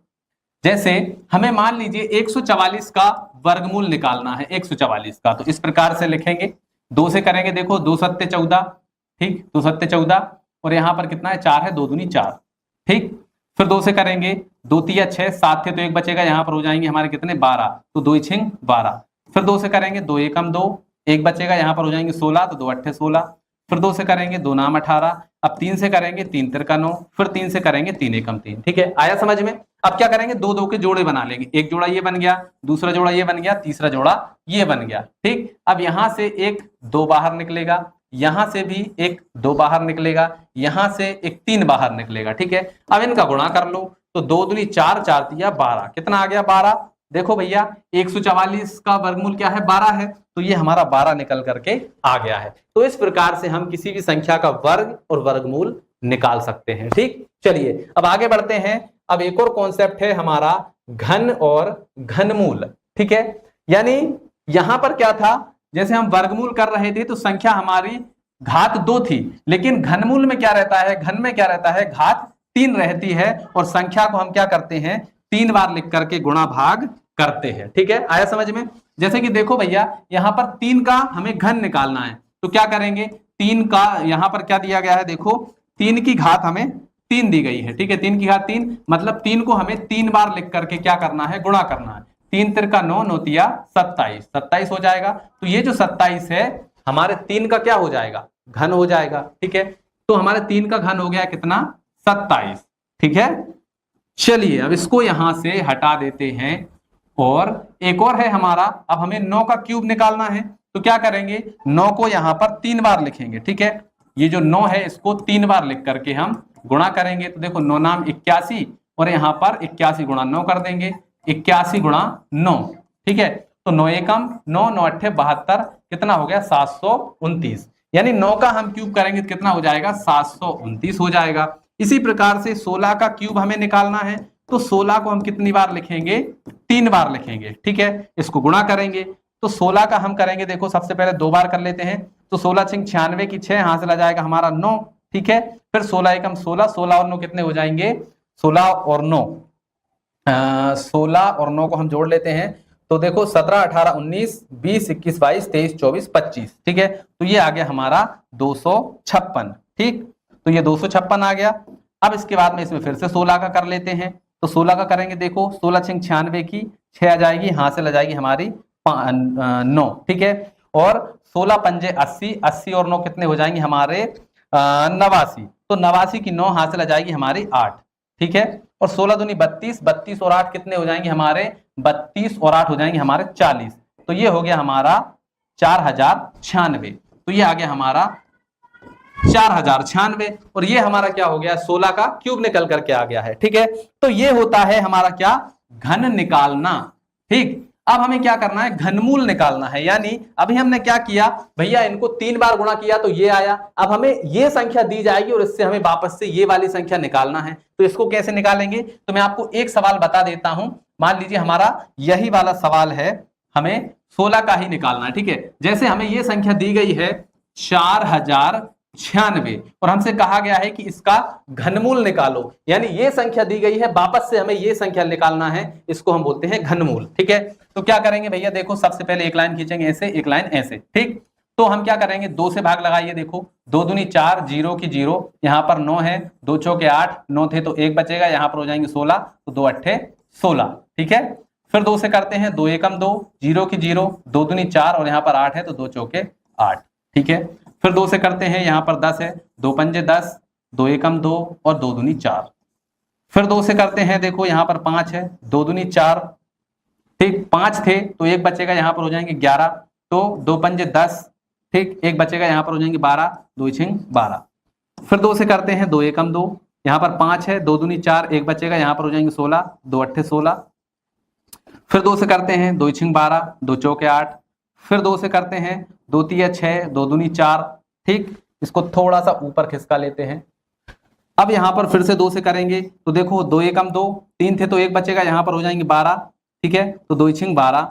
जैसे हमें मान लीजिए 144 का वर्गमूल निकालना है, 144 का, तो इस प्रकार से लिखेंगे, 2 से करेंगे, देखो 2 सत्ते 14, ठीक, 2 सत्ते 14, और यहाँ पर कितना है 4 है, 2 दूनी 4, ठीक। फिर 2 से करेंगे, 2 तिया 6, 7 थे तो 1 बचेगा, यहाँ पर हो जाएंगे हमारे कितने 12, तो 2 छिंग 12। फिर 2 से करेंगे, 2 एकम 2, 1 बचेगा, यहाँ पर हो जाएंगे 16, तो 2 अट्ठे 16। फिर 2 से करेंगे, 2 नाम 18। अब 3 से करेंगे, 3 तिरका 9, फिर 3 से करेंगे, 3 एकम 3, ठीक है, आया समझ में। अब क्या करेंगे, 2 2 के जोड़े बना लेंगे, एक जोड़ा ये बन गया, दूसरा जोड़ा ये बन गया, तीसरा जोड़ा ये बन गया, ठीक। अब यहां से एक 2 बाहर निकलेगा, यहां से भी एक 2 बाहर निकलेगा, यहां से एक 3 बाहर निकलेगा, ठीक है। अब इनका गुणा कर लो, तो 2 दूनी 4, 4 तिया 12, कितना आ गया 12। देखो भैया 144 का वर्गमूल क्या है, 12 है, तो ये हमारा 12 निकल करके आ गया है। तो इस प्रकार से हम किसी भी संख्या का वर्ग और वर्गमूल निकाल सकते हैं, ठीक। चलिए अब आगे बढ़ते हैं। अब एक और कॉन्सेप्ट है हमारा घन और घनमूल, ठीक है। यानी यहां पर क्या था, जैसे हम वर्गमूल कर रहे थे तो संख्या हमारी घात 2 थी, लेकिन घनमूल में क्या रहता है, घन में क्या रहता है, घात 3 रहती है, और संख्या को हम क्या करते हैं, 3 बार लिख करके गुणा भाग करते हैं, ठीक है, आया समझ में। जैसे कि देखो भैया यहां पर 3 का हमें घन निकालना है, तो क्या करेंगे, 3 का यहां पर क्या दिया गया है, देखो 3 की घात हमें 3 दी गई है, ठीक है, 3 की घात 3, मतलब 3 को हमें 3 बार लिख करके क्या करना है, गुणा करना है। 3 तिरका 9, 9 तिया 27, 27 हो जाएगा। तो ये जो 27 है हमारे 3 का क्या हो जाएगा, घन हो जाएगा, ठीक है। तो हमारे 3 का घन हो गया कितना, 27, ठीक है। चलिए अब इसको यहां से हटा देते हैं, और एक और है हमारा, अब हमें 9 का क्यूब निकालना है, तो क्या करेंगे, 9 को यहां पर 3 बार लिखेंगे, ठीक है। ये जो 9 है इसको 3 बार लिख करके हम गुणा करेंगे, तो देखो 9 नाम 81, और यहां पर 81 गुणा 9 कर देंगे, 81 गुणा 9, ठीक है। तो 9 एकम 9, 9 अट्ठे 72, कितना हो गया 729, यानी 9 का हम क्यूब करेंगे तो कितना हो जाएगा, 729 हो जाएगा। इसी प्रकार से 16 का क्यूब हमें निकालना है, तो 16 को हम कितनी बार लिखेंगे, 3 बार लिखेंगे, ठीक है। इसको गुणा करेंगे, तो 16 का हम करेंगे, देखो सबसे पहले 2 बार कर लेते हैं, तो 16 छिंग 96 की 6, यहां से ला जाएगा हमारा 9, ठीक है। फिर 16 एकम 16, 16 और 9 कितने हो जाएंगे, 16 और 9 16 और 9 को हम जोड़ लेते हैं, तो देखो 17 18 19 20 21 22 23 24 25, ठीक है। तो ये आ गया हमारा 256, ठीक। तो ये 256 आ गया। अब इसके बाद में इसमें फिर से 16 का कर लेते हैं, तो 16 का करेंगे, देखो 16 छिंग 96 की 6 आ जाएगी, यहां से ला जाएगी हमारी 9, ठीक है। और 16 पंजे 80, 80 और 9 कितने हो जाएंगे हमारे 89, तो 89 की 9 हासिल आ जाएगी हमारी 8, ठीक है। और 16 दूनी 32, 32 और 8 कितने हो जाएंगे हमारे 32 और 8 हो जाएंगे हमारे 40, तो ये हो गया हमारा 4096, तो ये आ गया हमारा 4096, और ये हमारा क्या हो गया, 16 का क्यूब निकल करके आ गया है, ठीक है। तो ये होता है हमारा क्या, घन निकालना, ठीक। अब हमें क्या करना है, घनमूल निकालना है। यानी अभी हमने क्या किया भैया, इनको 3 बार गुणा किया तो ये आया, अब हमें ये संख्या दी जाएगी और इससे हमें वापस से ये वाली संख्या निकालना है। तो इसको कैसे निकालेंगे, तो मैं आपको एक सवाल बता देता हूं। मान लीजिए हमारा यही वाला सवाल है, हमें 16 का ही निकालना है, ठीक है। जैसे हमें ये संख्या दी गई है 4096, और हमसे कहा गया है कि इसका घनमूल निकालो, यानी ये संख्या दी गई है, वापस से हमें ये संख्या निकालना है, इसको हम बोलते हैं घनमूल, ठीक है। तो क्या करेंगे भैया, देखो सबसे पहले एक लाइन खींचेंगे ऐसे, एक लाइन ऐसे, ठीक। तो हम क्या करेंगे, 2 से भाग लगाइए, देखो 2 दूनी 4, 0 की 0, यहाँ पर 9 है, 2 चौके 8, 9 थे तो 1 बचेगा, यहाँ पर हो जाएंगे 16, तो 2 अट्ठे 16, ठीक है। फिर 2 से करते हैं, 2 एकम 2, 0 की 0, 2 दूनी 4 और यहाँ पर 8 है, तो 2 चौके 8, ठीक है। फिर 2 से करते हैं, यहाँ पर 10 है, 2 पंजे 10, 2 एकम 2 और 2 दूनी 4। फिर 2 से करते हैं, देखो यहाँ पर 5 है, 2 दूनी 4, ठीक, 5 थे तो 1 बचेगा, यहाँ पर हो जाएंगे 11, तो 2 पंजे 10, ठीक, 1 बचेगा, यहाँ पर हो जाएंगे 12, 2 छिंग 12। फिर 2 से करते हैं, 2 एकम 2, यहाँ पर 5 है, 2 दूनी 4, 1 बचेगा, यहाँ पर हो जाएंगे 16, 2 अट्ठे 16। फिर 2 से करते हैं, 2 छिंग 12, 2 चौके 8। फिर 2 से करते हैं, 2 तिया 6, 2 दूनी 4, ठीक। इसको थोड़ा सा ऊपर खिसका लेते हैं। अब यहाँ पर फिर से 2 से करेंगे, तो देखो 2 एकम 2, 3 थे तो 1 बचेगा, यहाँ पर हो जाएंगे 12, ठीक है, तो 2 छिंग 12।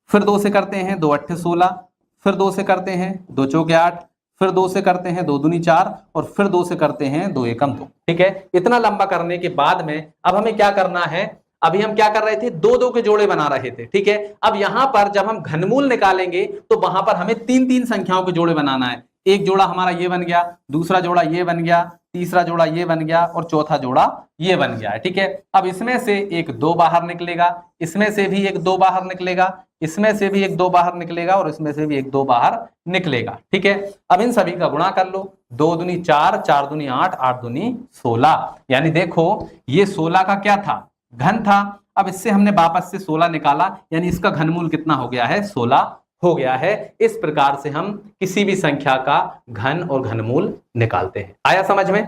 फिर 2 से करते हैं, 2 अट्ठे 16। फिर 2 से करते हैं, 2 चौके 8। फिर 2 से करते हैं, 2 दूनी 4, और फिर 2 से करते हैं, 2 एकम 2, ठीक है। इतना लंबा करने के बाद में अब हमें क्या करना है, अभी हम क्या कर रहे थे, दो दो के जोड़े बना रहे थे, ठीक है। अब यहां पर जब हम घनमूल निकालेंगे तो वहां पर हमें तीन तीन संख्याओं के जोड़े बनाना है। एक जोड़ा हमारा ये बन गया, दूसरा जोड़ा ये बन गया, तीसरा जोड़ा ये बन गया और चौथा जोड़ा ये बन गया है, ठीक है। अब इसमें से एक दो बाहर निकलेगा, इसमें से भी एक दो बाहर निकलेगा, इसमें से भी एक दो बाहर निकलेगा और इसमें से भी एक दो बाहर निकलेगा, ठीक है। अब इन सभी का गुणा कर लो, 2 दूनी 4, 4 दूनी 8, 8 दूनी 16, यानी देखो ये 16 का क्या था, घन था। अब इससे हमने वापस से 16 निकाला, यानी इसका घनमूल कितना हो गया है, 16 हो गया है। इस प्रकार से हम किसी भी संख्या का घन और घनमूल निकालते हैं। आया समझ में?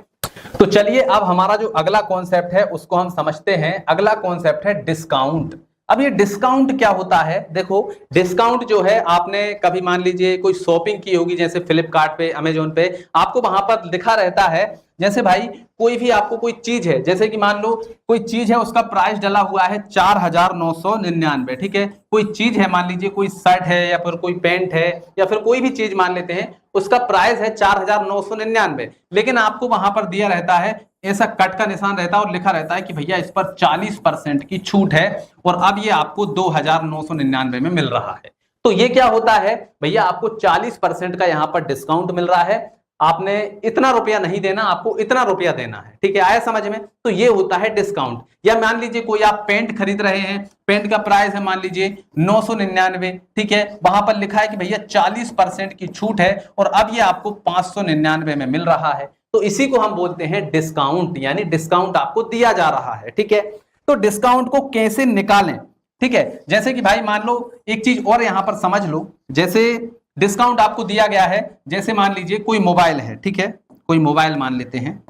तो चलिए अब हमारा जो अगला कॉन्सेप्ट है उसको हम समझते हैं। अगला कॉन्सेप्ट है डिस्काउंट। अब ये डिस्काउंट क्या होता है, देखो डिस्काउंट जो है, आपने कभी मान लीजिए कोई शॉपिंग की होगी, जैसे फ्लिपकार्ट पे, अमेजोन पे, आपको वहां पर लिखा रहता है, जैसे भाई कोई भी आपको कोई चीज है, जैसे कि मान लो कोई चीज है, उसका प्राइस डला हुआ है 4999, ठीक है। कोई चीज है, मान लीजिए कोई शर्ट है या फिर कोई पैंट है या फिर कोई भी चीज मान लेते हैं, उसका प्राइस है 4999, लेकिन आपको वहां पर दिया रहता है, ऐसा कट का निशान रहता है और लिखा रहता है कि भैया इस पर 40% की छूट है और अब ये आपको 2999 में मिल रहा है। तो ये क्या होता है भैया, आपको 40% का यहाँ पर डिस्काउंट मिल रहा है, आपने इतना रुपया नहीं देना, आपको इतना रुपया देना है, ठीक है। आया समझ में? तो ये होता है डिस्काउंट। या मान लीजिए कोई आप पेंट खरीद रहे हैं, पेंट का प्राइस है मान लीजिए 999, ठीक है, वहां पर लिखा है कि भैया 40% की छूट है और अब ये आपको 599 में मिल रहा है, तो इसी को हम बोलते हैं डिस्काउंट, यानी डिस्काउंट आपको दिया जा रहा है, ठीक है। तो डिस्काउंट को कैसे निकालें, ठीक है, जैसे कि भाई मान लो एक चीज और यहां पर समझ लो, जैसे डिस्काउंट आपको दिया गया है, जैसे मान लीजिए कोई मोबाइल है, ठीक है, कोई मोबाइल मान लेते हैं,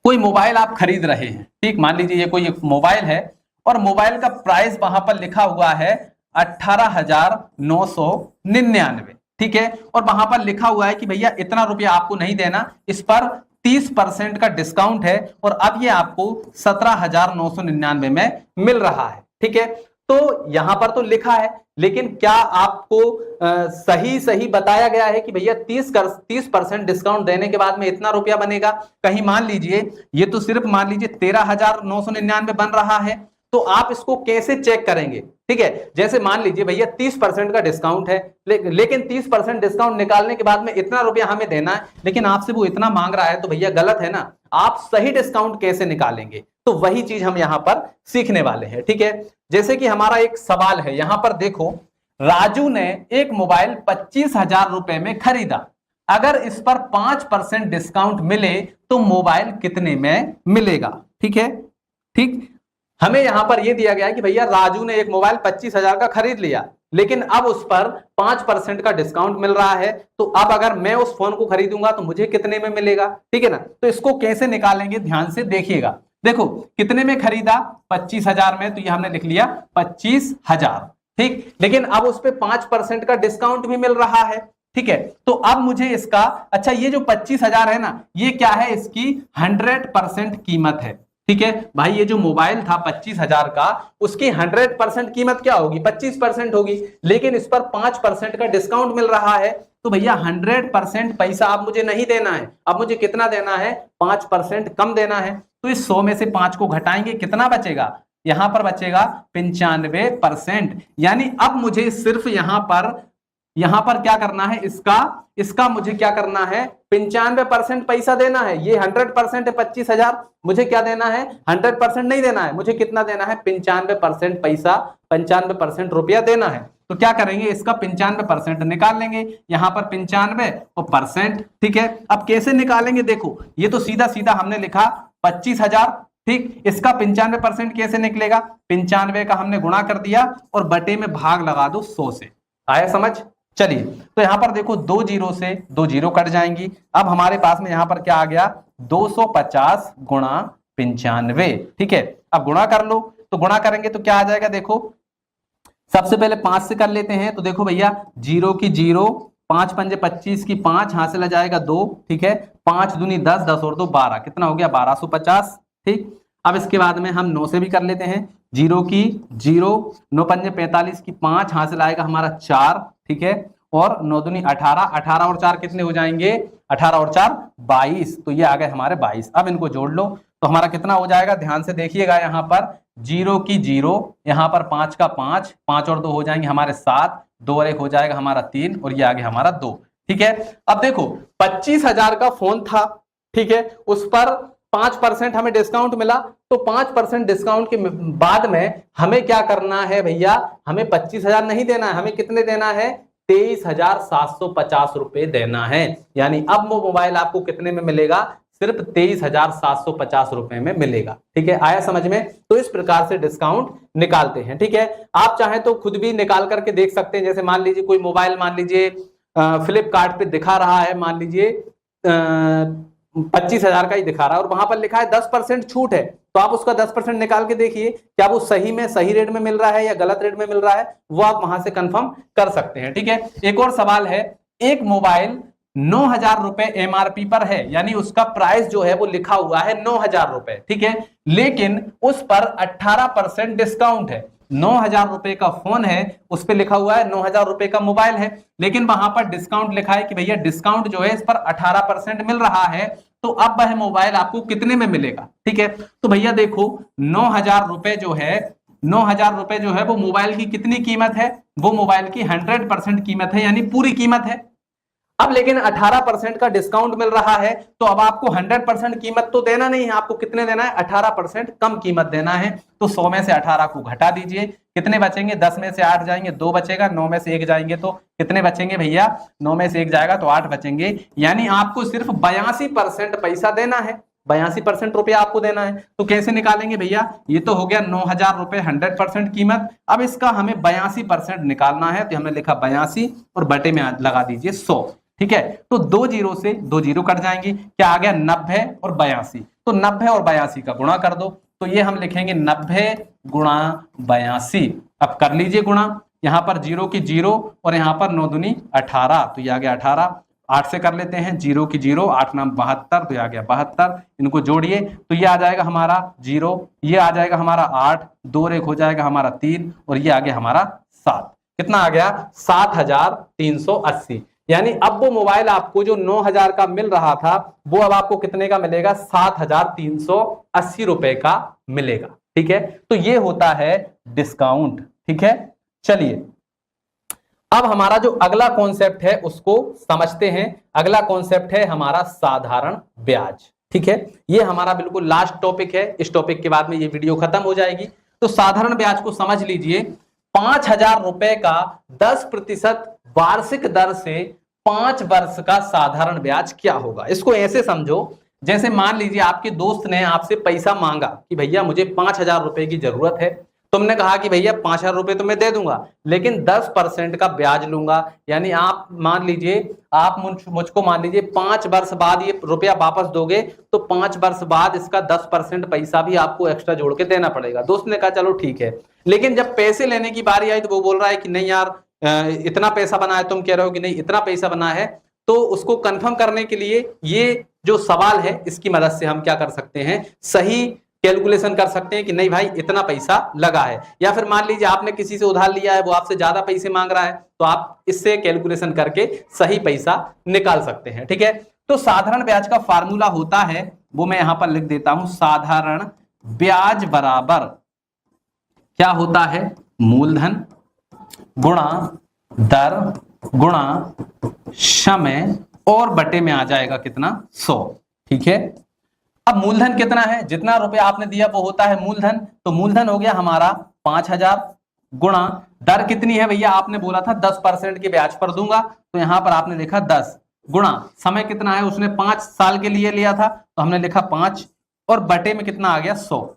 कोई मोबाइल आप खरीद रहे हैं, ठीक, मान लीजिए ये कोई मोबाइल है और मोबाइल का प्राइस वहां पर लिखा हुआ है 18,999, ठीक है, और वहां पर लिखा हुआ है कि भैया इतना रुपया आपको नहीं देना, इस पर 30% का डिस्काउंट है और अब ये आपको 17,999 में मिल रहा है, ठीक है। तो यहां पर तो लिखा है, लेकिन क्या आपको सही सही बताया गया है कि भैया 30% डिस्काउंट देने के बाद में इतना रुपया बनेगा? कहीं मान लीजिए ये तो सिर्फ मान लीजिए 13,999 बन रहा है, तो आप इसको कैसे चेक करेंगे, ठीक है। जैसे मान लीजिए भैया 30% का डिस्काउंट है, लेकिन 30% डिस्काउंट निकालने के बाद में इतना रुपया हमें देना है, लेकिन आपसे वो इतना मांग रहा है, तो भैया गलत है ना। आप सही डिस्काउंट कैसे निकालेंगे, तो वही चीज हम यहां पर सीखने वाले हैं, ठीक है। जैसे कि हमारा एक सवाल है, यहां पर देखो, राजू ने एक मोबाइल 25,000 रुपए में खरीदा, अगर इस पर 5% डिस्काउंट मिले तो मोबाइल कितने में मिलेगा, ठीक है। ठीक, हमें यहां पर यह दिया गया है कि भैया राजू ने एक मोबाइल 25,000 का खरीद लिया, लेकिन अब उस पर 5% का डिस्काउंट मिल रहा है, तो अब अगर मैं उस फोन को खरीदूंगा तो मुझे कितने में मिलेगा, ठीक है ना। तो इसको कैसे निकालेंगे, ध्यान से देखिएगा। देखो कितने में खरीदा, 25,000 में, तो ये हमने लिख लिया 25,000, ठीक, लेकिन अब उस पर 5% का डिस्काउंट भी मिल रहा है, ठीक है। तो अब मुझे इसका, अच्छा ये जो 25,000 है ना, ये क्या है, इसकी 100% कीमत है, ठीक है भाई। ये जो मोबाइल था 25,000 का, उसकी 100% कीमत क्या होगी, 25% होगी, लेकिन इस पर 5% का डिस्काउंट मिल रहा है, तो भैया 100% पैसा अब मुझे नहीं देना है, अब मुझे कितना देना है, 5% कम देना है। तो इस 100 में से 5 को घटाएंगे, कितना बचेगा, यहां पर बचेगा 95%, यानी अब मुझे सिर्फ यहां पर क्या करना है, इसका मुझे क्या करना है, 95% पैसा देना है। ये 100% है 25,000, मुझे क्या देना है, 100% नहीं देना है, मुझे कितना देना है, 95% पैसा, 95% रुपया देना है। तो क्या करेंगे, इसका 95% निकाल लेंगे, यहां पर 95 और %, ठीक है। अब कैसे निकालेंगे, देखो ये तो सीधा सीधा हमने लिखा 25,000, ठीक, इसका 95% कैसे निकलेगा, 95 का हमने गुणा कर दिया और बटे में भाग लगा दो 100 से। आया समझ? चलिए, तो यहां पर देखो 2 जीरो से 2 जीरो कट जाएंगी, अब हमारे पास में यहां पर क्या आ गया, 250 गुणा 95, ठीक है। अब गुणा कर लो, तो गुणा करेंगे तो क्या आ जाएगा, देखो सबसे पहले 5 से कर लेते हैं, तो देखो भैया 0 की 0, 5 पंजे 25 की 5, हासिल आ जाएगा 2, ठीक है, 5 दूनी 10, 10 और 2 12, कितना हो गया 1250, ठीक। अब इसके बाद में हम 9 से भी कर लेते हैं, 0 की 0, 9 पंजे 45 की 5, हासिल आएगा हमारा 4, ठीक है, और 9 दूनी 18, 18 और 4 कितने हो जाएंगे, 18 और 4 22, तो ये आ गए हमारे 22। अब इनको जोड़ लो, तो हमारा कितना हो जाएगा, ध्यान से देखिएगा, यहाँ पर 0 की 0, यहाँ पर 5 का 5, 5 और 2 हो जाएंगे हमारे 7, 2 और 1 हो जाएगा हमारा 3 और ये आगे हमारा 2। ठीक है, अब देखो 25,000 का फोन था, ठीक है, उस पर 5% हमें डिस्काउंट मिला, तो 5% डिस्काउंट के बाद में हमें क्या करना है भैया, हमें 25,000 नहीं देना है, हमें कितने देना है, 23,750 रुपए देना है। यानी अब वो मोबाइल आपको कितने में मिलेगा, सिर्फ 23,750 रुपए में मिलेगा। ठीक है, आया समझ में? तो इस प्रकार से डिस्काउंट निकालते हैं। ठीक है, आप चाहें तो खुद भी निकाल करके देख सकते हैं। जैसे मान लीजिए कोई मोबाइल, मान लीजिए फ्लिपकार्ट पे दिखा रहा है, मान लीजिए 25,000 का ही दिखा रहा है और वहां पर लिखा है 10% छूट है, तो आप उसका 10% निकाल के देखिए क्या वो सही में, सही रेट में मिल रहा है या गलत रेट में मिल रहा है, वो आप वहां से कंफर्म कर सकते हैं। ठीक है, एक और सवाल है, एक मोबाइल 9,000 रुपए एमआरपी पर है, यानी उसका प्राइस जो है वो लिखा हुआ है 9,000 रुपए, ठीक है, लेकिन उस पर 18% डिस्काउंट है। 9,000 रुपए का फोन है, उस पर लिखा हुआ है 9,000 रुपए का मोबाइल है, लेकिन वहां पर डिस्काउंट लिखा है कि भैया डिस्काउंट जो है इस पर 18% मिल रहा है, तो अब वह मोबाइल आपको कितने में मिलेगा। ठीक है, तो भैया देखो 9,000 रुपए जो है, 9,000 रुपए जो है वो मोबाइल की कितनी कीमत है, वो मोबाइल की 100% कीमत है, यानी पूरी कीमत है। अब लेकिन 18% का डिस्काउंट मिल रहा है, तो अब आपको 100% कीमत तो देना नहीं है, आपको कितने देना है, 18% कम कीमत देना है। तो 100 में से 18 को घटा दीजिए, कितने बचेंगे, 10 में से 8 जाएंगे 2 बचेगा, 9 में से 1 जाएंगे तो कितने बचेंगे भैया, 9 में से 1 जाएगा तो 8 बचेंगे, यानी आपको सिर्फ 82% पैसा देना है, 82% रुपया आपको देना है। तो कैसे निकालेंगे भैया, ये तो हो गया 9,000 रुपए 100% कीमत, अब इसका हमें 82% निकालना है, तो हमने लिखा 82 और बटे में लगा दीजिए 100। ठीक है, तो 2 जीरो से 2 जीरो कट जाएंगे, क्या आ गया 90 और 82, तो 90 और 82 का गुणा कर दो, तो ये हम लिखेंगे 90 गुणा 82। अब कर लीजिए गुणा, यहाँ पर 0 की 0 और यहाँ पर 9 दूनी 18, तो ये आ गया 18, 8 से कर लेते हैं, 0 की 0, 8 नाम 72, तो ये आ गया 72, इनको जोड़िए तो ये आ जाएगा हमारा 0, ये आ जाएगा हमारा 8, 2 और 1 हो जाएगा हमारा 3 और ये आ गया हमारा 7, कितना आ गया 7,380। यानी अब वो मोबाइल आपको जो 9,000 का मिल रहा था वो अब आपको कितने का मिलेगा, 7,380 रुपए का मिलेगा। ठीक है, तो ये होता है डिस्काउंट। ठीक है, चलिए अब हमारा जो अगला कॉन्सेप्ट है उसको समझते हैं। अगला कॉन्सेप्ट है हमारा साधारण ब्याज। ठीक है, ये हमारा बिल्कुल लास्ट टॉपिक है, इस टॉपिक के बाद में ये वीडियो खत्म हो जाएगी। तो साधारण ब्याज को समझ लीजिए, 5,000 रुपए का 10% वार्षिक दर से 5 वर्ष का साधारण ब्याज क्या होगा। इसको ऐसे समझो, जैसे मान लीजिए आपके दोस्त ने आपसे पैसा मांगा कि भैया मुझे 5,000 रुपए की जरूरत है, तुमने कहा कि भैया 5,000 रुपए तो मैं दे दूंगा, लेकिन 10% का ब्याज लूंगा। यानी आप मान लीजिए, आप मुझको मान लीजिए 5 वर्ष बाद ये रुपया वापस दोगे, तो 5 वर्ष बाद इसका 10% पैसा भी आपको एक्स्ट्रा जोड़ के देना पड़ेगा। दोस्त ने कहा चलो ठीक है, लेकिन जब पैसे लेने की बारी आई तो वो बोल रहा है कि नहीं यार इतना पैसा बना है, तुम कह रहे हो कि नहीं इतना पैसा बना है। तो उसको कंफर्म करने के लिए ये जो सवाल है इसकी मदद से हम क्या कर सकते हैं, सही कैलकुलेशन कर सकते हैं कि नहीं भाई इतना पैसा लगा है। या फिर मान लीजिए आपने किसी से उधार लिया है, वो आपसे ज्यादा पैसे मांग रहा है, तो आप इससे कैलकुलेशन करके सही पैसा निकाल सकते हैं। ठीक है, तो साधारण ब्याज का फार्मूला होता है, वो मैं यहां पर लिख देता हूं, साधारण ब्याज बराबर क्या होता है, मूलधन गुणा दर गुणा समय और बटे में आ जाएगा कितना, 100। ठीक है, अब मूलधन कितना है, जितना रुपया आपने दिया वो होता है मूलधन, तो मूलधन हो गया हमारा 5,000 गुणा दर कितनी है भैया, आपने बोला था 10% के ब्याज पर दूंगा, तो यहां पर आपने लिखा 10 गुणा समय कितना है, उसने 5 साल के लिए लिया था तो हमने लिखा 5 और बटे में कितना आ गया 100,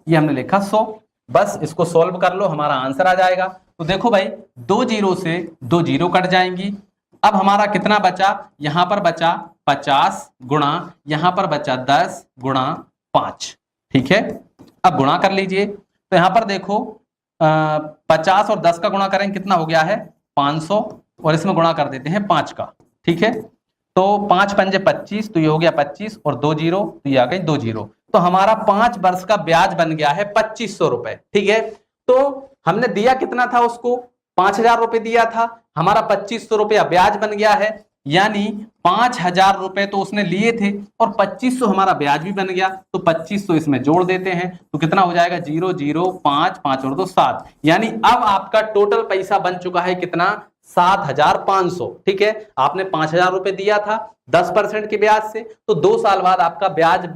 ये हमने लिखा 100। बस इसको सॉल्व कर लो, हमारा आंसर आ जाएगा। तो देखो भाई 2 जीरो से 2 जीरो कट जाएंगी, अब हमारा कितना बचा, यहां पर बचा 50 गुणा, यहां पर बचा 10 गुणा 5। ठीक है, अब गुणा कर लीजिए, तो यहां पर देखो 50 और 10 का गुणा करें कितना हो गया है 500, और इसमें गुणा कर देते हैं 5 का। ठीक है, तो 5 पंजे 25, तो ये हो गया 25 और 2 जीरो, तो ये आ गई 2 जीरो, तो हमारा 5 वर्ष का ब्याज बन गया है 2,500 रुपए। ठीक है, तो हमने दिया कितना था उसको, 5,000 रुपए दिया था, हमारा 2,500 रुपया ब्याज बन गया है। यानी 5,000 रुपए तो उसने लिए थे और 2500 हमारा ब्याज भी बन गया, तो 2500 इसमें जोड़ देते हैं तो कितना हो जाएगा 0 0 5 5 और 2 7, यानी अब आपका टोटल पैसा बन चुका है कितना 7,500। ठीक है, आपने 5,000 रुपए दिया था 10% के ब्याज से, तो 2 साल बाद आपका ब्याज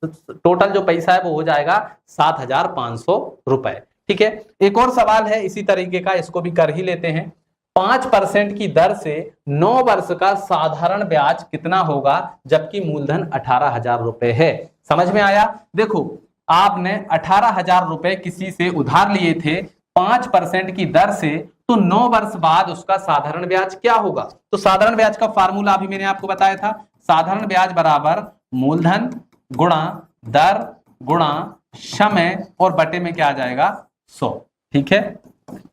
टोटल जो पैसा है वो हो जाएगा 7,500 रुपए। ठीक है, एक और सवाल है इसी तरीके का, इसको भी कर ही लेते हैं। 5% की दर से 9 वर्ष का साधारण ब्याज कितना होगा जबकि मूलधन 18,000 रुपए है। समझ में आया? देखो, आपने 18,000 रुपए किसी से उधार लिए थे 5% की दर से, तो 9 वर्ष बाद उसका साधारण ब्याज क्या होगा? तो साधारण ब्याज का फार्मूला अभी मैंने आपको बताया था, साधारण ब्याज बराबर मूलधन गुणा दर गुणा समय और बटे में क्या आ जाएगा 100। ठीक है,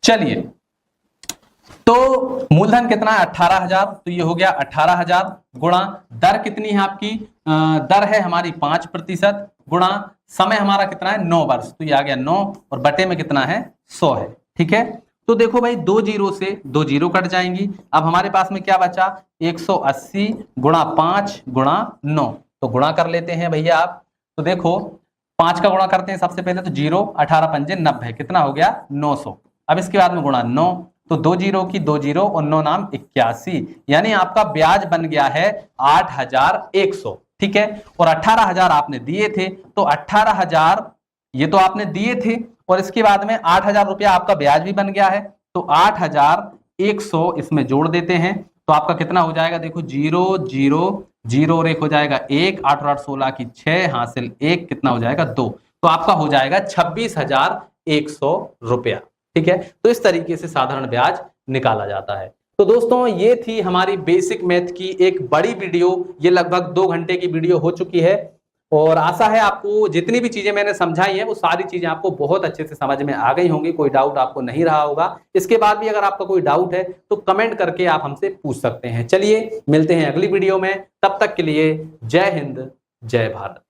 चलिए, तो मूलधन कितना है 18,000, तो ये हो गया 18,000 गुणा दर कितनी है आपकी, दर है हमारी 5% गुणा समय हमारा कितना है 9 वर्ष, तो ये आ गया 9 और बटे में कितना है 100 है। ठीक है, तो देखो भाई 2 जीरो से 2 जीरो कट जाएंगी, अब हमारे पास में क्या बचा 180 गुणा 5 गुणा 9, तो गुणा कर लेते हैं भैया आप। तो देखो 5 का गुणा करते हैं सबसे पहले, तो 0 18 पंजे 90, कितना हो गया 900। अब इसके बाद में गुणा 9, तो 2 जीरो की 2 जीरो और 9 नाम 81, यानी आपका ब्याज बन गया है 8,100। ठीक है, और 18,000 आपने दिए थे, तो 18,000 ये तो आपने दिए थे और इसके बाद में 8,000 रुपया आपका ब्याज भी बन गया है, तो 8,100 इसमें जोड़ देते हैं, तो आपका कितना हो जाएगा, देखो 0 0 0 और 1 हो जाएगा 1, 8 और 8 16 की 6, हासिल 1, कितना हो जाएगा 2, तो आपका हो जाएगा 26,100 रुपया। ठीक है, तो इस तरीके से साधारण ब्याज निकाला जाता है। तो दोस्तों, ये थी हमारी बेसिक मैथ की एक बड़ी वीडियो, ये लगभग 2 घंटे की वीडियो हो चुकी है और आशा है आपको जितनी भी चीजें मैंने समझाई हैं वो सारी चीजें आपको बहुत अच्छे से समझ में आ गई होंगी, कोई डाउट आपको नहीं रहा होगा। इसके बाद भी अगर आपका कोई डाउट है तो कमेंट करके आप हमसे पूछ सकते हैं। चलिए, मिलते हैं अगली वीडियो में, तब तक के लिए जय हिंद, जय भारत।